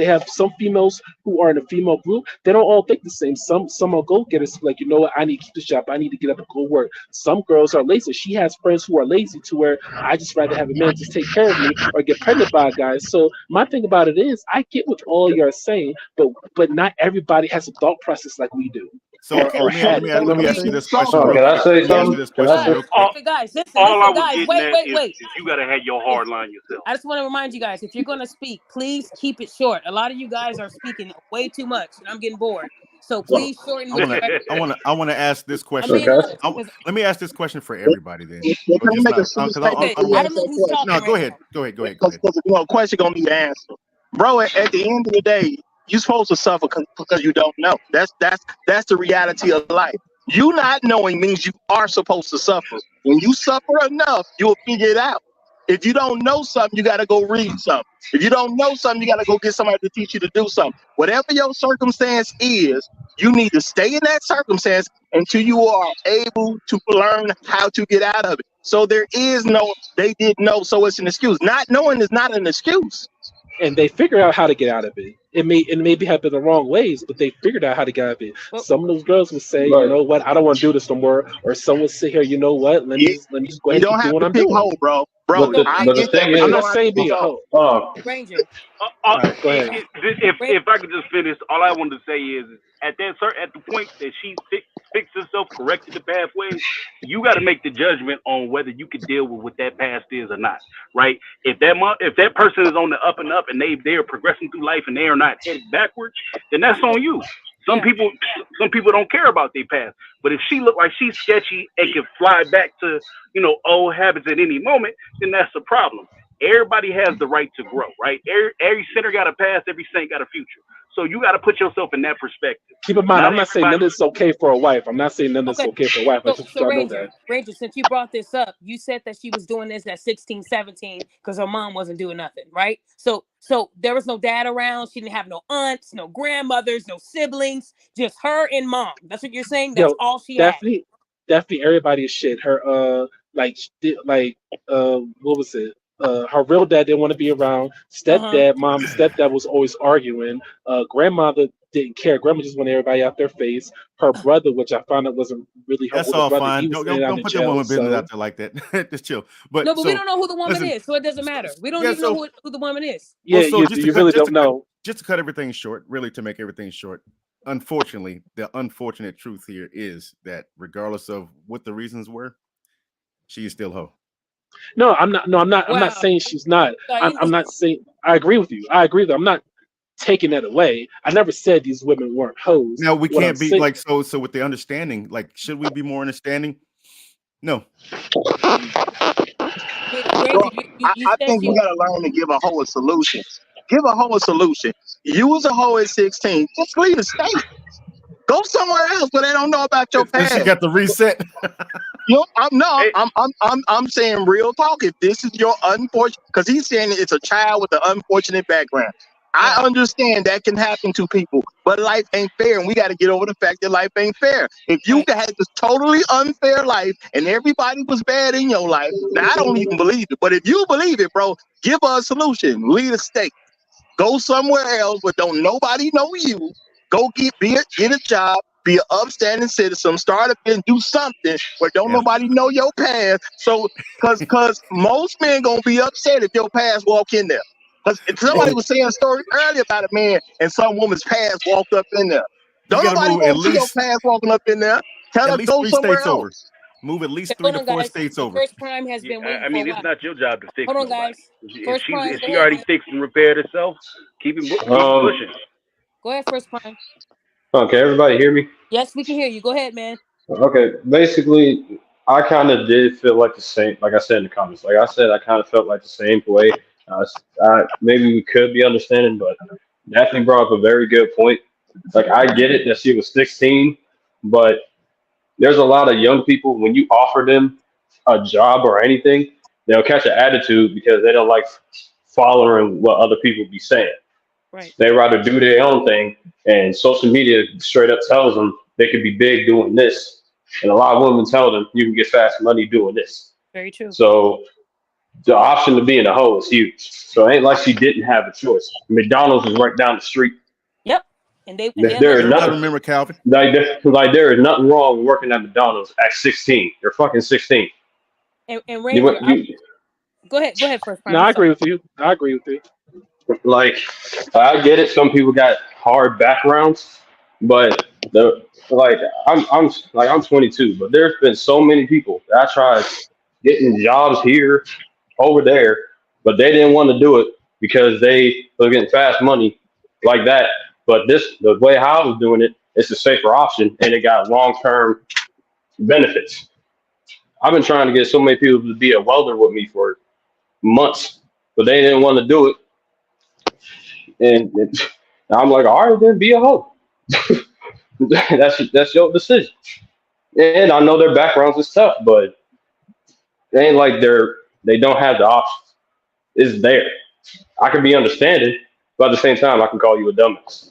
have some females who are in a female group. They don't all think the same. Some are go getters. Like, you know what, I need to keep this job. I need to get up and go work. Some girls are lazy. She has friends who are lazy to where I just rather have a man just take care of me or get pregnant by a guy. So my thing about it is I get what all you're saying, but not everybody has a thought process like we do So Okay. or let me So let had me it. a- You know let what me I'm ask you saying? this question so real. Can I say Let me ask you something? this Can I question say? real quick. guys, listen, All I listen, was guys, getting wait, at wait, wait. is you got to have your Wait. hard line yourself. I just want to remind you guys, if you're going to speak, please keep it short. A lot of you guys are speaking way too much, and I'm getting bored. So please shorten I your want to direction. I want to ask this I'm question. being Okay. honest because Let me ask this question for everybody then, Can or I just make a not super because statement okay, before you I ask don't know that who's question? talking no. right Go ahead. now. Go ahead. Go ahead. Go Because ahead. a question gonna need answered, bro. At the end of the day, you're supposed to suffer because you don't know. That's the reality of life. You not knowing means you are supposed to suffer. When you suffer enough, you'll figure it out. If you don't know something, you gotta go read something. If you don't know something, you gotta go get somebody to teach you to do something. Whatever your circumstance is, you need to stay in that circumstance until you are able to learn how to get out of it. So there is no, they didn't know, so it's an excuse. Not knowing is not an excuse. And they figure out how to get out of it. It may have been the wrong ways, but they figured out how to get out of it. Well, Some of those girls would say, you But know what, I don't want to do this no more, or some would sit here, you know what, You, let me just go you ahead and don't keep doing have what to I'm pick doing. hope, bro. but Bro, so the I but the get that, thing but I'm you not don't is, have to saying pick be a hope. hoe. Ranger, Uh, All right, go ahead. if I could just finish, all I wanted to say is at the point that she fixed herself, corrected the pathways, you got to make the judgment on whether you can deal with what that past is or not, right? If that person is on the up and up and they are progressing through life and they are not headed backwards, then that's on you. Some yeah. people some people don't care about their past, but if she look like she's sketchy and can fly back to old habits at any moment, then that's the problem. Everybody has the right to grow, right? Every sinner got a past, every saint got a future. So you got to put yourself in that perspective. Keep in mind, Not I'm not saying none everybody. of this is okay for a wife. I'm not saying none of this is Okay. okay for a wife. I So, just so want y'all to know Ranger, that. Ranger, since you brought this up, you said that she was doing this at 16, 17 because her mom wasn't doing nothing, right? So there was no dad around. She didn't have no aunts, no grandmothers, no siblings, just her and mom. That's what you're saying? That's Yo, all she had. Daphne, definitely everybody is shit. Her what was it? Her real dad didn't want to be around. Uh-huh. Mom and stepdad was always arguing. Grandmother didn't care. Grandma just wanted everybody out their face. Her brother, which I found out wasn't really her That's older all brother, fine. he was Don't in and don't out don't of put that jail. woman business So out there like that. Just chill. No, But but we so don't know who the woman listen, is, so it doesn't matter. We don't yeah. even know So who the woman is. yeah, so you really don't know. just to cut everything short, really to make everything short. Unfortunately, the unfortunate truth here is that regardless of what the reasons were, she is still hoe. No, I'm not. No, I'm not. I'm not Wow. saying she's not. So, I'm not saying. I agree with you. I agree with. I'm not taking that away. I never said these women weren't hoes. Now we What I'm can't be saying. like so with the understanding, like should we be more understanding? No. wait, Well, Ranger, you I said think we she. gotta learn to give a hoe a solution. Give a hoe a solution. You was a hoe at 16. Just leave the state. Go somewhere else where they don't know about your And she past. got the reset. You know, I'm no, Hey, I'm saying real talk. If this is your unfortunate, because he's saying it's a child with an unfortunate background. I Right. understand that can happen to people, but life ain't fair, and we got to get over the fact that life ain't fair. If you Right. had this totally unfair life and everybody was bad in your life, now I don't even believe it. But if you believe it, bro, give us a solution. Leave the state. Go somewhere else where don't nobody know you. Go get a job, be an upstanding citizen, start a business, do something where don't Yeah. nobody know your past. So, cause most men gonna be upset if your past walk in there. Cause somebody Hey, was saying a story earlier about a man and some woman's past walked up in there. you Don't gotta nobody move want to see your past walking up in there. Tell at her least go three somewhere states else. over. Move at Okay, least three hold to on, four guys. states So over. First Prime has yeah, been waiting I for a mean, it's while. not your job to fix Hold on, nobody. guys. If First she Prime, if go she ahead, already man. fixed and repaired herself, keep it Um, pushing. Go ahead, First Prime. okay, everybody hear me? Yes, we can hear you. Go ahead, man. Okay, basically, I kind of did feel like the same, like I said in the comments. Like I said, I kind of felt like the same way. Maybe we could be understanding, but Daphne brought up a very good point. Like, I get it that she was 16, but there's a lot of young people, when you offer them a job or anything, they'll catch an attitude because they don't like following what other people be saying. Right. They rather do their own thing, and social media straight up tells them they could be big doing this, and a lot of women tell them you can get fast money doing this. Very true. So the option to be in a hoe is huge. So it ain't like she didn't have a choice. McDonald's is right down the street. Yep. And they'll There let is you You gotta know. nothing remember, Calvin. like there is nothing wrong with working at McDonald's at 16. You're fucking 16. And You Ranger, went you go ahead. Go ahead, First No, Prime. I'm I sorry. agree with you. I agree with you. like I get it. Some people got hard backgrounds, but the I'm 22, but there's been so many people that I tried getting jobs here, over there, but they didn't want to do it because they were getting fast money like that. But the way how I was doing it, it's a safer option, and it got long term benefits. I've been trying to get so many people to be a welder with me for months, but they didn't want to do it, and I'm like, all right, then be a hoe. That's your decision. And I know their backgrounds is tough, but it ain't like they don't have the options. It's there. I can be understanding, but at the same time, I can call you a dumbass.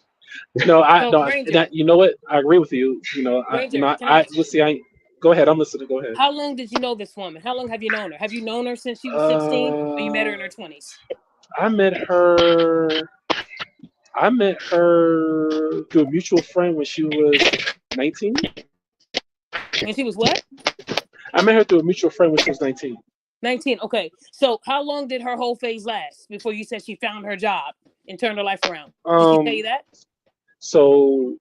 No, I So no. Ranger, You know what? I agree with you. Ranger, can I? Let's see. Go ahead. I'm listening. Go ahead. How long did you know this woman? How long have you known her? Have you known her since she was 16, or you met her Uh, in her 20s? I met her. I met her through a mutual friend when she was 19. When she was what? I met her through a mutual friend when she was 19. 19. Okay. So how long did her whole phase last before you said she found her job and turned her life around? Did she tell you Um. that? So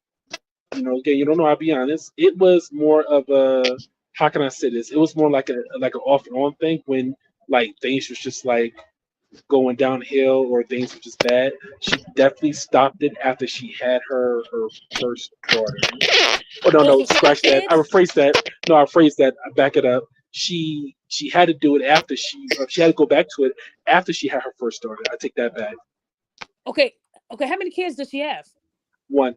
again, you don't know. I'll be honest. It was more of a, how can I say this? It was more like an off and on thing when like things was just like going downhill or things were just bad. She definitely stopped it after she had her first daughter. Oh no, Oh, no, so she got scratch that. I kids? rephrased that. No, I phrased that. I back it up. She had to do it after she had to go back to it after she had her first daughter. I take that back. Okay. Okay. How many kids does she have? One.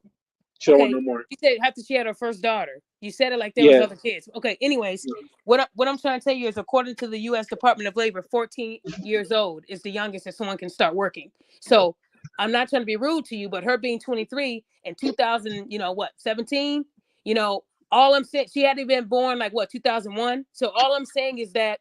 She don't want Okay. no more. You said after she had her first daughter. You said it like there was Yeah. other kids. Okay. Anyways, what I'm trying to tell you is, according to the U.S. Department of Labor, 14 years old is the youngest that someone can start working. So I'm not trying to be rude to you, but her being 23 in 2000, 17, you know, All I'm saying, she hadn't been born like what 2001. So all I'm saying is that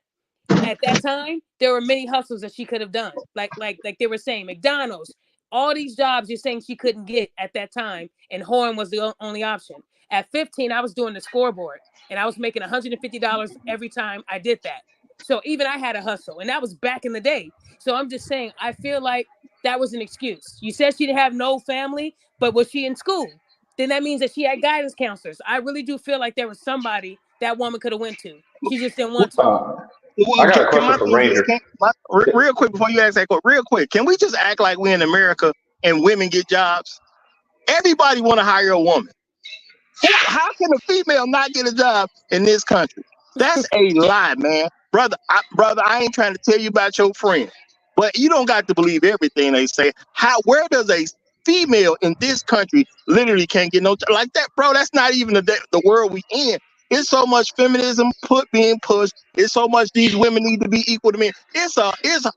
at that time there were many hustles that she could have done. Like they were saying, McDonald's, all these jobs you're saying she couldn't get at that time, and Horn was the only option. At 15, I was doing the scoreboard, and I was making $150 every time I did that. So even I had a hustle, and that was back in the day. So I'm just saying, I feel like that was an excuse. You said she didn't have no family, but was she in school? Then that means that she had guidance counselors. I really do feel like there was somebody that woman could have went to. She just didn't want to. I got a Can question my for thing is, Ranger. real quick before you ask that question, real quick, can we just act like we're in America and women get jobs? Everybody want to hire a woman. How can a female not get a job in this country? That's a lie, man. Brother, I ain't trying to tell you about your friend, but you don't got to believe everything they say. Where does a female in this country literally can't get no like that, bro? That's not even the world we in. It's so much feminism being pushed. It's so much these women need to be equal to men. It's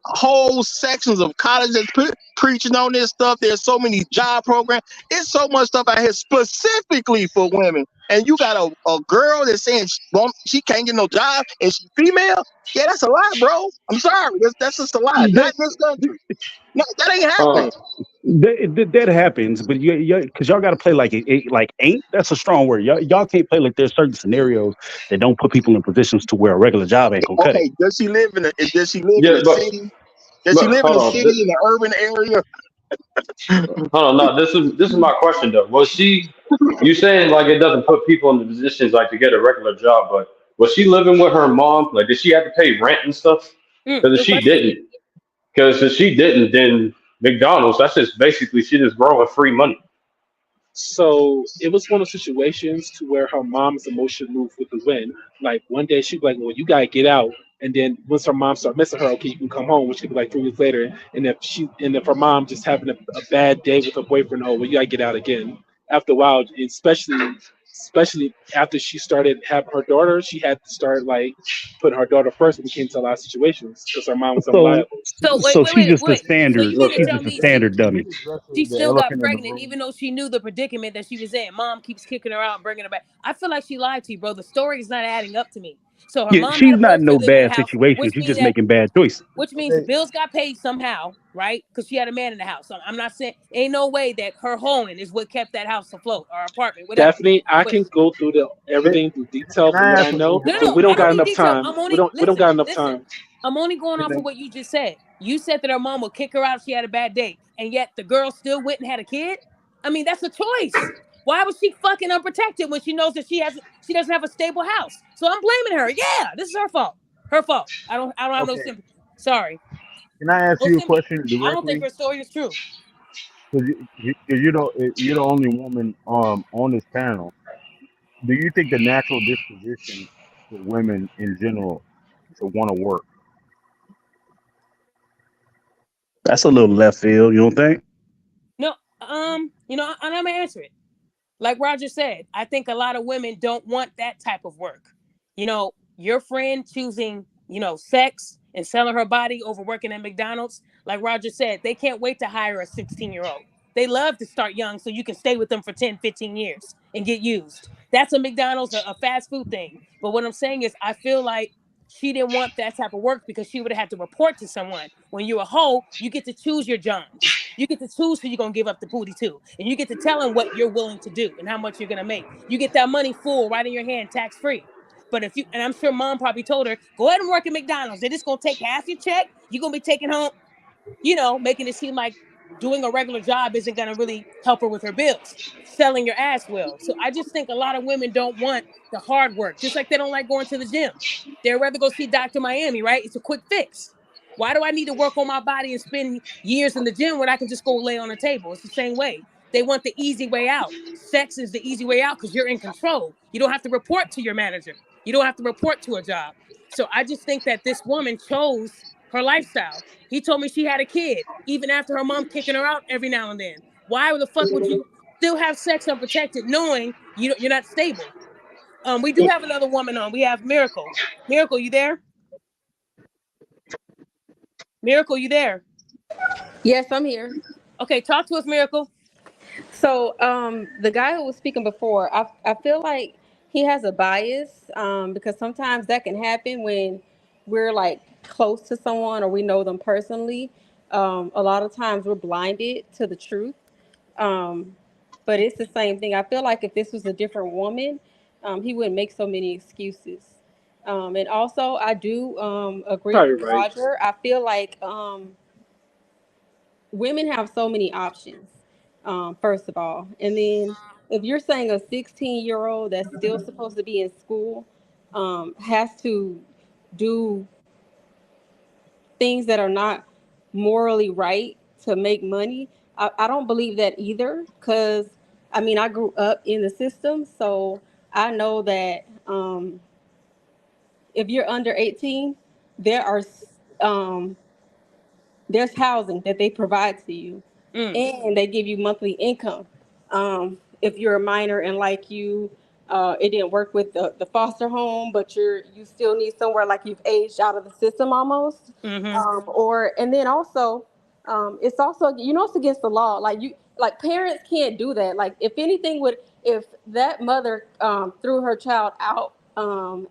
whole sections of colleges preaching on this stuff. There's so many job programs. It's so much stuff out here specifically for women. And you got a girl that's saying she can't get no job and she's female. Yeah, that's a lie, bro. I'm sorry. That's just a lie. Not in this country. No, that ain't happening. That happens, but because y'all got to play like like ain't. That's a strong word. Y'all can't play like there's certain scenarios that don't put people in positions to where a regular job ain't gonna cut it. Okay, does she live in a city? Does she live in Hold a on. city in an urban area? Hold on. No, this is my question though. Was she? You saying like it doesn't put people in the positions like to get a regular job, but was she living with her mom? Like, did she have to pay rent and stuff? Because Good question. if she didn't, then McDonald's, that's just basically she just growing free money. So it was one of those situations to where her mom's emotion moved with the wind. Like one day she'd be like, "Well, you gotta get out," and then once her mom started missing her, okay, you can come home, which could be like 3 weeks later. And if her mom just having a bad day with her boyfriend, oh, well, you gotta get out again. After a while, especially after she started having her daughter, she had to start like putting her daughter first when it came to a lot of situations because her mom was So unreliable. So so she's just a wait. So standard. you mean to She's tell just a me standard dummy. She's addressing she the still got elephant in the pregnant room. even though she knew the predicament that she was in? Mom keeps kicking her out and bringing her back. I feel like she lied to you, bro. The story is not adding up to me. So her Yeah, mom had she's a not in no boyfriend living in the bad house, situation. She's just making bad choices. which means the Okay, bills got paid somehow, right? Because she had a man in the house. So I'm not saying ain't no way that her hoeing is what kept that house afloat or apartment, whatever. Daphne, I But can go through can, everything through detail can from I what ask I a know, question? no, but we don't I don't got need enough detail. time. I'm only We don't got enough listen. time. I'm only going off of what you just said. You said that her mom would kick her out if she had a bad day, and yet the girl still went and had a kid. I mean, that's a choice. Why was she fucking unprotected when she knows that she doesn't have a stable house? So I'm blaming her. Yeah, this is her fault. Her fault. I don't have no Okay, sympathy. Sorry, can I ask no you a sympathy. question I don't think directly? her story is true. Because you're the only woman on this panel. Do you think the natural disposition for women in general to want to work? That's a little left field. You don't think? No, I'm gonna answer it. Like Roger said, I think a lot of women don't want that type of work. Your friend choosing, sex and selling her body over working at McDonald's. Like Roger said, they can't wait to hire a 16-year-old. They love to start young so you can stay with them for 10, 15 years and get used. That's a McDonald's, a fast food thing. But what I'm saying is, I feel like she didn't want that type of work because she would have had to report to someone. When you're a hoe, you get to choose your Johns. You get to choose who you're gonna give up the booty to, and you get to tell them what you're willing to do and how much you're gonna make. You get that money full right in your hand, tax free. But and I'm sure mom probably told her, go ahead and work at McDonald's. They're just gonna take half your check. You're gonna be taking home, making it seem like doing a regular job isn't gonna really help her with her bills. Selling your ass will. So I just think a lot of women don't want the hard work, just like they don't like going to the gym. They'd rather go see Dr. Miami, right? It's a quick fix. Why do I need to work on my body and spend years in the gym when I can just go lay on a table? It's the same way. They want the easy way out. Sex is the easy way out because you're in control. You don't have to report to your manager. You don't have to report to a job. So I just think that this woman chose her lifestyle. He told me she had a kid, even after her mom kicking her out every now and then. Why the fuck would you still have sex unprotected knowing you're not stable? We do have another woman on. We have Miracle. Miracle, you there? Miracle, you there? Yes, I'm here. Okay, talk to us, Miracle. So, the guy who was speaking before, I feel like he has a bias because sometimes that can happen when we're like close to someone or we know them personally. A lot of times we're blinded to the truth. Um, but it's the same thing. I feel like if this was a different woman, he wouldn't make so many excuses. And also, I do agree Probably with right. Roger. I feel like women have so many options, first of all. And then if you're saying a 16-year-old that's still supposed to be in school has to do things that are not morally right to make money, I don't believe that either. Because, I mean, I grew up in the system, so I know that if you're under 18, there are um, there's housing that they provide to you, and they give you monthly income. If you're a minor and like you, it didn't work with the foster home, but you still need somewhere like you've aged out of the system almost. Mm-hmm. Or and then also, it's also it's against the law. Like parents can't do that. Like if that mother threw her child out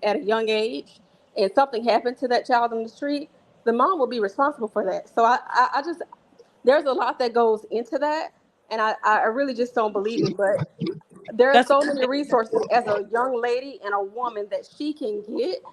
at a young age, and something happened to that child in the street, the mom will be responsible for that. So I just there's a lot that goes into that, and I really just don't believe it. But there are That's so many resources as a young lady and a woman that she can get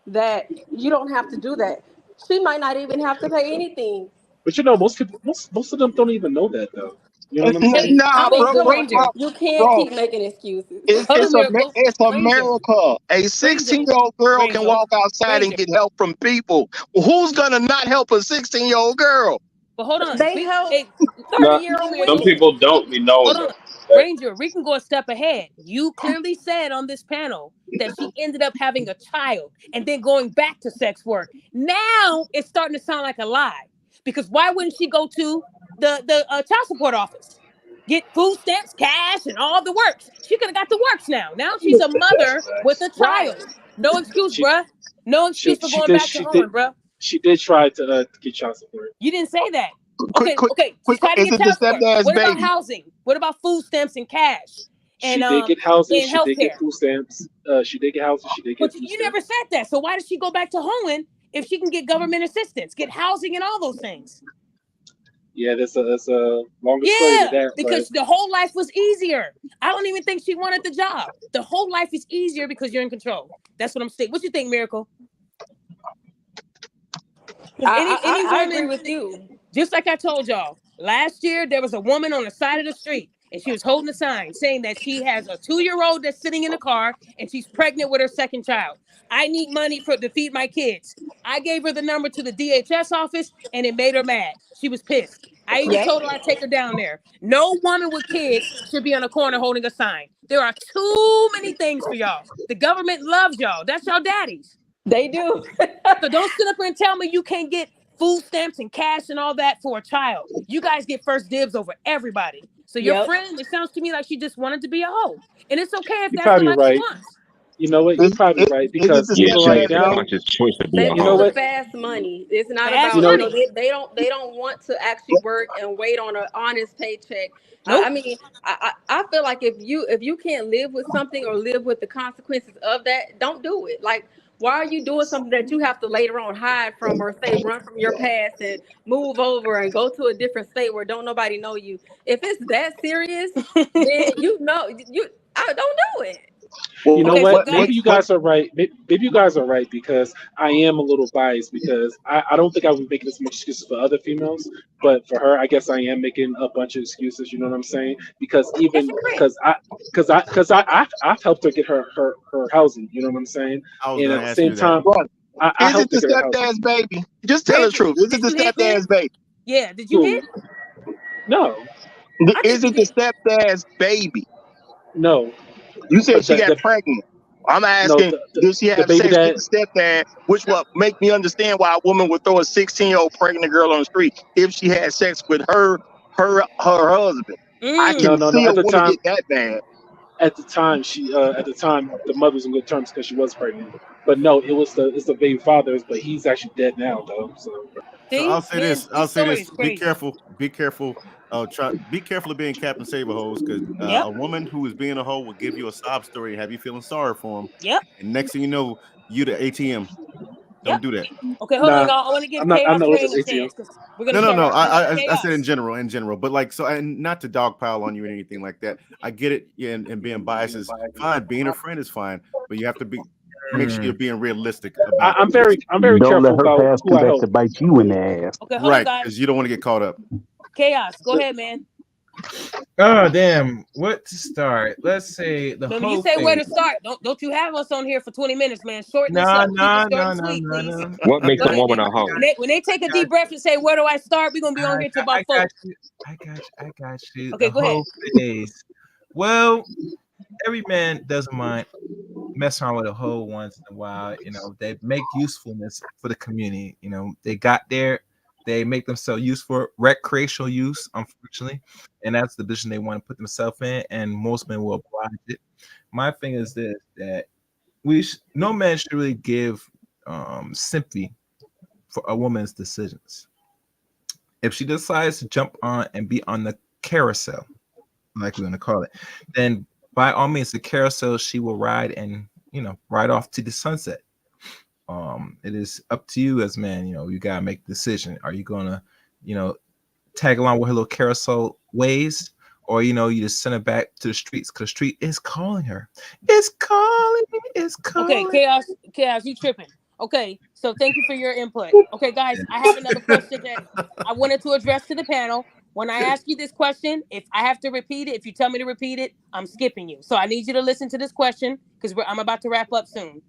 that you don't have to do that. She might not even have to pay anything. But most people, most of them don't even know that though. You know what I'm hey, saying? Nah, So hey, bro, bro, Jamal, bro, Ranger. you can't bro. keep making excuses. Hold on, Miracle. It's Ranger. America. A Ranger. 16-year-old girl can Ranger. walk outside and Ranger. get help from people. Who's gonna not help a 16-year-old girl? But hold on. They help Hey, 30 No, year Ranger old some Miracle. women. people don't be Hold knowing on. though. That Ranger, we can go a step ahead. You clearly said on this panel that she ended up having a child and then going back to sex work. Now it's starting to sound like a lie. Because why wouldn't she go to the child support office? Get food stamps, cash, and all the works. She could have got the works now. Now she's a mother with a Right. child. No excuse, She bruh. No she excuse for she going did back to she did hoeing, bruh. she did try to get child support. You didn't say that. Quick, Okay, quick, okay. She quick. tried to Is get it the child support. stepdad's What about baby? housing? What about food stamps and cash She and did get housing. and She did get healthcare? food stamps. She did get housing. She did But get food you never stamps. said that. So why does she go back to hoeing if she can get government assistance, get housing and all those things? Yeah, that's a longer story to Yeah, that, but because the whole life was easier. I don't even think she wanted the job. The whole life is easier because you're in control. That's what I'm saying. What you think, Miracle? Because any I agree woman, with you. just like I told y'all, last year there was a woman on the side of the street and she was holding a sign saying that she has a 2-year-old that's sitting in the car and she's pregnant with her second child. I need money to feed my kids. I gave her the number to the DHS office and it made her mad. She was pissed. I even Yep. told her I'd take her down there. No woman with kids should be on a corner holding a sign. There are too many things for y'all. The government loves y'all. That's y'all daddies. They do. So don't sit up here and tell me you can't get food stamps and cash and all that for a child. You guys get first dibs over everybody. So your Yep. friend, it sounds to me like she just wanted to be a hoe. And it's okay if you're that's the probably life she right. wants. You know what? You're Is, probably is, right is it because the Yeah, even she right made stepdad's the baby? now, conscious choice to be They a you know want hoe. the what? fast money. It's not Fast You about, know money. they don't want to actually work and wait on an honest paycheck. I Nope. mean, I feel like if you can't live with something or live with the consequences of that, don't do it. Like, why are you doing something that you have to later on hide from or say run from your past and move over and go to a different state where don't nobody know you? If it's that serious, then I don't do it. You Well, know Okay, so what? guys, Maybe you guys are right. Maybe you guys are right because I am a little biased because I don't think I would make as much excuses for other females, but for her, I guess I am making a bunch of excuses. You know what I'm saying? Because catch even a grip. I've helped her get her housing. You know what I'm saying? I was And gonna at the ask same you that. time, right. I Is it helped her the get her housing. stepdad's baby? Just tell the Ranger, truth. Is it did the you hit, man? stepdad's baby? Yeah, did you Who? hit? No, I think Is you it the hit. stepdad's baby? no. You said she got The pregnant. I'm no asking, did she the have baby sex with that the stepdad? Which will make me understand why a woman would throw a 16-year-old pregnant girl on the street if she had sex with her husband. I no can Mm. no no see a at the woman time get that bad. at the time the mother was on good terms because she was pregnant. But no, it's the baby father's, but he's actually dead now though. So So See, I'll say man, this. I'll this say story is this. Be crazy. careful. Be careful Be careful of being Captain Save a Hose, because Yep. a woman who is being a hoe will give you a sob story and have you feeling sorry for him. Yep. And next thing you know, you the ATM. Don't Yep. do that. Okay, hold on, Nah, y'all. I want to give I'm Chaos not King listening a to ATM. chance because we're gonna No, no, start no. wrapping up. I said in Chaos. general, but like, so, and not to dogpile on you or anything like that. I get it, yeah, and being biased is fine. Being a friend is fine, but you have to make sure you're being realistic about I'm this. very Don't let careful her about past who come I back to help. bite you in the ass. Okay, hold on, Right, guys. because you don't want to get caught up. Chaos, go So, ahead, man. oh damn, what to start? Let's say the Remember, you whole say where phase. to start. Don't you have us on here for 20 minutes, man? Shorten this No, up. Keep it no, short no, and no, sweet, no, please. no. What makes When a I they, woman a hoe? when they take a got deep breath and say, "Where do I start?" We're gonna be on here till I about 4. got you. I got you. Okay, The go ahead. whole phase. Well, every man doesn't mind messing around with a hoe once in a while. You know, they make usefulness for the community. You know, they got there, they make themselves useful, recreational use, unfortunately, and that's the position they want to put themselves in. And most men will oblige it. My thing is this: that no man should really give sympathy for a woman's decisions. If she decides to jump on and be on the carousel, like we're gonna call it, then by all means, the carousel she will ride and ride off to the sunset. It is up to you as man. You gotta make the decision. Are you gonna, you know, tag along with her little carousel ways, or you just send her back to the streets because the street is calling her. It's calling. It's Okay, calling. chaos, you tripping. Okay, so thank you for your input. Okay, guys, I have another question that I wanted to address to the panel. When I ask you this question, if I have to repeat it, if you tell me to repeat it, I'm skipping you. So I need you to listen to this question because I'm about to wrap up soon.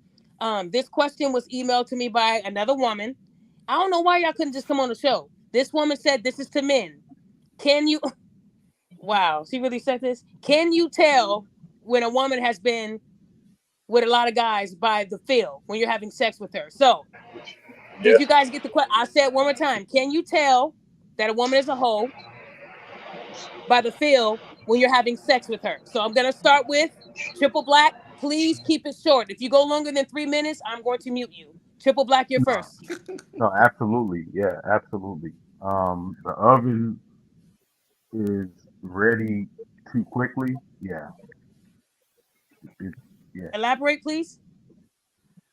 This question was emailed to me by another woman. I don't know why y'all couldn't just come on the show. This woman said, "This is to men. Can you?" Wow, she really said this. Can you tell when a woman has been with a lot of guys by the feel when you're having sex with her? So, did Yeah. you guys get the question? I said one more time. Can you tell that a woman is a hoe by the feel when you're having sex with her? So, I'm going to start with Triple Black. Please keep it short. If you go longer than 3 minutes, I'm going to mute you. Triple Black, you're No, first. no, absolutely, yeah, absolutely. The oven is ready too quickly. Yeah, it, yeah. Elaborate, please.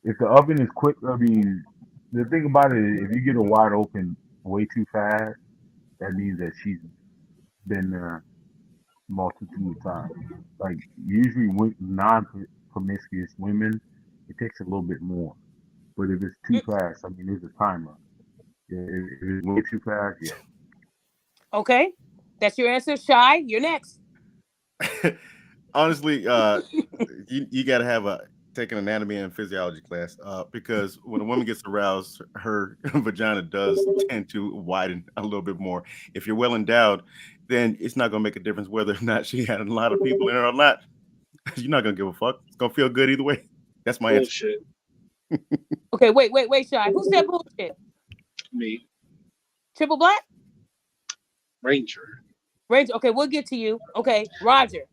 If the oven is quick, I mean, the thing about it is, if you get it wide open way too fast, that means that she's been there multitude of times. Like usually, non-promiscuous women, it takes a little bit more. But if it's too Mm, fast, I mean, there's a timer. Yeah, if it's way too fast, yeah. okay. That's your answer. Shy, you're next. Honestly, you got to have take an anatomy and physiology class, because when a woman gets aroused, her vagina does tend to widen a little bit more. If you're well endowed, then it's not going to make a difference whether or not she had a lot of people in her or not. You're not going to give a fuck. It's going to feel good either way. That's my answer. Bullshit. Okay, wait, Shy. Who said bullshit? Me, Triple Black? Ranger. Ranger. Okay, we'll get to you. Okay, Roger.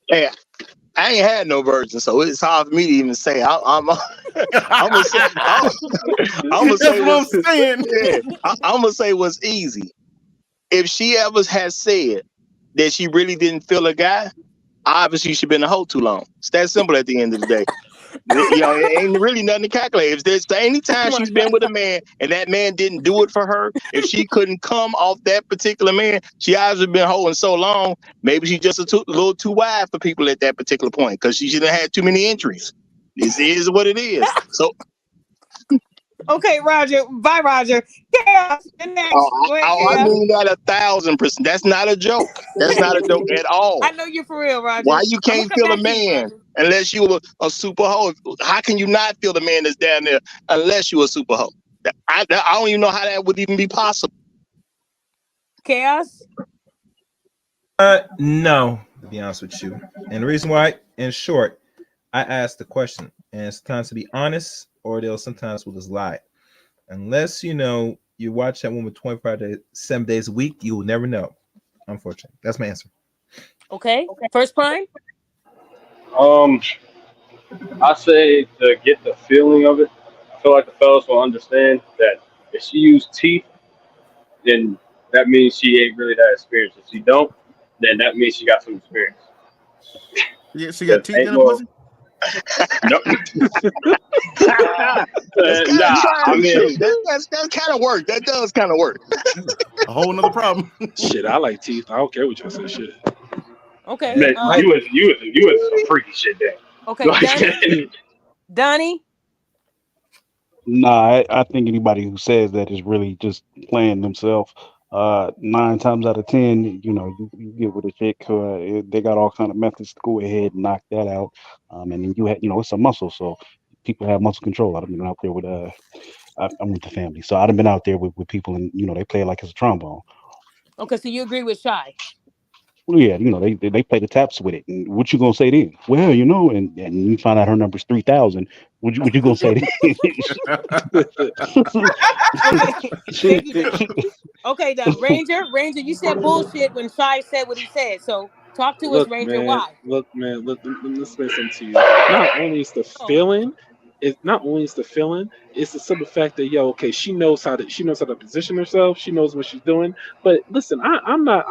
Hey, I ain't had no virgin, so it's hard for me to even say. I'm gonna say I'm gonna That's say what I'm what's saying. yeah. I'm gonna say what's easy. If she ever has said that she really didn't feel a guy, obviously she's been a hoe too long. It's that simple at the end of the day. It ain't really nothing to calculate. If there's any time Oh my she's been God. with a man and that man didn't do it for her, if she couldn't come off that particular man, she obviously been hoeing so long. Maybe she's just a little too wide for people at that particular point because she should have had too many injuries. This is what it is. So Okay, Roger. Bye, Roger. Chaos. You're next. Go ahead, I Chaos. mean that 1,000%. That's not a joke. That's not a joke at all. I know you're for real, Why Roger. you I'm gonna can't come feel a back to you, man Roger. unless you a super hoe? How can you not feel the man that's down there unless you a super hoe? I don't even know how that would even be possible. Chaos. No, to be honest with you. And the reason why, in short, I asked the question, and sometimes to be honest, or they'll sometimes will just lie. Unless you watch that woman 25 days, 7 days a week, you will never know. Unfortunately, that's my answer. Okay. First prime. Um, I say to get the feeling of it. I feel like the fellas will understand that if she used teeth, then that means she ain't really that experienced. If she don't, then that means she got some experience. Yeah, she got teeth in her No, pussy. no, That's kind nah. of tried I and mean, true. That's kind of work. That does kind of work. A whole nother problem. Shit, I like teeth. I don't care what y'all say. Shit. Okay. man, Like, you was some freaky shit there. Okay, Like, Donnie. Nah, I think anybody who says that is really just playing themselves. 9 times out of 10, you get with a chick, they got all kind of methods to go ahead and knock that out. And then it's a muscle, so people have muscle control. I've been out there with I'm with the family, so I've been out there with people, and they play it like it's a trombone. Okay, so you agree with Shy? Well, yeah, they play the taps with it. And what you gonna say then? Well, and you find out her number's 3,000. What you gonna say then? Okay, thank you. Okay, the Ranger, you said bullshit when Shy said what he said. So talk to us, Look, Ranger. man. Why? Look, man. Look. Let me say something to you. Not only is the Oh, feeling, it's the simple fact that okay, she knows how to position herself. She knows what she's doing. But listen, I'm not.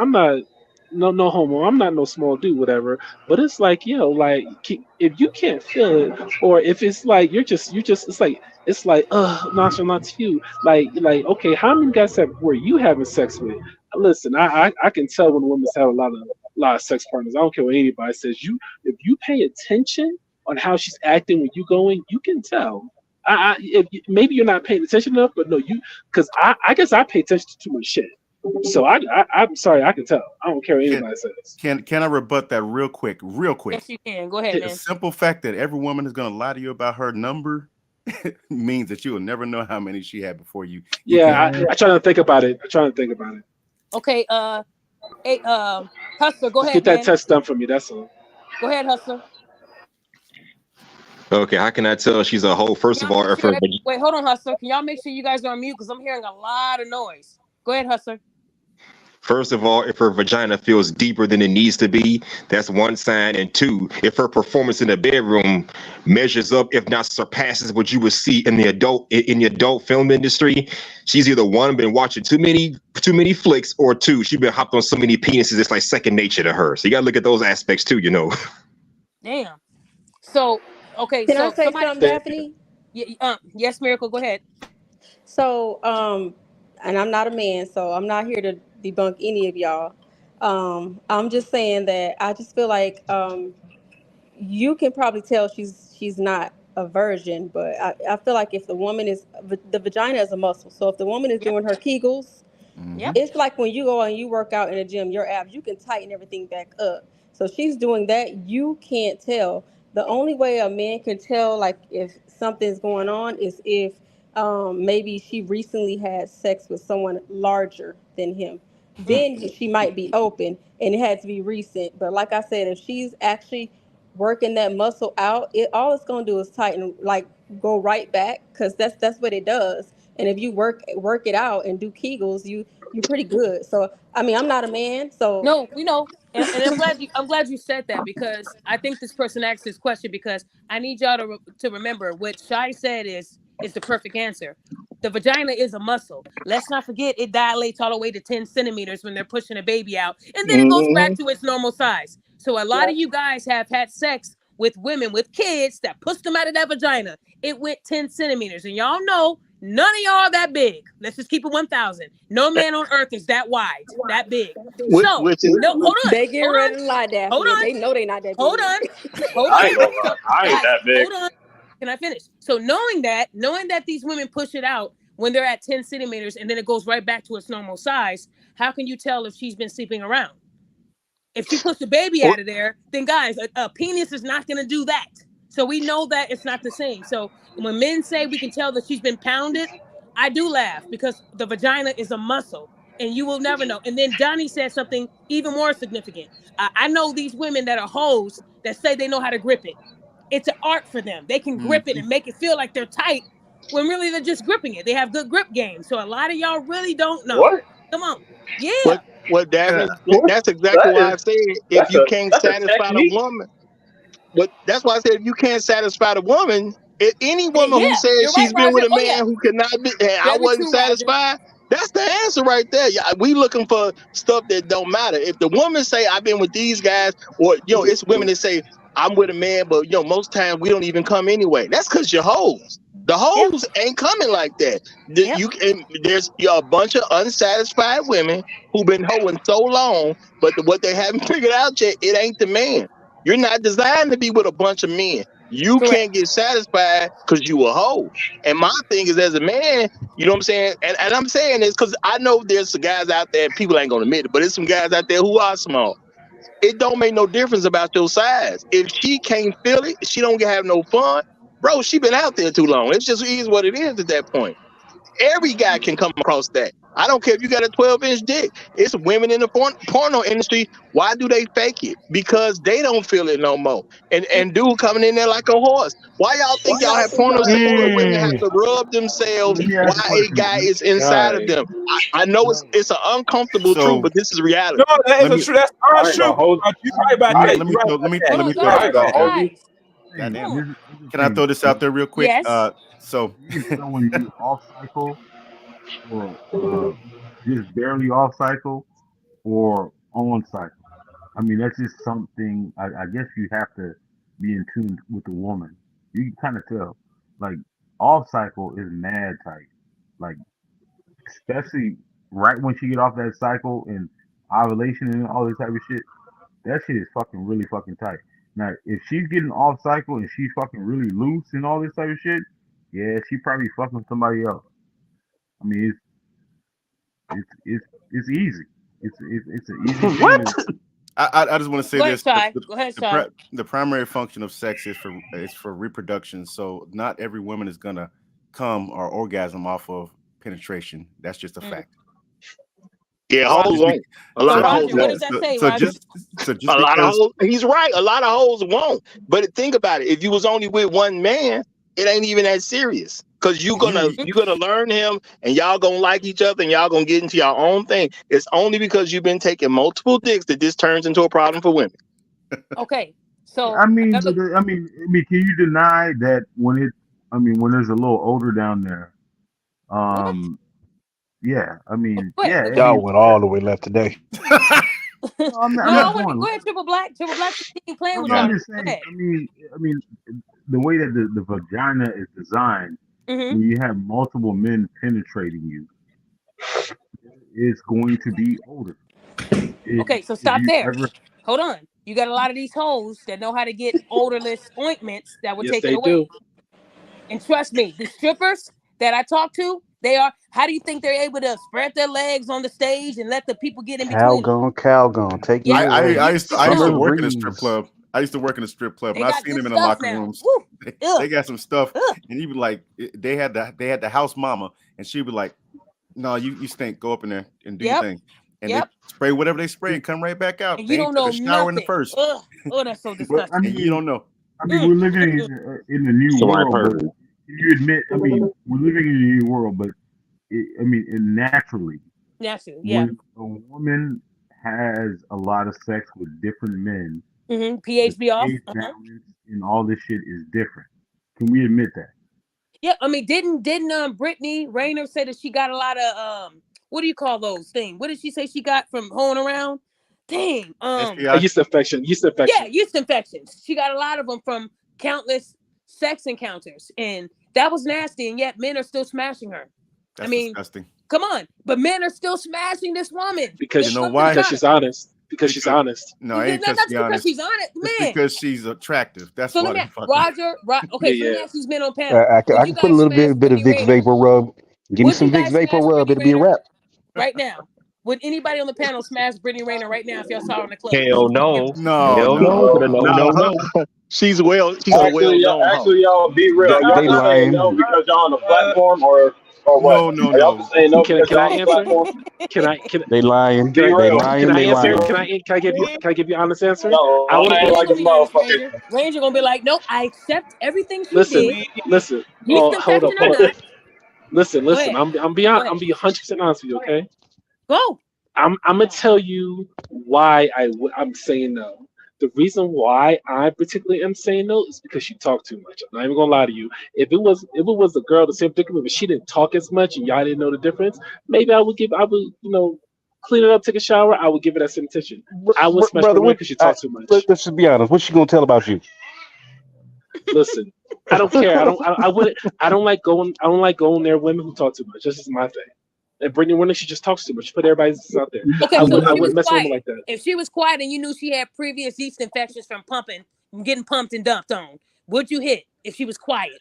No homo. I'm not no small dude, whatever. But it's like, if you can't feel it, or if it's like it's like nonchalant to you. Okay, how many guys were you having sex with? Listen, I can tell when women's have a lot of sex partners. I don't care what anybody says. If you pay attention on how she's acting when you going, you can tell. Maybe you're not paying attention enough, but no, because I guess I pay attention to too much shit. So I'm sorry, I can tell. I don't care what Can anybody says. can I rebut that real quick? Real quick. yes, you can. Go ahead, The man. simple fact that every woman is gonna lie to you about her number means that you will never know how many she had before you. You Yeah, can't. I try to think about it. Okay, hey, Hustler, go Just ahead, get that man. test done for me. That's all. Go ahead, Hustler. Okay, how can I tell she's a hoe? First Can of y'all all, make if sure her that? Wait, hold on, Hustler. Can y'all make sure you guys are on mute? Because I'm hearing a lot of noise. Go ahead, Hustler. if her vagina feels deeper than it needs to be, that's one sign. And two, if her performance in the bedroom measures up, if not surpasses what you would see in the adult film industry, she's either one, been watching too many flicks, or two, she's been hopped on so many penises it's like second nature to her. So you gotta look at those aspects too. Damn. So, okay, Can I so say somebody, something, Daphne? yes, Miracle, go ahead. So, and I'm not a man, so I'm not here to debunk any of y'all. I'm just saying that I just feel like you can probably tell she's not a virgin, but I feel like if the vagina is a muscle, so if the woman is Yep, doing her Kegels, yep. it's like when you go and you work out in a gym, your abs, you can tighten everything back up. So she's doing that. You can't tell. The only way a man can tell, like, if something's going on is if maybe she recently had sex with someone larger than him. Mm. Then she might be open, and it had to be recent. But like I said, if she's actually working that muscle out, all it's gonna do is tighten, like go right back, because that's what it does. And if you work it out and do Kegels, you're pretty good. So I mean, I'm not a man, so No, we know, and I'm glad you said that, because I think this person asked this question because I need y'all to remember what Shai said is the perfect answer. The vagina is a muscle. Let's not forget it dilates all the way to 10 centimeters when they're pushing a baby out, and then it goes back Mhm. to its normal size. So a lot of you guys have had sex with women with kids that pushed them out of that vagina. It went 10 centimeters, and y'all know none of y'all are that big. Let's just keep it 1,000. No man on earth is that wide, that big. So, Which is no, they get hold on, ready to lie, hold Daphne. on, They know they not that hold big. on, hold I on. ain't gonna lie. So, I ain't guys, that big. hold on. Can I finish? So, knowing that these women push it out when they're at 10 centimeters and then it goes right back to its normal size, how can you tell if she's been sleeping around? If she puts the baby well, out of there, then guys, a penis is not going to do that. So we know that it's not the same. So when men say we can tell that she's been pounded, I do laugh because the vagina is a muscle and you will never know. And then Donnie said something even more significant. I know these women that are hoes that say they know how to grip it. It's an art for them. They can grip it and make it feel like they're tight when really they're just gripping it. They have good grip game. So a lot of y'all really don't know. What? Come on. what Yeah. what Yeah. Daphne? What? That's exactly That why I is said if you can't that's a satisfy the technique. woman. But that's why I said if you can't satisfy the woman, any woman who Yeah. says You're right, she's been with Roger. a Oh, man yeah. who cannot be, hey, I Very wasn't true, Roger. satisfied. That's the answer right there. Yeah, we looking for stuff that don't matter. If the woman say I've been with these guys, or it's women that say I'm with a man, but most times we don't even come anyway. That's because you're hoes. The Yep. hoes ain't coming like that. Yep. There's a bunch of unsatisfied women who've been hoeing so long, but what they haven't figured out yet, it ain't the man. You're not designed to be with a bunch of men. You Correct. can't get satisfied because you a hoe. And my thing is, as a man, you know what I'm saying? And I'm saying this because I know there's some guys out there, people ain't gonna admit it, but there's some guys out there who are small. It don't make no difference about your size. If she can't feel it, she don't have no fun, bro, she been out there too long. It just is what it is at that point. Every guy can come across that. I don't care if you got a 12-inch dick. It's women in the porno industry. Why do they fake it? Because they don't feel it no more. And dude coming in there like a horse. Why y'all think y'all have porno scenes where women have to rub themselves Let me ask while you a a question. guy is inside of them? I know it's an uncomfortable truth, but this is reality. No, that Let me is true. That's All our right, truth. but hold. You're right about All that. right, let me You're right throw about let me that. Hold let on, me go throw all ahead, right, but hold. guys. goddamn. Come on. Here's the Can I thing. throw this out there real quick? Yes. So You can tell when you off cycle or just barely off cycle or on cycle. I mean, that's just something. I guess you have to be in tune with the woman. You can kind of tell. Like off cycle is mad tight. Like especially right when she get off that cycle and ovulation and all this type of shit. That shit is fucking really fucking tight. Now, if she's getting off cycle and she's fucking really loose and all this type of shit, yeah, she probably fucking somebody else. I mean, it's easy. It's an easy thing What? to. I just want to say Go ahead, this: Shy. Go ahead, Shy. the primary function of sex is for reproduction. So not every woman is gonna come or orgasm off of penetration. That's just a Mm. fact. Yeah, So, hoes Just be, won't. A so lot of hoes Roger, what won't. does that say, so Roger? just A lot of because hoes. He's right. A lot of hoes won't. But think about it. If you was only with one man, it ain't even that serious. Cause you're you gonna learn him, and y'all gonna like each other, and y'all gonna get into your own thing. It's only because you've been taking multiple dicks that this turns into a problem for women. Okay. So I mean, another. can you deny that when it? I mean, when there's a little odor down there, What? yeah. I mean, Go ahead. yeah. Go I ahead. Y'all mean, went all the way left today. no, I'm No, I not want to going go left. ahead. Triple Black. Triple Black 16 playing No, with no, I'm y'all. just Go saying. ahead. I mean, the way that the vagina is designed, Mm-hmm. when you have multiple men penetrating you, it's going to be odor. Okay, so If stop you there. ever, Hold on. You got a lot of these hoes that know how to get odorless ointments that will Yes, take it they away. do. And trust me, the strippers that I talk to, they are. How do you think they're able to spread their legs on the stage and let the people get in between them? Calgon, taking Yeah, it away. you I used to Summer know work in a strip breeze. club. I used to work in a strip club, they and I got seen good them in the stuff locker now. rooms. Woo. They got some stuff, Ugh. and you be like, they had the house mama, and she'd be like, "No, you stink. Go up in there and do your Yep. thing." And they Yep. spray whatever they spray and come right back out. And They you ain't don't took know a shower in the nothing. first, Ugh. Oh, that's so but disgusting. and you don't know. we're living in a new Somebody world. But pervert. you admit, we're living in a new world. But naturally, Naturally, yeah. when a woman has a lot of sex with different men, Mm-hmm. the PHB off. pH balance and all this shit is different. Can we admit that? Yeah, I mean, didn't Brittany Rayner say that she got a lot of what do you call those things? What did she say she got from hoeing around? Dang, A STI. yeast infection. Yeast yeah, infection. yeast infections. She got a lot of them from countless sex encounters, and that was nasty. And yet, men are still smashing her. I That's mean, disgusting. come on, but men are still smashing this woman. You Because know Let's look to the why? because she's product. honest. Because she's Because honest. no, it ain't Not because just she because honest. she's on it, It's man. because she's attractive. That's So let why me they fucking. Roger. Yeah, Okay, so let me yeah. ask these men on panel. I Would you can put a guys little smash bit of Brittany Vicks Rayner? Vapor Rub. Give me Would you some Vicks guys Vapor smash Rub. Brittany It'll be a Rayner wrap. right now? Would anybody on the panel smash Brittany Rayner right now if y'all saw her in the club? Hell no. No, Hell no. no. But no, Nah, no, no. She's a Actually, well-known hoe. y'all be real. That, Are y'all they just saying no lying. because y'all on the platform, or what? no, no, Are y'all no. just saying no because Can I y'all on the answer? platform? Can I can They lying. Be They real. can lying. I They answer? lying. Can I give you an honest answer? No, I I'm want to He lying go. ain't like a gonna be honest, motherfucker. Ranger. Ranger gonna be like, nope, I accept everything she Listen, did. listen. Yeast Oh, hold up, infection or hold up. not. Listen, Go listen. ahead. I'm Go beyond. ahead. I'm being 100% honest with you. Okay. Go. I'm gonna tell you why I'm saying no. The reason why I particularly am saying no is because she talked too much. I'm not even gonna lie to you. If it was a girl the same predicament, but she didn't talk as much and y'all didn't know the difference, maybe I would clean it up, take a shower. I would give it that same attention. I would smash my Brother, woman because she talked too much. let's just be honest. What's she gonna tell about you? Listen, I don't care. I wouldn't. I don't like going. I don't like going near women who talk too much. This is my thing. And Brittany Renner, she just talks too much. She put everybody's business out there. Okay, I so if she was wouldn't mess with quiet, women like that. if she was quiet and you knew she had previous yeast infections from getting pumped and dumped on, would you hit if she was quiet?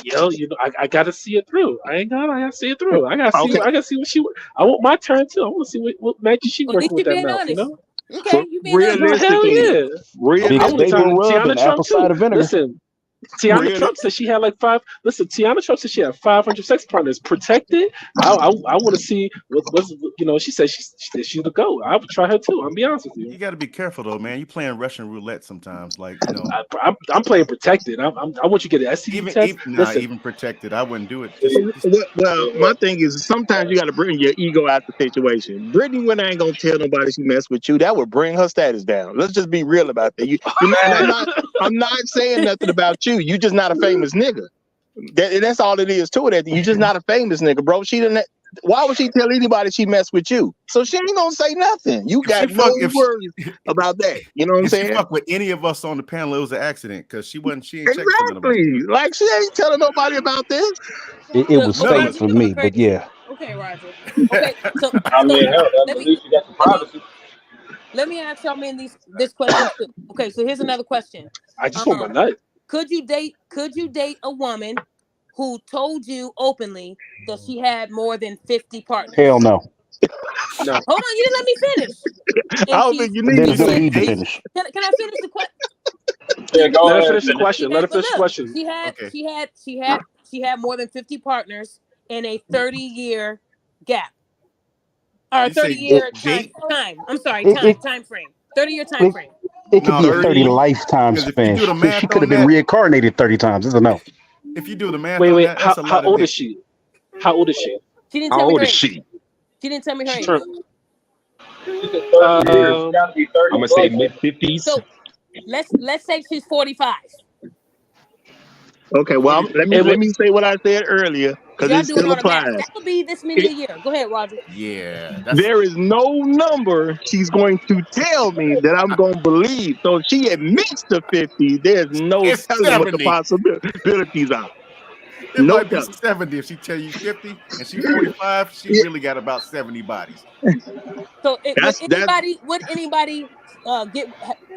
Yo, I gotta see it through. I gotta see it through. I gotta see. Okay. I gotta see what she. I want my turn too. I want to see what magic she Well, at least working with you're that being mouth. honest. You know. Okay, For you being honest. No, hell realistically, yeah. Big I want to bagel turn rub and Tiana Trump apple too. cider vinegar. Listen, Tiana Really? Trump said she had like 5. Listen, Tiana Trump said she had 500 sex partners protected. I want to see what's She said she's the GOAT. I would try her too. I'll be honest with You you. got to be careful though, man. You playing Russian roulette sometimes. Like I'm playing protected. I want you to get an STD test. Listen, even protected, I wouldn't do it. Well, my thing is sometimes you got to bring your ego out the situation. Brittany Winter ain't gonna tell nobody she messed with you. That would bring her status down. Let's just be real about that. And I'm not saying nothing about you. You just not a famous nigga. That's all it is to it. You just not a famous nigga, bro. She didn't. Why would she tell anybody she messed with you? So she ain't gonna say nothing. You got no worries about that. You know what I'm If she saying? fuck with any of us on the panel, it was an accident because she ain't checked for none of us. Exactly. Like she ain't telling nobody about this. It was Roger, fake you for going me, but crazy. yeah. Okay, Roger. Okay, so I mean, hell, let at me least you got some privacy. let me ask y'all men this question too. Okay, so here's another question. I just want my nut. Could you date a woman who told you openly that she had more than 50 partners? Hell no. No. Hold on, you didn't let me finish. I And don't she's think you And need there's to no say need to date. finish. can I finish the question? Yeah, go Let her ahead. finish the question. Let her finish the question. Okay. She had more than 50 partners in a 30-year gap. Or You say 30-year date? time. I'm sorry, It it time frame. 30-year time it, frame. it could No, be a 30 30. lifetime because if you span. do the She math could have on been that, reincarnated 30 times. It's a no. if you do the math on Wait. that, that's a How lot of old is dick. she? How old is she? She didn't How tell me old her is age. she? She didn't tell me her She age. turned. She said 30 years. She got to be 30 I'm gonna say plus. mid-50s. So let's say she's 45. Okay, well, 40. It let would. me say what I said earlier Because because y'all it doing still all the math. applies. That would be this many It, a year. Go ahead, Roger. Yeah, that's there is no number she's going to tell me that I'm going to believe. So if she admits to 50, there's no it's telling what the 70. possibilities are. It No might be telling. 70 if she tell you 50 and she 45. She Yeah, really got about 70 bodies. So that's would anybody get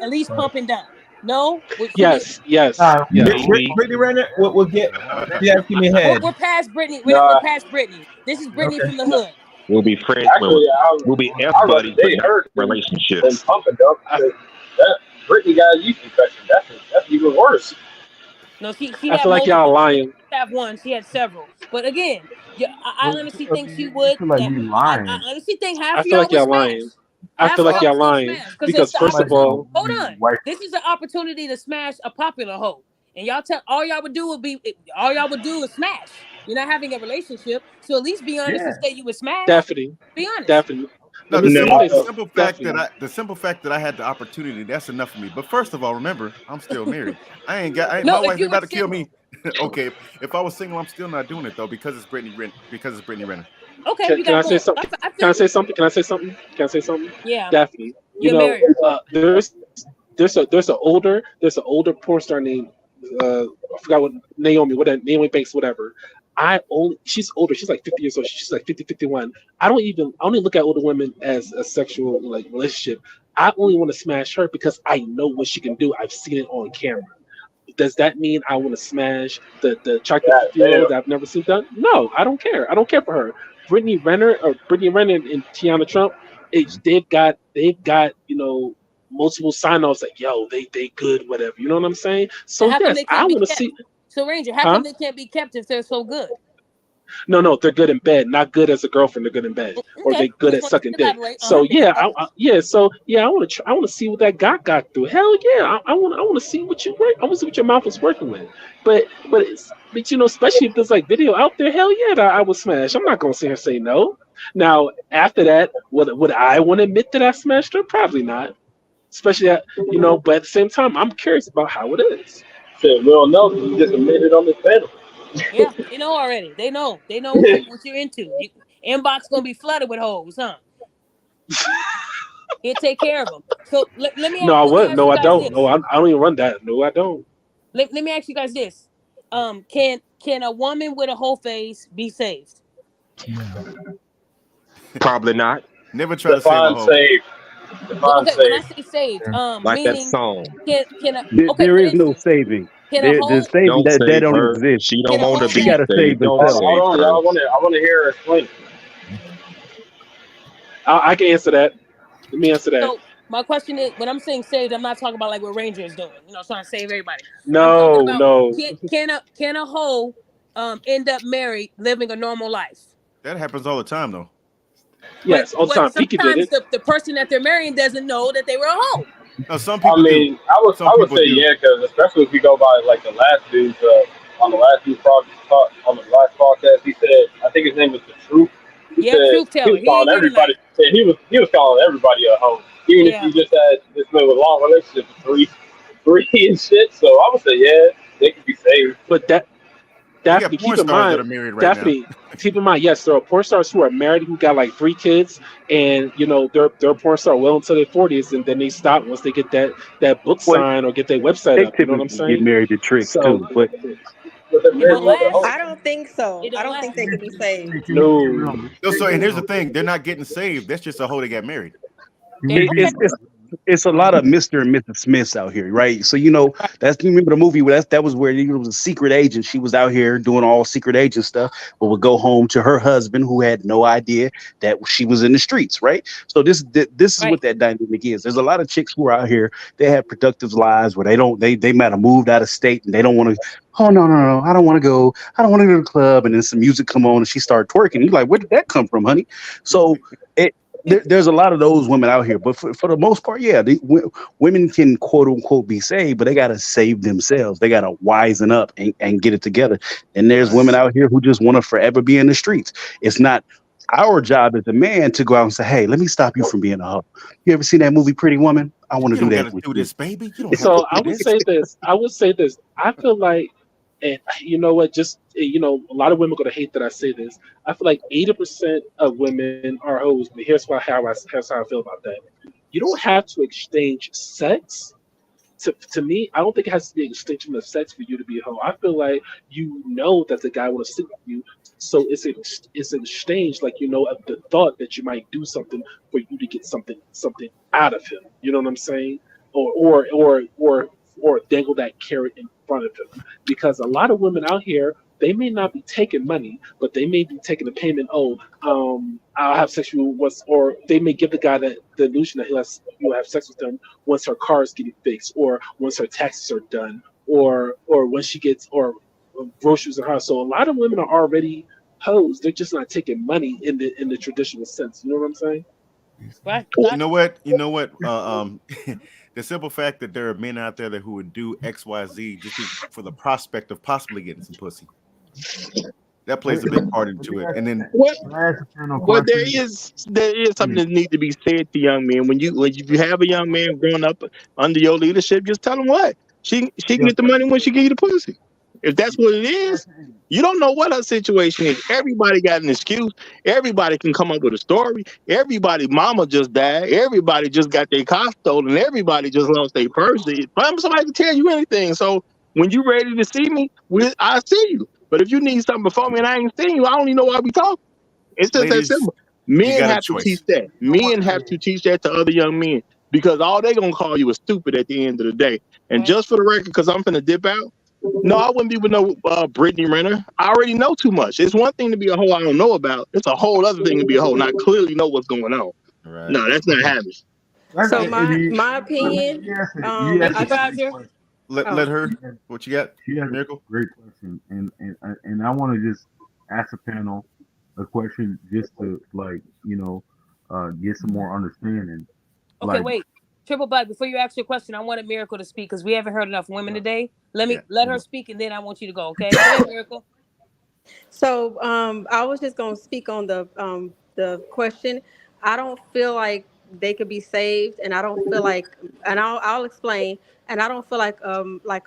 at least pump and dump? No? Would she be Yes. Yes. Nah, Yes. Maybe. Brittany Renner will get. You have to give me a head. we're past Brittany. We're Nah, past Brittany. This is Brittany Okay. from the hood. We'll be friends. actually, We'll be F I'd rather buddies, but date not her than relationships. pump and dump I, because that Brittany got a yeast infection. That's even worse. No, she I had feel like y'all multiple. She didn't lying. have one. She had several. But again, yeah, I Well, honestly I think mean, she you would. feel like we I lying. honestly think half I of feel y'all like would y'all smash. lying. I Half feel of like y'all y'all would still lying smash because it's because the first of Somebody opportunity. told all, me Hold you on, white. this is the opportunity to smash a popular hoe, and all y'all would do would be all y'all would do is smash. You're not having a relationship, so at least be honest and Yeah. say you would smash. definitely, Be honest. definitely. No, Let me the let me simple say the No, something. simple fact that Definitely. I had the opportunity, that's enough for me. But first of all, remember, I'm still married. No, My if wife ain't you were about to kill single. me. Okay, if I was single, I'm still not doing it though because it's Brittany Renner. Okay, you Can got I say both. something? I Can feel I say you. something? Can I say something? Can I say something? Yeah, Definitely. you're married. There's an older porn star named I forgot what Naomi, Naomi Banks, whatever. She's older. She's like 50 years old. She's like 50, 51. I only look at older women as a sexual like relationship. I only want to smash her because I know what she can do. I've seen it on camera. Does that mean I want to smash the attractive God 50-year-old damn. that I've never seen done? No, I don't care. I don't care for her. Brittany Renner and Tiana Trump, they've got multiple sign-offs like they good, whatever. You know what I'm saying? And So how come yes, they I can't be want to kept? see. So Ranger, how Huh? come they can't be kept if they're so good? No, they're good in bed, not good as a girlfirend. They're good in bed, or Okay, they good just at want sucking you to dick. elaborate. So Thank yeah, you. I want to I want to see what that got through. Hell yeah, I want to see what you work. I want to see what your mouth is working with. But especially if there's like video out there, hell yeah, I would smash. I'm not gonna sit here and say no. Now after that, would I want to admit that I smashed her? Probably not. especially at, but at the same time, I'm curious about how it is. Shit, we don't know because you just admitted on this panel. Yeah, they know already. They know. They know what you're into. Inbox gonna be flooded with hoes, huh? He'll take care of them. So No, I let me would. ask No, you I guys don't. No, this. I don't even run that. No, I don't. Let me ask you guys this. Can a woman with a whole face be saved? No. Probably not. Never try to save a Define hoe. save. Well, Define okay, when I save. say saved, Like that meaning song. can a okay, There for is no instance, saving. can a There's hoe saving Don't that save don't her. exist. She can don't a want to hoe They be that gotta save saved. Don't themselves. Hold save on, her. y'all. I want to hear her explain it. I can answer that. Let me answer that. so my question is when I'm saying saved, I'm not talking about like what Ranger is doing, trying to save everybody. I'm talking No, about no. can a hoe end up married living a normal life? That happens all the time, though. But Yes, all the but time. Pika did sometimes it. the person that they're marrying doesn't know that they were a hoe. No, some I people do. mean, Some I would people say do. yeah, because especially if you go by like the last dude's on the last dude's on the last podcast, he said I think his name was the Truth. He Yeah, said truth he teller. was He calling ain't here everybody. tonight. Yeah, he was calling everybody a hoe, even if Yeah. you just had this man with long relationship for three and shit. So I would say yeah, they could be saved. But We Daphne, got keep porn in stars that mind, are married right now. Daphne, keep in mind, yes, there are porn stars who are married who got like 3 kids, and they're a porn star well into their 40s, and then they stop once they get that book Well, sign or get their website they up. You know what I'm typically get saying? married to tricks So too. But But they're It married don't to other hoes. last. I don't think It so. I don't don't think last. they can be saved. Hey, can we no, be No, so and here's the real? thing: they're not getting saved. That's just a hoe that got married. Can we it, be it's it's a lot of Mr. and Mrs. Smiths out here, right? So Right. that's, you remember the movie where that was where it was a secret agent. She was out here doing all secret agent stuff, but would go home to her husband who had no idea that she was in the streets, right? So this is Right. what that dynamic is. There's a lot of chicks who are out here. They have productive lives where they might have moved out of state and they don't want to. Oh no, I don't want to go. I don't want to go to the club. And then some music come on and she started twerking. You're like, where did that come from, honey? So there's a lot of those women out here, but for the most part, yeah, women can quote unquote be saved, but they got to save themselves. They got to wisen up and get it together. And there's women Facts. out here who just want to forever be in the streets. It's not our job as a man to go out and say, hey, let me stop you from being a hoe. You ever seen that movie Pretty Woman? I want to You do don't got that to with do you. this, baby. You don't have to So I do would this. say this. I would say this. I feel like, and you know what? Just a lot of women are gonna hate that I say this. I feel like 80% of women are hoes, but here's how I feel about that. You don't have to exchange sex. To me, I don't think it has to be an extension of sex for you to be a hoe. I feel like you know that the guy want to sleep with you, so it's an exchange, like of the thought that you might do something for you to get something out of him. You know what I'm saying? Or dangle that carrot in front of him. Because a lot of women out here, they may not be taking money, but they may be taking the payment. Oh, I'll have sex with you once, or they may give the guy the illusion that you'll have sex with them once her car is getting fixed, or once her taxes are done, or when she gets or groceries in her house. So a lot of women are already hoes. They're just not taking money in the traditional sense. You know what I'm saying? Right. You Got know you. what? You know what? The simple fact that there are men out there that who would do X, Y, Z just for the prospect of possibly getting some pussy. That Let, plays a big part into it. And then What? let me ask a final Well, there question. is there is something Yeah, that needs to be said to young men. When you have a young man growing up under your leadership, just tell him what she can yeah, get the money when she give you the pussy. If that's what it is, question. you don't know what her situation is. Everybody got an excuse. Everybody can come up with a story. Everybody, mama just died. Everybody just got their car stolen. Everybody just lost their purse. Somebody can tell you anything. So when you ready to see me, I see you. But if you need something before me and I ain't seen you, I don't even know why we talking. It's just that ladies, simple. you Men got a have to teach choice. that. You know what? Men have to teach that to other young men because all they gonna call you is stupid at the end of the day. And Right. just for the record, because I'm finna dip out. No, I wouldn't be with no Brittany Renner. I already know too much. It's one thing to be a hoe I don't know about. It's a whole other thing to be a hoe and I clearly know what's going on. Right. No, that's not happening. So You, my you opinion, asked Thank a you, I great Roger. question. Let oh her. She asked, What you got, she asked a Miracle? great question, and I want to just ask the panel a question just to get some more understanding. Okay, Like, wait. Triple Black, before you ask your question, I wanted Miracle to speak because we haven't heard enough women uh, today. Yeah. Let her speak and then I want you to go, okay? Go ahead, Miracle. so I was just gonna speak on the question. I don't feel like they could be saved, and I don't feel like, and I'll explain, and I don't feel like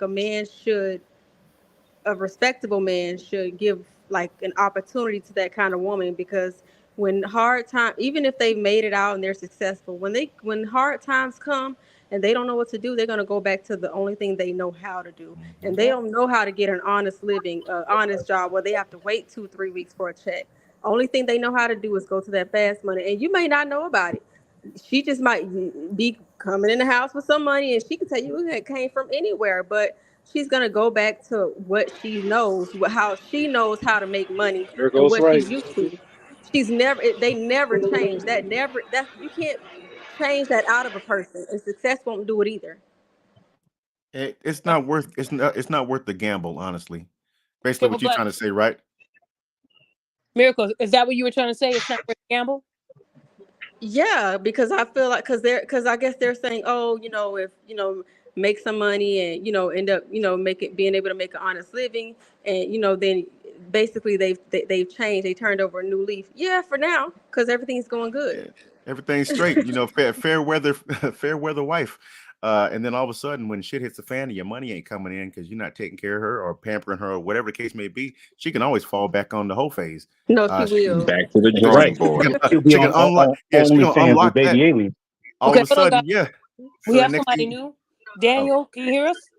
a man should, a respectable man should give like an opportunity to that kind of woman, because when hard time, even if they made it out and they're successful, when hard times come and they don't know what to do, they're going to go back to the only thing they know how to do, and they Yeah. don't know how to get an honest living, honest job where they have to wait 2 3 weeks for a check. Only thing they know how to do is go to that fast money, and you may not know about it. She just might be coming in the house with some money, and she can tell you it came from anywhere, but she's gonna go back to what she knows, how she knows how to make money, There and goes what right. she's used to. They never change. That you can't change that out of a person, and success won't do it either. It's not worth it's not worth the gamble, honestly. Basically, Triple what you're black trying to say, right? miracle. Is that what you were trying to say? It's not worth the gamble. Yeah, because I feel like, because I guess they're saying, oh, if make some money, and end up being able to make an honest living, and then basically they've changed, they turned over a new leaf. Yeah, for now, because everything's going good. Yeah, everything's straight. Fair weather, fair weather wife. And then all of a sudden, when shit hits the fan and your money ain't coming in because you're not taking care of her or pampering her or whatever the case may be, she can always fall back on the whole phase. No, she She can, will. Back to the she can, drawing Right. board. she can unlock. On Yeah, she can OnlyFans with unlock that. baby alien. All of Okay, a hold on, guys. sudden, yeah. We So the have next somebody thing, new. oh, Daniel, can you hear us?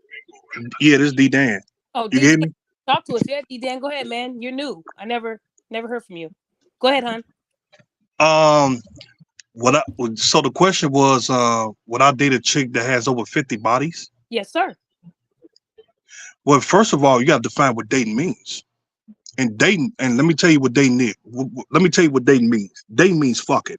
Yeah, this D Dan. Oh, You D get Dan, me? talk to us. Yeah, D Dan, go ahead, man. You're new. I never heard from you. Go ahead, hon. Um, so the question was, would I date a chick that has over 50 bodies? Yes, sir. Well, first of all, you got to define what dating means. And dating, and let me tell you what dating is. Let me tell you what dating means. Dating means fucking.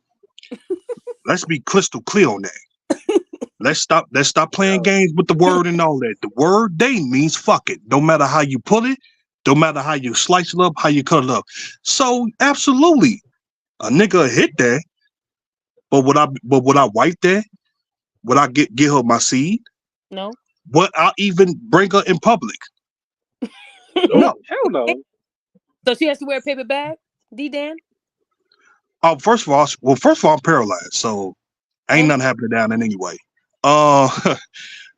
Let's be crystal clear on that. Let's stop playing games with the word and all that. The word dating means fucking. No matter how you put it, no matter how you slice it up, how you cut it up. So absolutely, a nigga hit that. But would I wipe that? Would I get her my seed? No. Would I even bring her in public? Nope. No. Hell no. So she has to wear a paper bag, D Dan? First of all, I'm paralyzed, so ain't Oh, nothing happening down there anyway. Uh,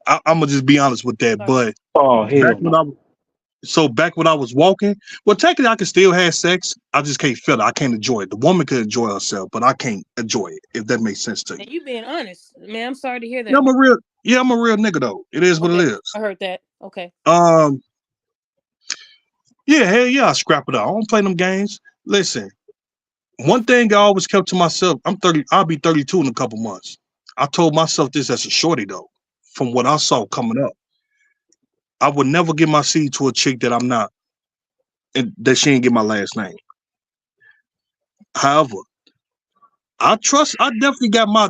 I'm gonna just be honest with that. sorry. But Oh back hell when no. back when I was walking, well, technically I can still have sex. I just can't feel it. I can't enjoy it. The woman can enjoy herself, but I can't enjoy it. If that makes sense to you. And you being honest, man. I'm sorry to hear Yeah, that, man. I'm a real nigga though. It is what it Okay, is. I heard that. Okay. Um, yeah, hell yeah, I scrap it out. I don't play them games. Listen, one thing I always kept to myself, I'm 30, I'll be 32 in a couple months. I told myself this as a shorty though, from what I saw coming up. I would never give my seed to a chick that I'm not, and that she ain't get my last name. However, I definitely got my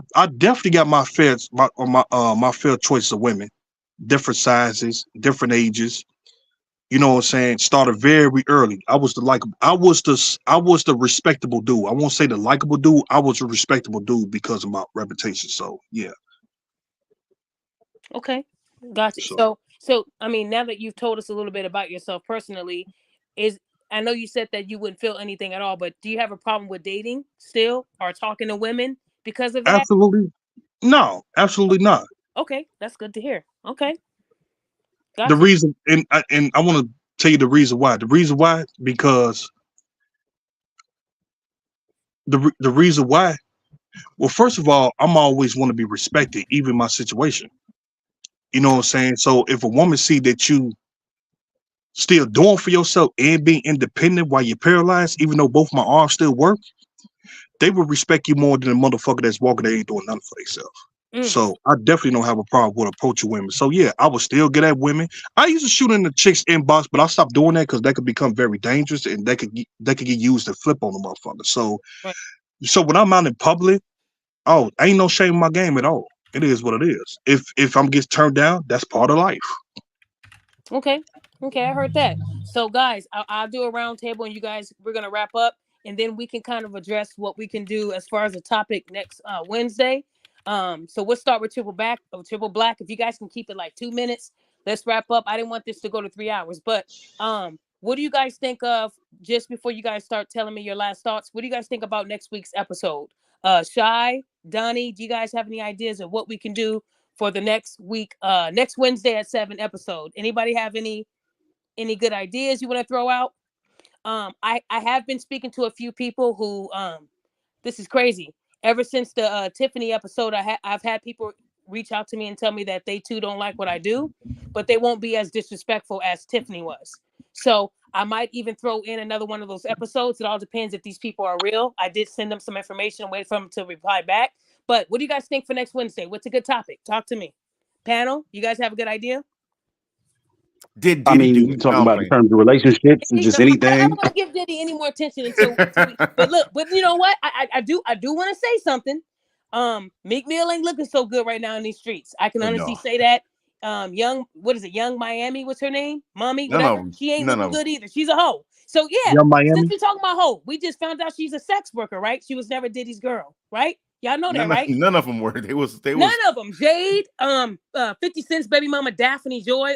my fair choice of women, different sizes, different ages. You know what I'm saying? Started very early. I was the respectable dude. I won't say the likable dude. I was a respectable dude because of my reputation. So yeah. Okay. Gotcha. So So I mean, now that you've told us a little bit about yourself personally, is I know you said that you wouldn't feel anything at all, but do you have a problem with dating still or talking to women because of that? absolutely no, absolutely not. Okay, that's good to hear. Okay, The gotcha. reason, and I want to tell you the reason why. The reason why because the reason why. Well, first of all, I'm always want to be respected, even my situation. You know what I'm saying? So if a woman see that you still doing for yourself and being independent while you're paralyzed, even though both my arms still work, they will respect you more than a motherfucker that's walking there ain't doing nothing for themselves. Mm, So I definitely don't have a problem with approaching women. So yeah, I would still get at women. I used to shoot in the chicks inbox, but I stopped doing that because that could become very dangerous and they could get used to flip on the motherfucker. So right. so when I'm out in public, oh, ain't no shame in my game at all. It is what it is. If I'm getting turned down, that's part of life. Okay. Okay, I heard that. So, guys, I'll do a round table, and you guys, we're gonna wrap up, and then we can kind of address what we can do as far as a topic next Wednesday. So we'll start with triple black. If you guys can keep it like 2 minutes, let's wrap up. I didn't want this to go to 3 hours, but what do you guys think of just before you guys start telling me your last thoughts? What do you guys think about next week's episode? Shy, Donnie, do you guys have any ideas of what we can do for the next week, next Wednesday at 7 episode? Anybody have any good ideas you want to throw out? I have been speaking to a few people who this is crazy. Ever since the Tiffany episode, I've had people reach out to me and tell me that they too don't like what I do, but they won't be as disrespectful as Tiffany was. So I might even throw in another one of those episodes. It all depends if these people are real. I did send them some information and wait for them to reply back. But what do you guys think for next Wednesday? What's a good topic? Talk to me. Panel, you guys have a good idea? Did I Diddy do mean, you it? No, talking I'm about in playing. terms of relationships or just I don't anything? want to give Diddy any more attention until we. But look, but you know what? I do want to say something. Meek Mill ain't looking so good right now in these streets. I can honestly No, say that. Young Miami, what's her name? Mommy, none of whatever. them. She ain't None looking of them. good either. She's a hoe. So yeah, Young since Miami. we talking about hoe, we just found out she's a sex worker, right? She was never Diddy's girl, right? Y'all know that, right? None of them were. They was. None of them. Jade, 50 Cent's baby mama Daphne Joy,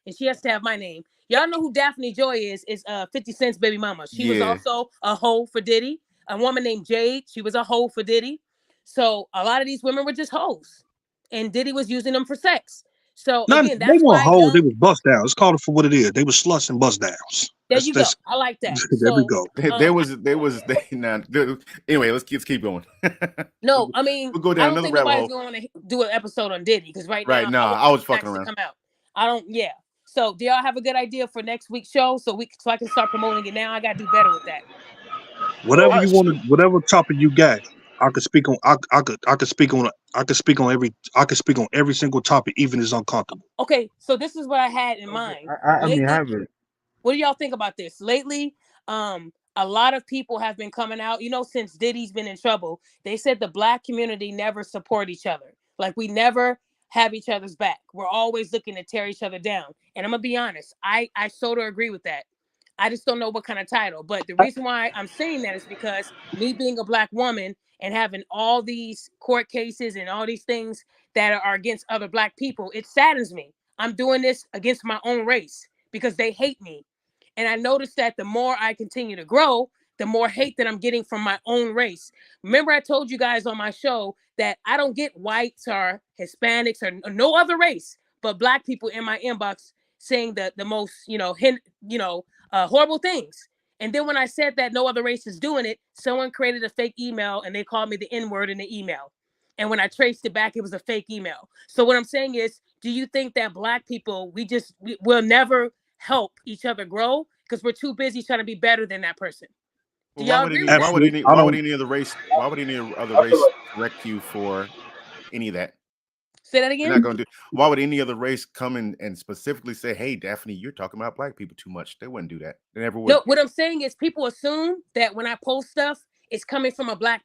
and she has to have my name. Y'all know who Daphne Joy is 50 Cent's baby mama. She was Yeah. also a hoe for Diddy. A woman named Jade, she was a hoe for Diddy. So a lot of these women were just hoes, and Diddy was using them for sex. So None, again, they that's weren't why hoes. They young. was bust downs. Let's call it for what it is. They were sluts and bust downs. There you go. That's I like that. there we So go. There was. Now, anyway, let's keep going. no, I mean, We'll go I down don't another think rabbit nobody's hole. going to do an episode on Diddy because right Right. now No, I want I was the fucking facts to around. come out. I don't. Yeah. So do y'all have a good idea for next week's show so I can start promoting it now? I got to do better with that. Whatever you want Shoot. to, whatever topic you got, I could speak on. I could speak on. I could speak on every. I could speak on every single topic, even if it's uncomfortable. Okay, so this is what I had in Okay. mind. I mean, I Lately, haven't. what do y'all think about this? Lately, a lot of people have been coming out, since Diddy's been in trouble. They said the Black community never support each other. Like we never have each other's back. We're always looking to tear each other down. And I'm gonna be honest, I sort of agree with that. I just don't know what kind of title. But the reason why I'm saying that is because me being a Black woman and having all these court cases and all these things that are against other Black people, it saddens me. I'm doing this against my own race because they hate me. And I noticed that the more I continue to grow, the more hate that I'm getting from my own race. Remember, I told you guys on my show that I don't get whites or Hispanics or no other race, but Black people in my inbox saying the most, horrible things. And then when I said that no other race is doing it, someone created a fake email and they called me the N-word in the email. And when I traced it back, it was a fake email. So what I'm saying is, do you think that Black people, will never help each other grow because we're too busy trying to be better than that person? Do y'all agree with that? Absolutely. I Why would don't. any other race? Why would any other race correct you for any of that? Say that They're again. not going to do. Why would any other race come in and specifically say, "Hey, Daphne, you're talking about Black people too much"? They wouldn't do that. They never would. No, what I'm saying is people assume that when I post stuff, it's coming from a black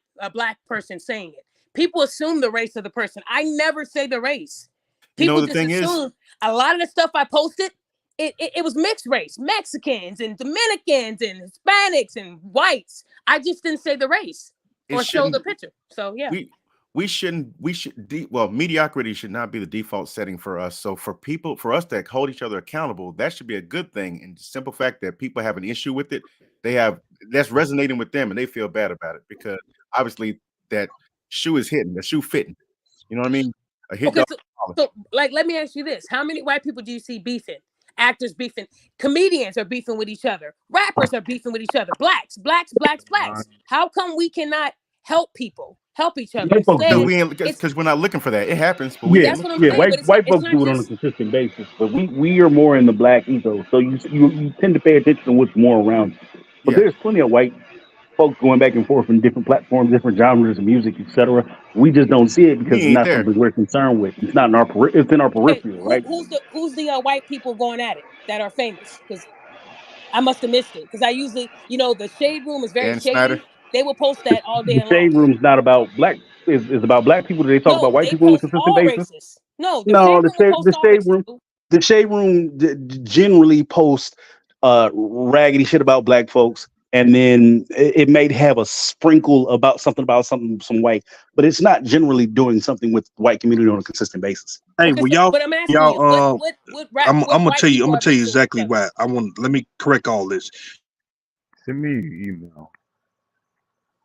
person saying it. People assume the race of the person. I never say the race. You know, People the just thing is, assume a lot of the stuff I posted, it was mixed race, Mexicans and Dominicans and Hispanics and whites. I just didn't say the race it or show the shouldn't. picture. So yeah. We shouldn't. Well, mediocrity should not be the default setting for us. So for us to hold each other accountable, that should be a good thing. And the simple fact that people have an issue with it, that's resonating with them, and they feel bad about it because obviously that shoe is hitting, the shoe fitting. You know what I mean? A hit Okay, dog. so let me ask you this: how many white people do you see beefing? Actors beefing, comedians are beefing with each other, rappers are beefing with each other, blacks. How come we cannot help each other? White folks Instead, do it. Because we're not looking for that. It happens, but we Yeah, ain't that's what looking I'm for yeah. that. saying. White But white it's folks not do it on a just consistent basis, but we are more in the Black ethos, so you tend to pay attention to what's more around you. But Yeah, there's plenty of white folks going back and forth in different platforms, different genres of music, etc. We just don't see it because we it's ain't not there. something we're concerned with. It's not in our it's in our okay. peripheral, right? Who's the white people going at it that are famous? Because I must have missed it. Because I usually, the shade room is very Dan Snyder. shady. They will post that all day The long. shade room's not about black. Is about black people. They talk about No, white they people on a post consistent all basis. races. No, the No, shade room will post the all shade races. room, generally post raggedy shit about black folks, and then it may have a sprinkle about some white, but it's not generally doing something with the white community on a consistent basis. Hey, Okay, well, so y'all, but I'm asking you, I'm what gonna white tell you. I'm people gonna are tell you beefing with each exactly other? why. Let me correct all this. Send me your email.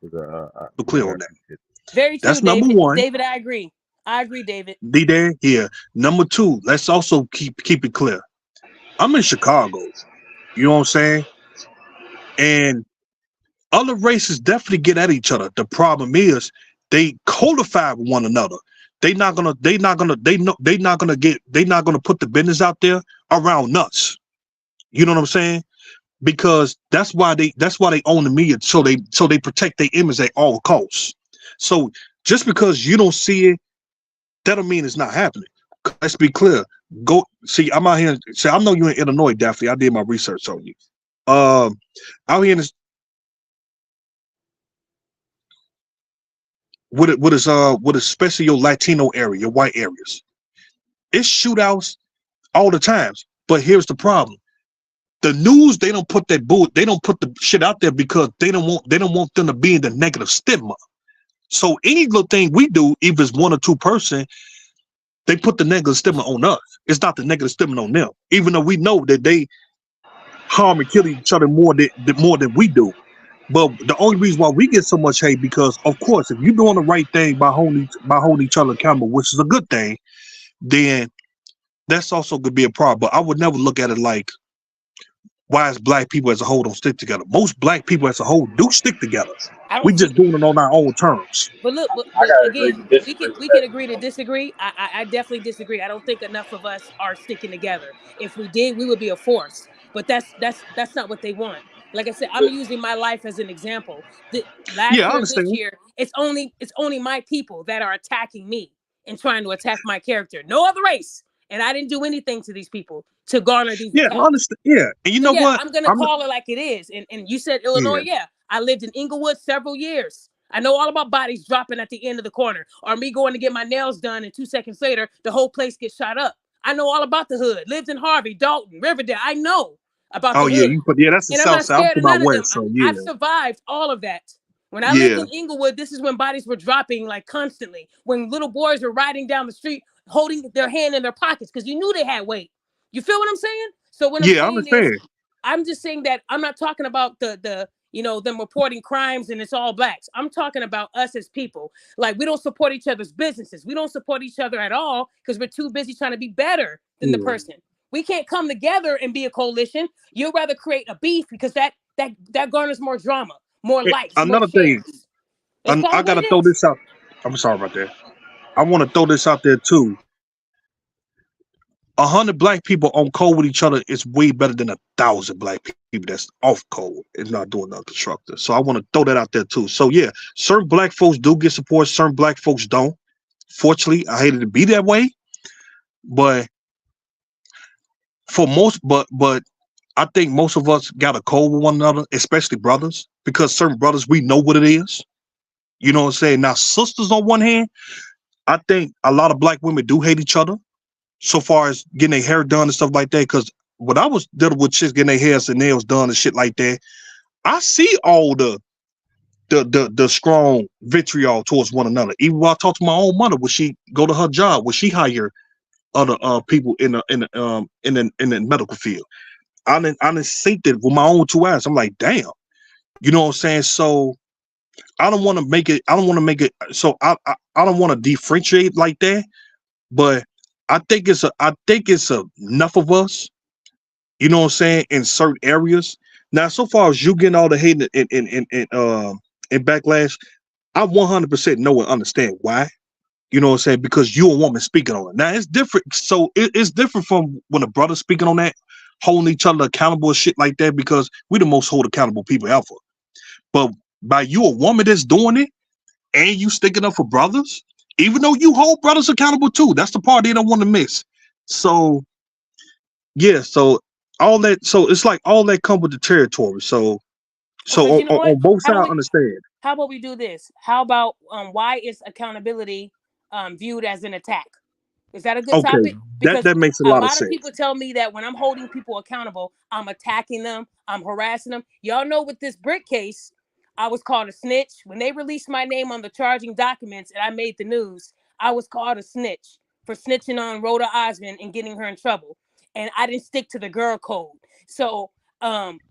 'Cause, Be I clear on got that. some shit. Very true, That's number David. one. David, I agree. I agree, David. D there, yeah. Number two, let's also keep it clear. I'm in Chicago. You know what I'm saying? And other races definitely get at each other. The problem is they codify with one another. They not gonna put the business out there around us. You know what I'm saying? Because that's why they own the media, so they protect their image at all costs. So just because you don't see it, that don't mean it's not happening. Let's be clear. Go see. I'm out here. See, I know you in Illinois, Daphne. I did my research on you. Out here in this, what is especially your Latino area, your white areas. It's shootouts all the times. But here's the problem. The news, they don't put the shit out there because they don't want them to be in the negative stigma. So any little thing we do, if it's one or two person, they put the negative stigma on us. It's not the negative stigma on them, even though we know that they harm and kill each other more than we do. But the only reason why we get so much hate because, of course, if you're doing the right thing by holding each other accountable, which is a good thing, then that's also could be a problem. But I would never look at it like, why is black people as a whole don't stick together? Most black people as a whole do stick together. I We don't just think. doing it on our own terms. But look, I but gotta agree again, to disagree with we can that. agree to disagree. I definitely disagree. I don't think enough of us are sticking together. If we did, we would be a force. But that's not what they want. Like I said, I'm But using my life as an example. Last Yeah, I year and this understand. year, it's only my people that are attacking me and trying to attack my character. No other race. And I didn't do anything to these people to garner these Yeah, I attacks. understand. Yeah, and you So know yeah, what? I'm gonna I'm call it like it is. And you said Illinois, yeah, yeah. I lived in Inglewood several years. I know all about bodies dropping at the end of the corner, or me going to get my nails done, and 2 seconds later, the whole place gets shot up. I know all about the hood. Lived in Harvey, Dalton, Riverdale. I know about oh the yeah, hood. you put yeah, that's the And I'm south not side. I'm scared of from out none of them. west, so I've yeah, survived all of that. When I lived yeah, in Inglewood, this is when bodies were dropping like constantly. When little boys were riding down the street holding their hand in their pockets because you knew they had weight. You feel what I'm saying? So what I'm yeah. I saying is, understand. I'm just saying that I'm not talking about them reporting crimes and it's all blacks. I'm talking about us as people. Like we don't support each other's businesses. We don't support each other at all because we're too busy trying to be better than the Yeah. person. We can't come together and be a coalition. You'd rather create a beef because that garners more drama, more likes, more Another thing, shares. That's I probably what gotta it throw is. this out. I'm sorry about that. I want to throw this out there too. 100 black people on code with each other is way better than 1,000 black people that's off code and not doing nothing constructive. So I want to throw that out there too. So yeah, certain black folks do get support, certain black folks don't. Fortunately, I hated to be that way, but for most, but I think most of us got a code with one another, especially brothers, because certain brothers we know what it is. You know what I'm saying? Now, sisters on one hand, I think a lot of black women do hate each other so far as getting their hair done and stuff like that. Because when I was dealing with chicks getting their hairs and nails done and shit like that, I see all the strong vitriol towards one another. Even when I talk to my own mother, when she go to her job, when she hire other people in the medical field, I didn't see that with my own two eyes. I'm like, damn, you know what I'm saying? So I don't want to make it. I don't want to make it. So I don't want to differentiate like that. But I think it's enough of us. You know what I'm saying, in certain areas. Now, so far as you getting all the hate and backlash, I 100% know and understand why. You know what I'm saying? Because you a woman speaking on it. Now it's different. So it's different from when a brother speaking on that, holding each other accountable and shit like that, because we the most hold accountable people ever. But by you a woman that's doing it and you sticking up for brothers, even though you hold brothers accountable too, that's the part they don't want to miss. So yeah, so all that, so it's like all that come with the territory. So Because you know what? on both How about sides, we understand. how about we do this? How about why is accountability viewed as an attack? Is that a good Okay, topic? Because that makes a a lot of lot of people sense. tell me that when I'm holding people accountable, I'm attacking them, I'm harassing them. Y'all know with this brick case, I was called a snitch. When they released my name on the charging documents and I made the news, I was called a snitch for snitching on Rhoda Osmond and getting her in trouble. And I didn't stick to the girl code. So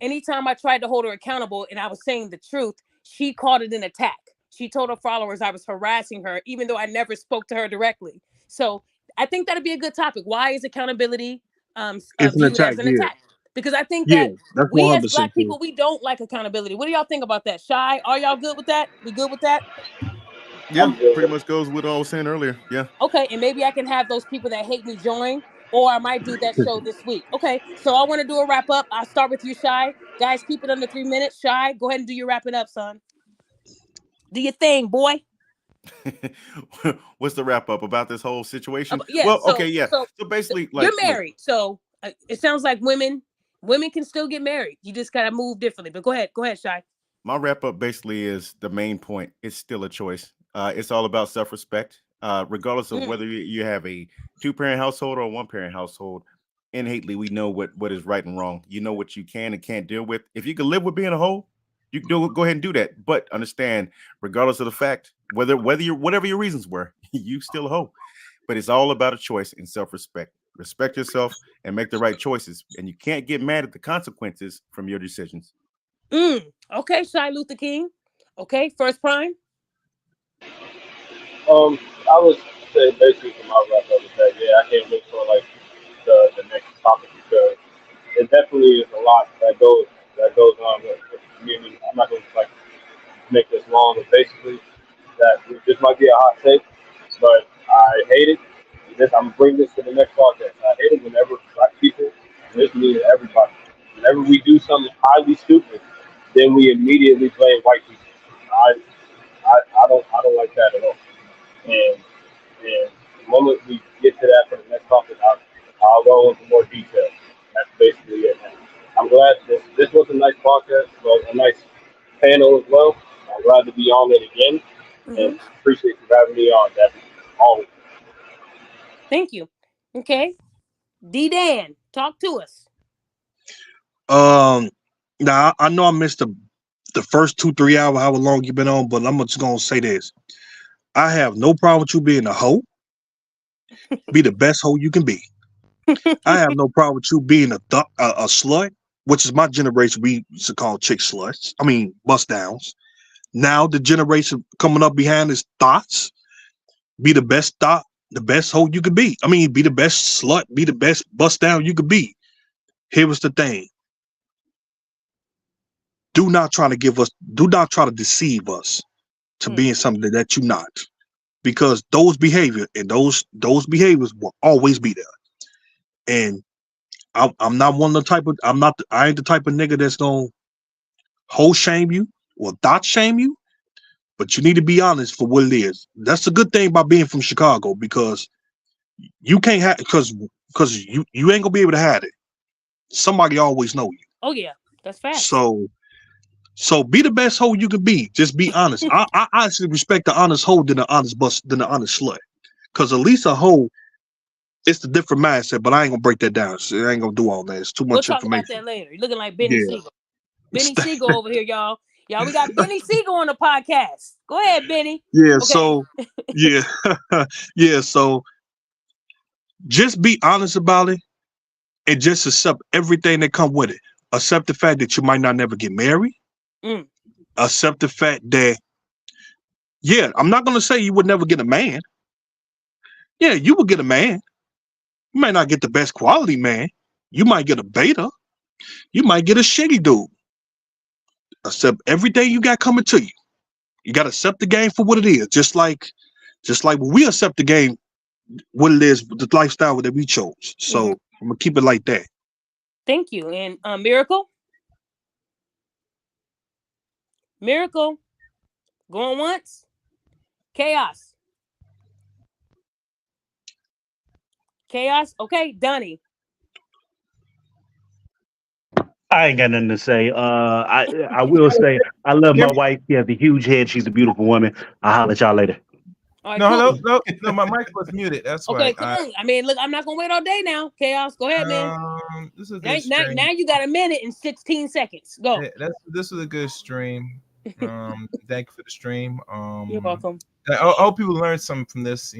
anytime I tried to hold her accountable and I was saying the truth, she called it an attack. she told her followers I was harassing her, even though I never spoke to her directly. So I think that'd be a good topic. Why is accountability It's an viewed attack. as an Yeah, attack? Because I think yeah, that that's we as 100% Black true. people, we don't like accountability. What do y'all think about that? Shy, are y'all good with that? We good with that? Yeah, pretty much goes with what I was saying earlier. Yeah. Okay, and maybe I can have those people that hate me join, or I might do that show this week. Okay, so I want to do a wrap up. I'll start with you, Shy. Guys, keep it under 3 minutes. Shy, go ahead and do your wrapping up, son. Do your thing, boy. What's the wrap up about this whole situation? Yeah. Well, okay, yeah. So So basically, like, you're look, married, so it sounds like women can still get married. You just gotta move differently. But go ahead, Shy. my wrap up basically is the main point. It's still a choice. It's all about self respect, regardless of Mm, whether you have a 2-parent household or a 1-parent household. Innately, we know what is right and wrong. You know what you can and can't deal with. If you can live with being a hoe, you go ahead and do that. But understand, regardless of the fact, whether you're whatever your reasons were, you still a hoe. But it's all about a choice and self respect. Respect yourself and make the right choices. And you can't get mad at the consequences from your decisions. Okay, Shy Luther King. Okay, first prime. I would say basically for my wrap up is that yeah, I can't wait for like the next topic because it definitely is a lot that goes on with the community. I'm not going to like make this long, but basically that this might be a hot take, but I hate it. I'm bringing this to the next podcast. I hate it whenever Black people, and this means everybody, whenever we do something highly stupid, then we immediately blame white people. I I don't like that at all. And and the moment we get to that for the next topic, I'll go into more detail. That's basically it. And I'm glad this was a nice podcast, but a nice panel as well. I'm glad to be on it again, and Mm-hmm. appreciate you having me on. That always. Thank you. Okay, D Dan, talk to us. Um, now I know I missed the first 2-3 hours, however long you've been on, but I'm just gonna say this: I have no problem with you being a hoe. Be the best hoe you can be. I have no problem with you being a slut, which is my generation. We used to call chick sluts. I mean, bust downs. Now the generation coming up behind is thoughts. Be the best thought, the best hoe you could be. I mean, be the best slut, be the best bust down you could be. Here was the thing. Do not try to deceive us to being something that you're not. Because those behavior and those behaviors will always be there. And I'm not one of the type of I ain't the type of nigga that's gonna whole shame you or dot shame you, but you need to be honest for what it is. That's a good thing about being from Chicago because you can't have because you ain't gonna be able to hide it. Somebody always know you. Oh yeah, that's facts. So be the best hoe you can be. Just be honest. I honestly respect the honest hoe than the honest bust than the honest slut. Cause at least a hoe, it's the different mindset, but I ain't gonna break that down. So I ain't gonna do all that. It's too We'll much talk about information. that later. You're looking like Benny Yeah. Siegel. Benny Siegel over here, y'all. Y'all, we got Benny Siegel on the podcast. Go ahead, Benny. Yeah, Okay. so yeah. Yeah, so just be honest about it and just accept everything that come with it. Accept the fact that you might not never get married. Mm. Accept the fact that, yeah, I'm not gonna say you would never get a man. Yeah, you would get a man. You might not get the best quality man. You might get a beta. You might get a shitty dude. Accept everything you got coming to you. You gotta accept the game for what it is. Just like when we accept the game, what it is, the lifestyle that we chose. So Mm-hmm. I'm gonna keep it like that. Thank you. And Miracle, going once. Chaos. Okay, Donnie. I ain't got nothing to say. I will say I love my wife. She has a huge head. She's a beautiful woman. I'll holler at y'all later. All right, No, cool. no, my mic was muted. That's Okay, why. come on. I mean, look, I'm not gonna wait all day now. Chaos, go ahead, man. This is a Now, good stream. now you got a minute and 16 seconds. Go. Yeah, this was a good stream. Thank you for the stream. You're welcome. I hope people learned something from this.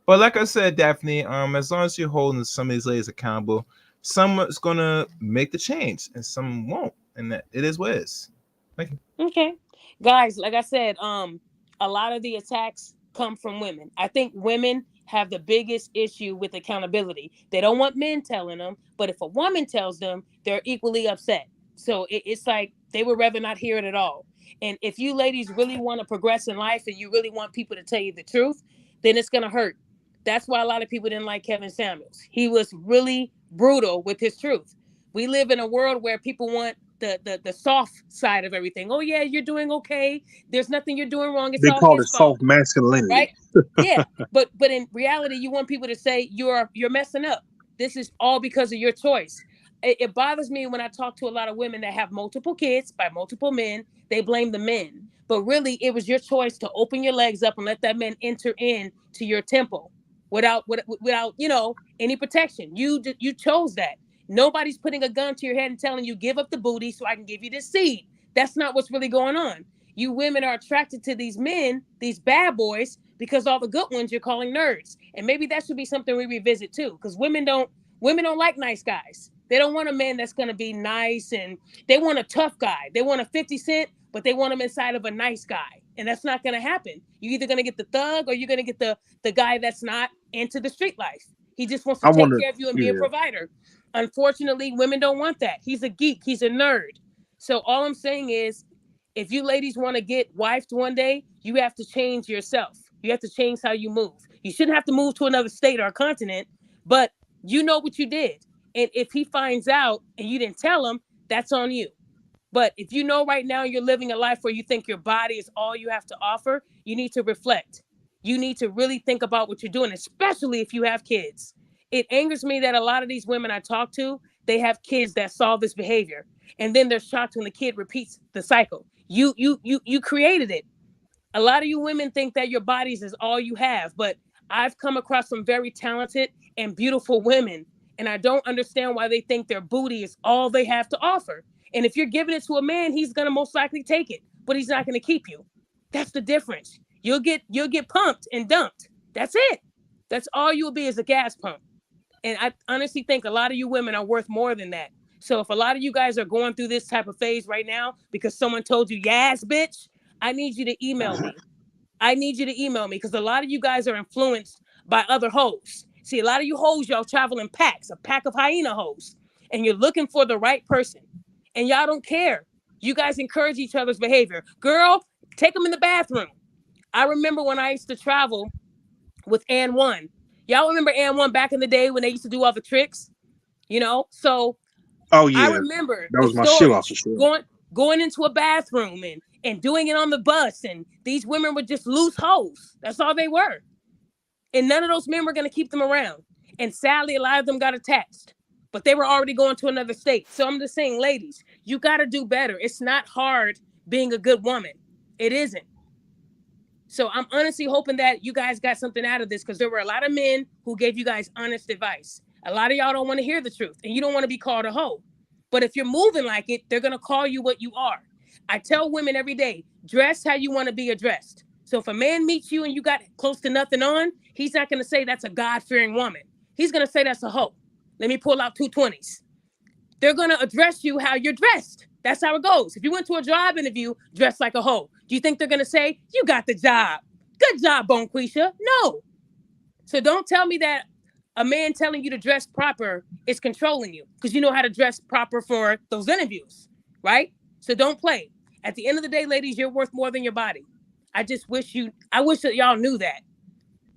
But like I said, Daphne, as long as you're holding some of these ladies accountable, someone's gonna make the change and some won't, and that it is what it is. Thank you. Okay. Guys, like I said, a lot of the attacks come from women. I think women have the biggest issue with accountability. They don't want men telling them, but if a woman tells them, they're equally upset. So it's like they would rather not hear it at all. And if you ladies really want to progress in life and you really want people to tell you the truth, then it's gonna hurt. That's why a lot of people didn't like Kevin Samuels. He was really brutal with his truth. We live in a world where people want the soft side of everything. Oh yeah, you're doing okay. There's nothing you're doing wrong. It's They all call it his fault, soft masculinity. right? Yeah, but in reality, you want people to say you're messing up. This is all because of your choice. It bothers me when I talk to a lot of women that have multiple kids by multiple men. They blame the men, but really, it was your choice to open your legs up and let that man enter in to your temple without any protection. You chose that. Nobody's putting a gun to your head and telling you give up the booty so I can give you this seed. That's not what's really going on. You women are attracted to these men, these bad boys, because all the good ones you're calling nerds. And maybe that should be something we revisit too, because women don't like nice guys. They don't want a man that's gonna be nice, and they want a tough guy. They want a 50 Cent, but they want him inside of a nice guy. And that's not gonna happen. You're either gonna get the thug or you're gonna get the guy that's not into the street life. He just wants to I take wonder, care of you and be a yeah, provider. Unfortunately, women don't want that. He's a geek, he's a nerd. So all I'm saying is, if you ladies want to get wifed one day, you have to change yourself. You have to change how you move. You shouldn't have to move to another state or continent, but you know what you did. And if he finds out and you didn't tell him, that's on you. But if you know right now you're living a life where you think your body is all you have to offer, you need to reflect. You need to really think about what you're doing, especially if you have kids. It angers me that a lot of these women I talk to, they have kids that saw this behavior. And then they're shocked when the kid repeats the cycle. You created it. A lot of you women think that your bodies is all you have, but I've come across some very talented and beautiful women, and I don't understand why they think their booty is all they have to offer. And if you're giving it to a man, he's gonna most likely take it, but he's not gonna keep you. That's the difference. You'll get pumped and dumped. That's it. That's all you'll be is a gas pump. And I honestly think a lot of you women are worth more than that. So if a lot of you guys are going through this type of phase right now because someone told you, yes, bitch, I need you to email me. I need you to email me because a lot of you guys are influenced by other hoes. See, a lot of you hoes, y'all travel in packs, a pack of hyena hoes, and you're looking for the right person. And y'all don't care. You guys encourage each other's behavior. Girl, take them in the bathroom. I remember when I used to travel with Ann One. Y'all remember Ann One back in the day when they used to do all the tricks? So oh I yeah, remember that the was my shit off stories the show. going into a bathroom and doing it on the bus, and these women were just loose hoes. That's all they were. And none of those men were going to keep them around. And sadly, a lot of them got attached, but they were already going to another state. So I'm just saying, ladies, you got to do better. It's not hard being a good woman. It isn't. So I'm honestly hoping that you guys got something out of this, because there were a lot of men who gave you guys honest advice. A lot of y'all don't want to hear the truth, and you don't want to be called a hoe. But if you're moving like it, they're going to call you what you are. I tell women every day, dress how you want to be addressed. So if a man meets you and you got close to nothing on, he's not going to say that's a God-fearing woman. He's going to say that's a hoe. Let me pull out 220s. They're going to address you how you're dressed. That's how it goes. If you went to a job interview dressed like a hoe, do you think they're going to say, you got the job? Good job, Bonquisha. No. So don't tell me that a man telling you to dress proper is controlling you, because you know how to dress proper for those interviews, right? So don't play. At the end of the day, ladies, you're worth more than your body. I wish that y'all knew that.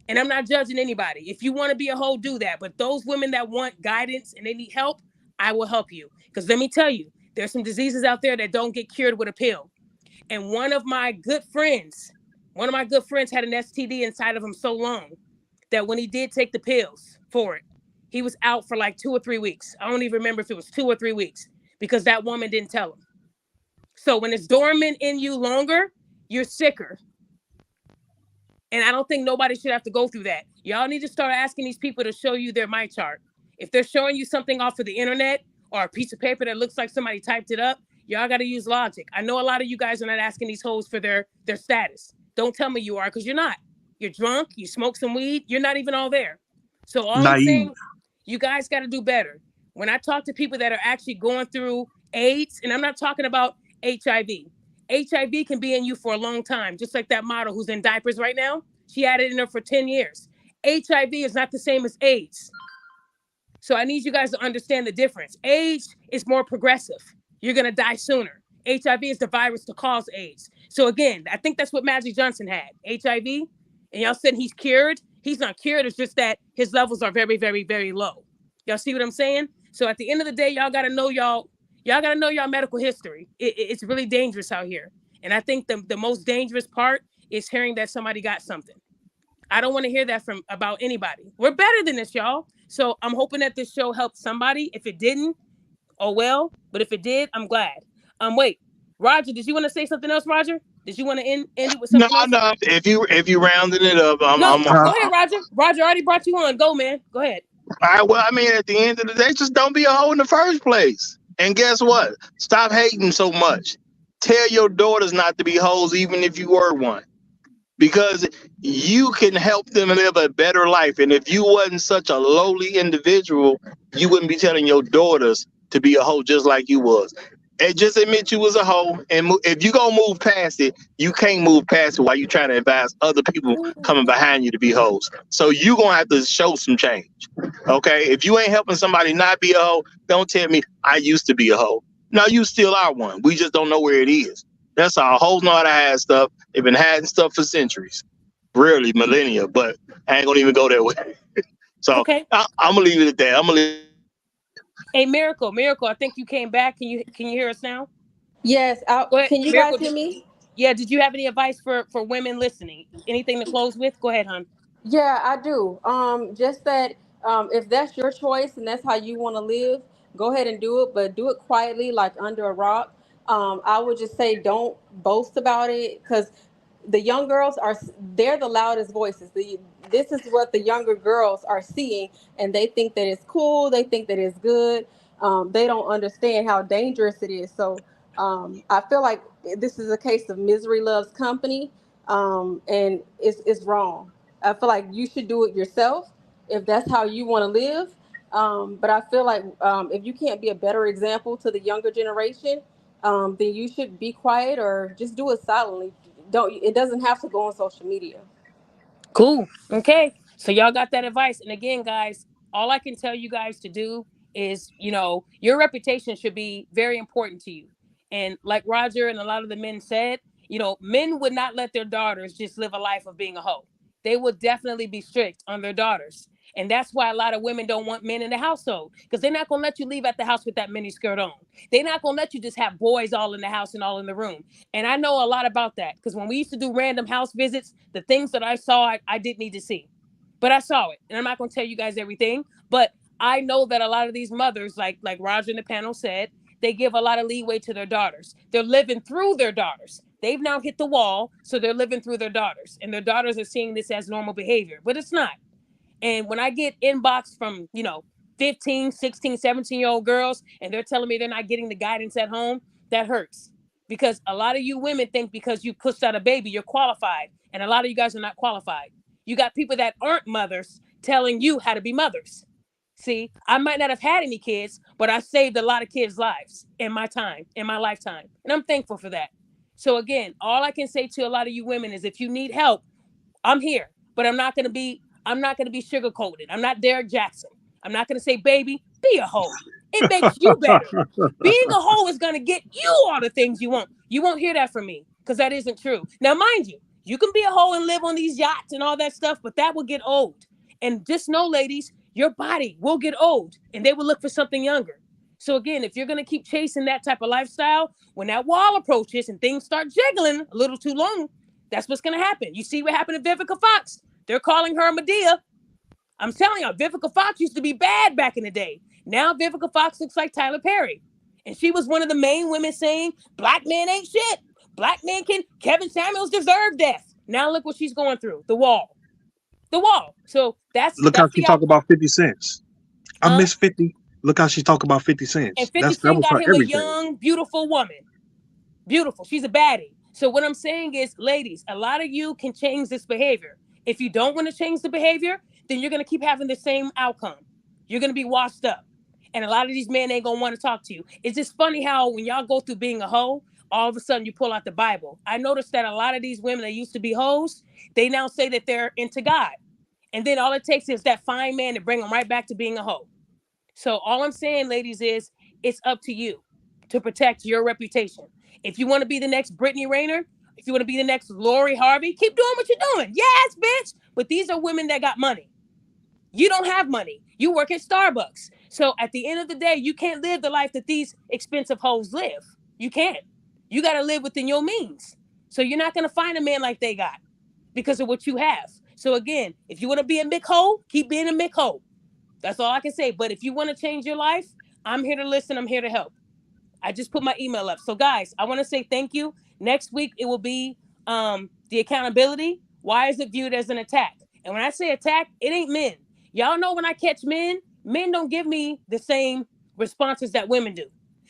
And I'm not judging anybody. If you want to be a hoe, do that. But those women that want guidance and they need help, I will help you. Because let me tell you, there's some diseases out there that don't get cured with a pill. And one of my good friends had an STD inside of him so long that when he did take the pills for it, he was out for like 2 or 3 weeks. I don't even remember if it was 2 or 3 weeks, because that woman didn't tell him. So when it's dormant in you longer, you're sicker. And I don't think nobody should have to go through that. Y'all need to start asking these people to show you their my chart. If they're showing you something off of the internet or a piece of paper that looks like somebody typed it up, y'all got to use logic. I know a lot of you guys are not asking these hoes for their status. Don't tell me you are, because you're not. You're drunk, you smoke some weed, you're not even all there. So all I'm Naive. saying, you guys got to do better. When I talk to people that are actually going through AIDS, and I'm not talking about HIV, HIV can be in you for a long time, just like that model who's in diapers right now. She had it in her for 10 years. HIV is not the same as AIDS. So I need you guys to understand the difference. AIDS is more progressive. You're going to die sooner. HIV is the virus to cause AIDS. So again, I think that's what Magic Johnson had, HIV. And y'all said he's cured. He's not cured. It's just that his levels are very, very, very low. Y'all see what I'm saying? So at the end of the day, y'all got to know y'all got to know y'all medical history. It's really dangerous out here. And I think the most dangerous part is hearing that somebody got something. I don't want to hear that from about anybody. We're better than this, y'all. So I'm hoping that this show helped somebody. If it didn't, oh well. But if it did, I'm glad. Wait, Roger, did you want to say something else, Roger? Did you want to end it with No, something else? no. If you rounded it up, No, I'm go ahead, Roger. Roger, I already brought you on. Go, man. Go ahead. all right. Well, I mean, at the end of the day, just don't be a hoe in the first place. And guess what? Stop hating so much. Tell your daughters not to be hoes, even if you were one, because you can help them live a better life. And if you wasn't such a lowly individual, you wouldn't be telling your daughters to be a hoe just like you was. And just admit you was a hoe, and if you gonna move past it, you can't move past it while you trying to advise other people coming behind you to be hoes. So you gonna have to show some change. Okay, if you ain't helping somebody not be a hoe, don't tell me I used to be a hoe. No, you still are one. We just don't know where it is. That's all. Hoes know how to hide stuff. They've been hiding stuff for centuries, really millennia. But I ain't gonna even go that way. So Okay. I'm gonna leave it at that. I'm gonna leave. Hey, Miracle, I think you came back. Can you hear us now? Yes, Go ahead, can you guys Miracle. hear me? Yeah. Did you have any advice for women listening? Anything to close with? Go ahead, hon. Yeah, I do. Just that if that's your choice and that's how you want to live, go ahead and do it, but do it quietly, like under a rock. I would just say don't boast about it because the young girls they're the loudest voices. This is what the younger girls are seeing, and they think that it's cool. They think that it's good. They don't understand how dangerous it is. So I feel like this is a case of misery loves company, and it's wrong. I feel like you should do it yourself if that's how you want to live. But I feel like if you can't be a better example to the younger generation, then you should be quiet or just do it silently. Don't. It doesn't have to go on social media. Cool. Okay. So y'all got that advice. And again, guys, all I can tell you guys to do is, your reputation should be very important to you. And like Roger and a lot of the men said, men would not let their daughters just live a life of being a hoe. They would definitely be strict on their daughters. And that's why a lot of women don't want men in the household because they're not going to let you leave at the house with that mini skirt on. They're not going to let you just have boys all in the house and all in the room. And I know a lot about that because when we used to do random house visits, the things that I saw, I didn't need to see. But I saw it. And I'm not going to tell you guys everything. But I know that a lot of these mothers, like Roger in the panel said, they give a lot of leeway to their daughters. They're living through their daughters. They've now hit the wall, so they're living through their daughters. And their daughters are seeing this as normal behavior. But it's not. And when I get inbox from, 15, 16, 17-year-old girls, and they're telling me they're not getting the guidance at home, that hurts. Because a lot of you women think because you pushed out a baby, you're qualified. And a lot of you guys are not qualified. You got people that aren't mothers telling you how to be mothers. See, I might not have had any kids, but I saved a lot of kids' lives in my time, in my lifetime. And I'm thankful for that. So again, all I can say to a lot of you women is if you need help, I'm here, but I'm not gonna be sugar coated. I'm not Derek Jackson. I'm not gonna say, baby, be a hoe. It makes you better. Being a hoe is gonna get you all the things you want. You won't hear that from me because that isn't true. Now, mind you, you can be a hoe and live on these yachts and all that stuff, but that will get old. And just know, ladies, your body will get old and they will look for something younger. So again, if you're gonna keep chasing that type of lifestyle, when that wall approaches and things start jiggling a little too long, that's what's going to happen. You see what happened to Vivica Fox? They're calling her Medea. I'm telling you, Vivica Fox used to be bad back in the day. Now Vivica Fox looks like Tyler Perry. And she was one of the main women saying, black men ain't shit. Black men Kevin Samuels deserve death. Now look what she's going through. The wall. So that's Look how she the talk outcome. about 50 cents. I miss 50. Look how she talk about 50 cents. And 50 That Cent was got her him a everything. young, beautiful woman. Beautiful. She's a baddie. So what I'm saying is, ladies, a lot of you can change this behavior. If you don't want to change the behavior, then you're going to keep having the same outcome. You're going to be washed up. And a lot of these men ain't going to want to talk to you. It's just funny how when y'all go through being a hoe, all of a sudden you pull out the Bible. I noticed that a lot of these women that used to be hoes, they now say that they're into God. And then all it takes is that fine man to bring them right back to being a hoe. So all I'm saying, ladies, is it's up to you to protect your reputation. If you want to be the next Brittany Rayner, if you want to be the next Lori Harvey, keep doing what you're doing. Yes, bitch. But these are women that got money. You don't have money. You work at Starbucks. So at the end of the day, you can't live the life that these expensive hoes live. You can't. You got to live within your means. So you're not going to find a man like they got because of what you have. So again, if you want to be a Mick hoe, keep being a Mick hoe. That's all I can say. But if you want to change your life, I'm here to listen. I'm here to help. I just put my email up. So guys, I want to say thank you. Next week, it will be the accountability. Why is it viewed as an attack? And when I say attack, it ain't men. Y'all know when I catch men don't give me the same responses that women do.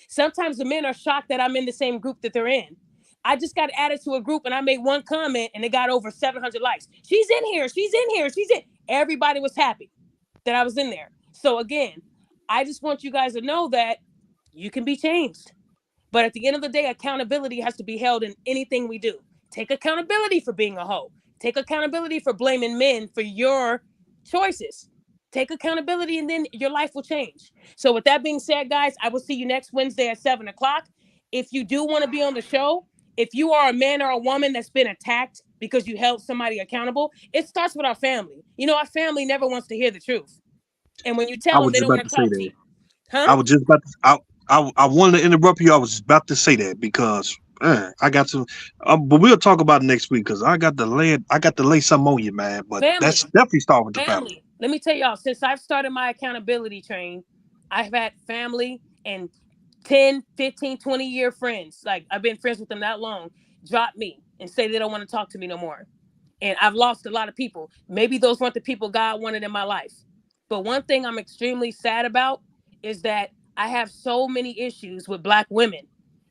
Sometimes the men are shocked that I'm in the same group that they're in. I just got added to a group and I made one comment and it got over 700 likes. She's in here. She's in here. She's in. Everybody was happy that I was in there. So again, I just want you guys to know that you can be changed. But at the end of the day, accountability has to be held in anything we do. Take accountability for being a hoe. Take accountability for blaming men for your choices. Take accountability and then your life will change. So with that being said, guys, I will see you next Wednesday at 7 o'clock. If you do want to be on the show, if you are a man or a woman that's been attacked because you held somebody accountable, it starts with our family. You know, our family never wants to hear the truth. And when you I tell them, was they just don't about want to to say talk to that. you. Huh? I was just about to, I wanted to interrupt you. I was about to say that because I got to, but we'll talk about it next week because I got to lay something on you, man. But Family. that's definitely start with the family. Family. Let me tell y'all, since I've started my accountability train, I've had family and 10, 15, 20-year friends. Like, I've been friends with them that long, drop me and say they don't want to talk to me no more. And I've lost a lot of people. Maybe those weren't the people God wanted in my life. But one thing I'm extremely sad about is that I have so many issues with Black women.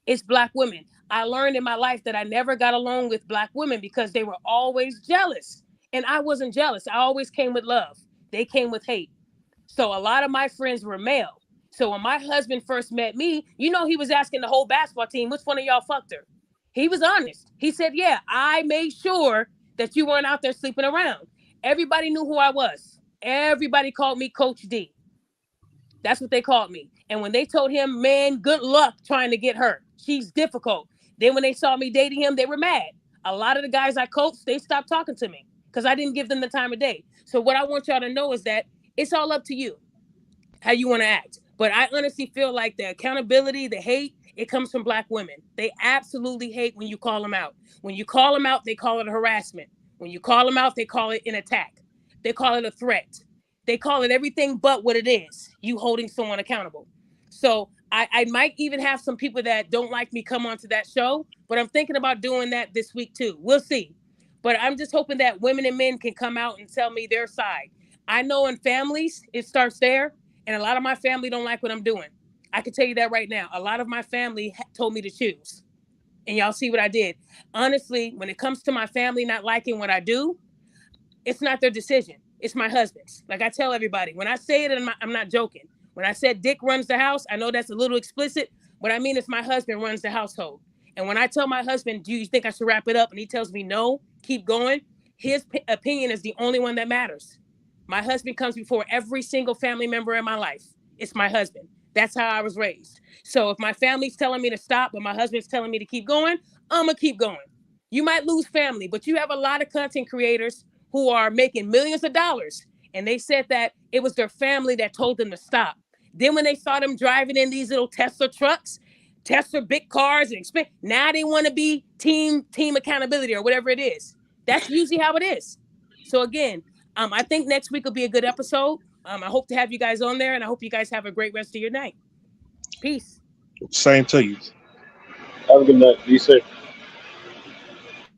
It's Black women. I learned in my life that I never got along with Black women because they were always jealous. And I wasn't jealous. I always came with love. They came with hate. So a lot of my friends were male. So when my husband first met me, you know, he was asking the whole basketball team, which one of y'all fucked her? He was honest. He said, yeah, I made sure that you weren't out there sleeping around. Everybody knew who I was. Everybody called me Coach D. That's what they called me. And when they told him, man, good luck trying to get her. She's difficult. Then when they saw me dating him, they were mad. A lot of the guys I coached, they stopped talking to me because I didn't give them the time of day. So what I want y'all to know is that it's all up to you how you want to act. But I honestly feel like the accountability, the hate, it comes from Black women. They absolutely hate when you call them out. When you call them out, they call it harassment. When you call them out, they call it an attack. They call it a threat. They call it everything but what it is, you holding someone accountable. So I might even have some people that don't like me come onto that show, but I'm thinking about doing that this week too. We'll see. But I'm just hoping that women and men can come out and tell me their side. I know in families, it starts there. And a lot of my family don't like what I'm doing. I can tell you that right now. A lot of my family told me to choose. And y'all see what I did. Honestly, when it comes to my family not liking what I do, it's not their decision. It's my husband's. Like I tell everybody, when I say it, I'm not joking. When I said Dick runs the house, I know that's a little explicit, but I mean it's my husband runs the household. And when I tell my husband, do you think I should wrap it up? And he tells me, no, keep going. His opinion is the only one that matters. My husband comes before every single family member in my life. It's my husband. That's how I was raised. So if my family's telling me to stop, but my husband's telling me to keep going, I'm going to keep going. You might lose family, but you have a lot of content creators who are making millions of dollars. And they said that it was their family that told them to stop. Then when they saw them driving in these little Tesla trucks, Tesla big cars, and now they want to be team accountability or whatever it is. That's usually how it is. So again, I think next week will be a good episode. I hope to have you guys on there, and I hope you guys have a great rest of your night. Peace. Same to you. Have a good night. Be safe.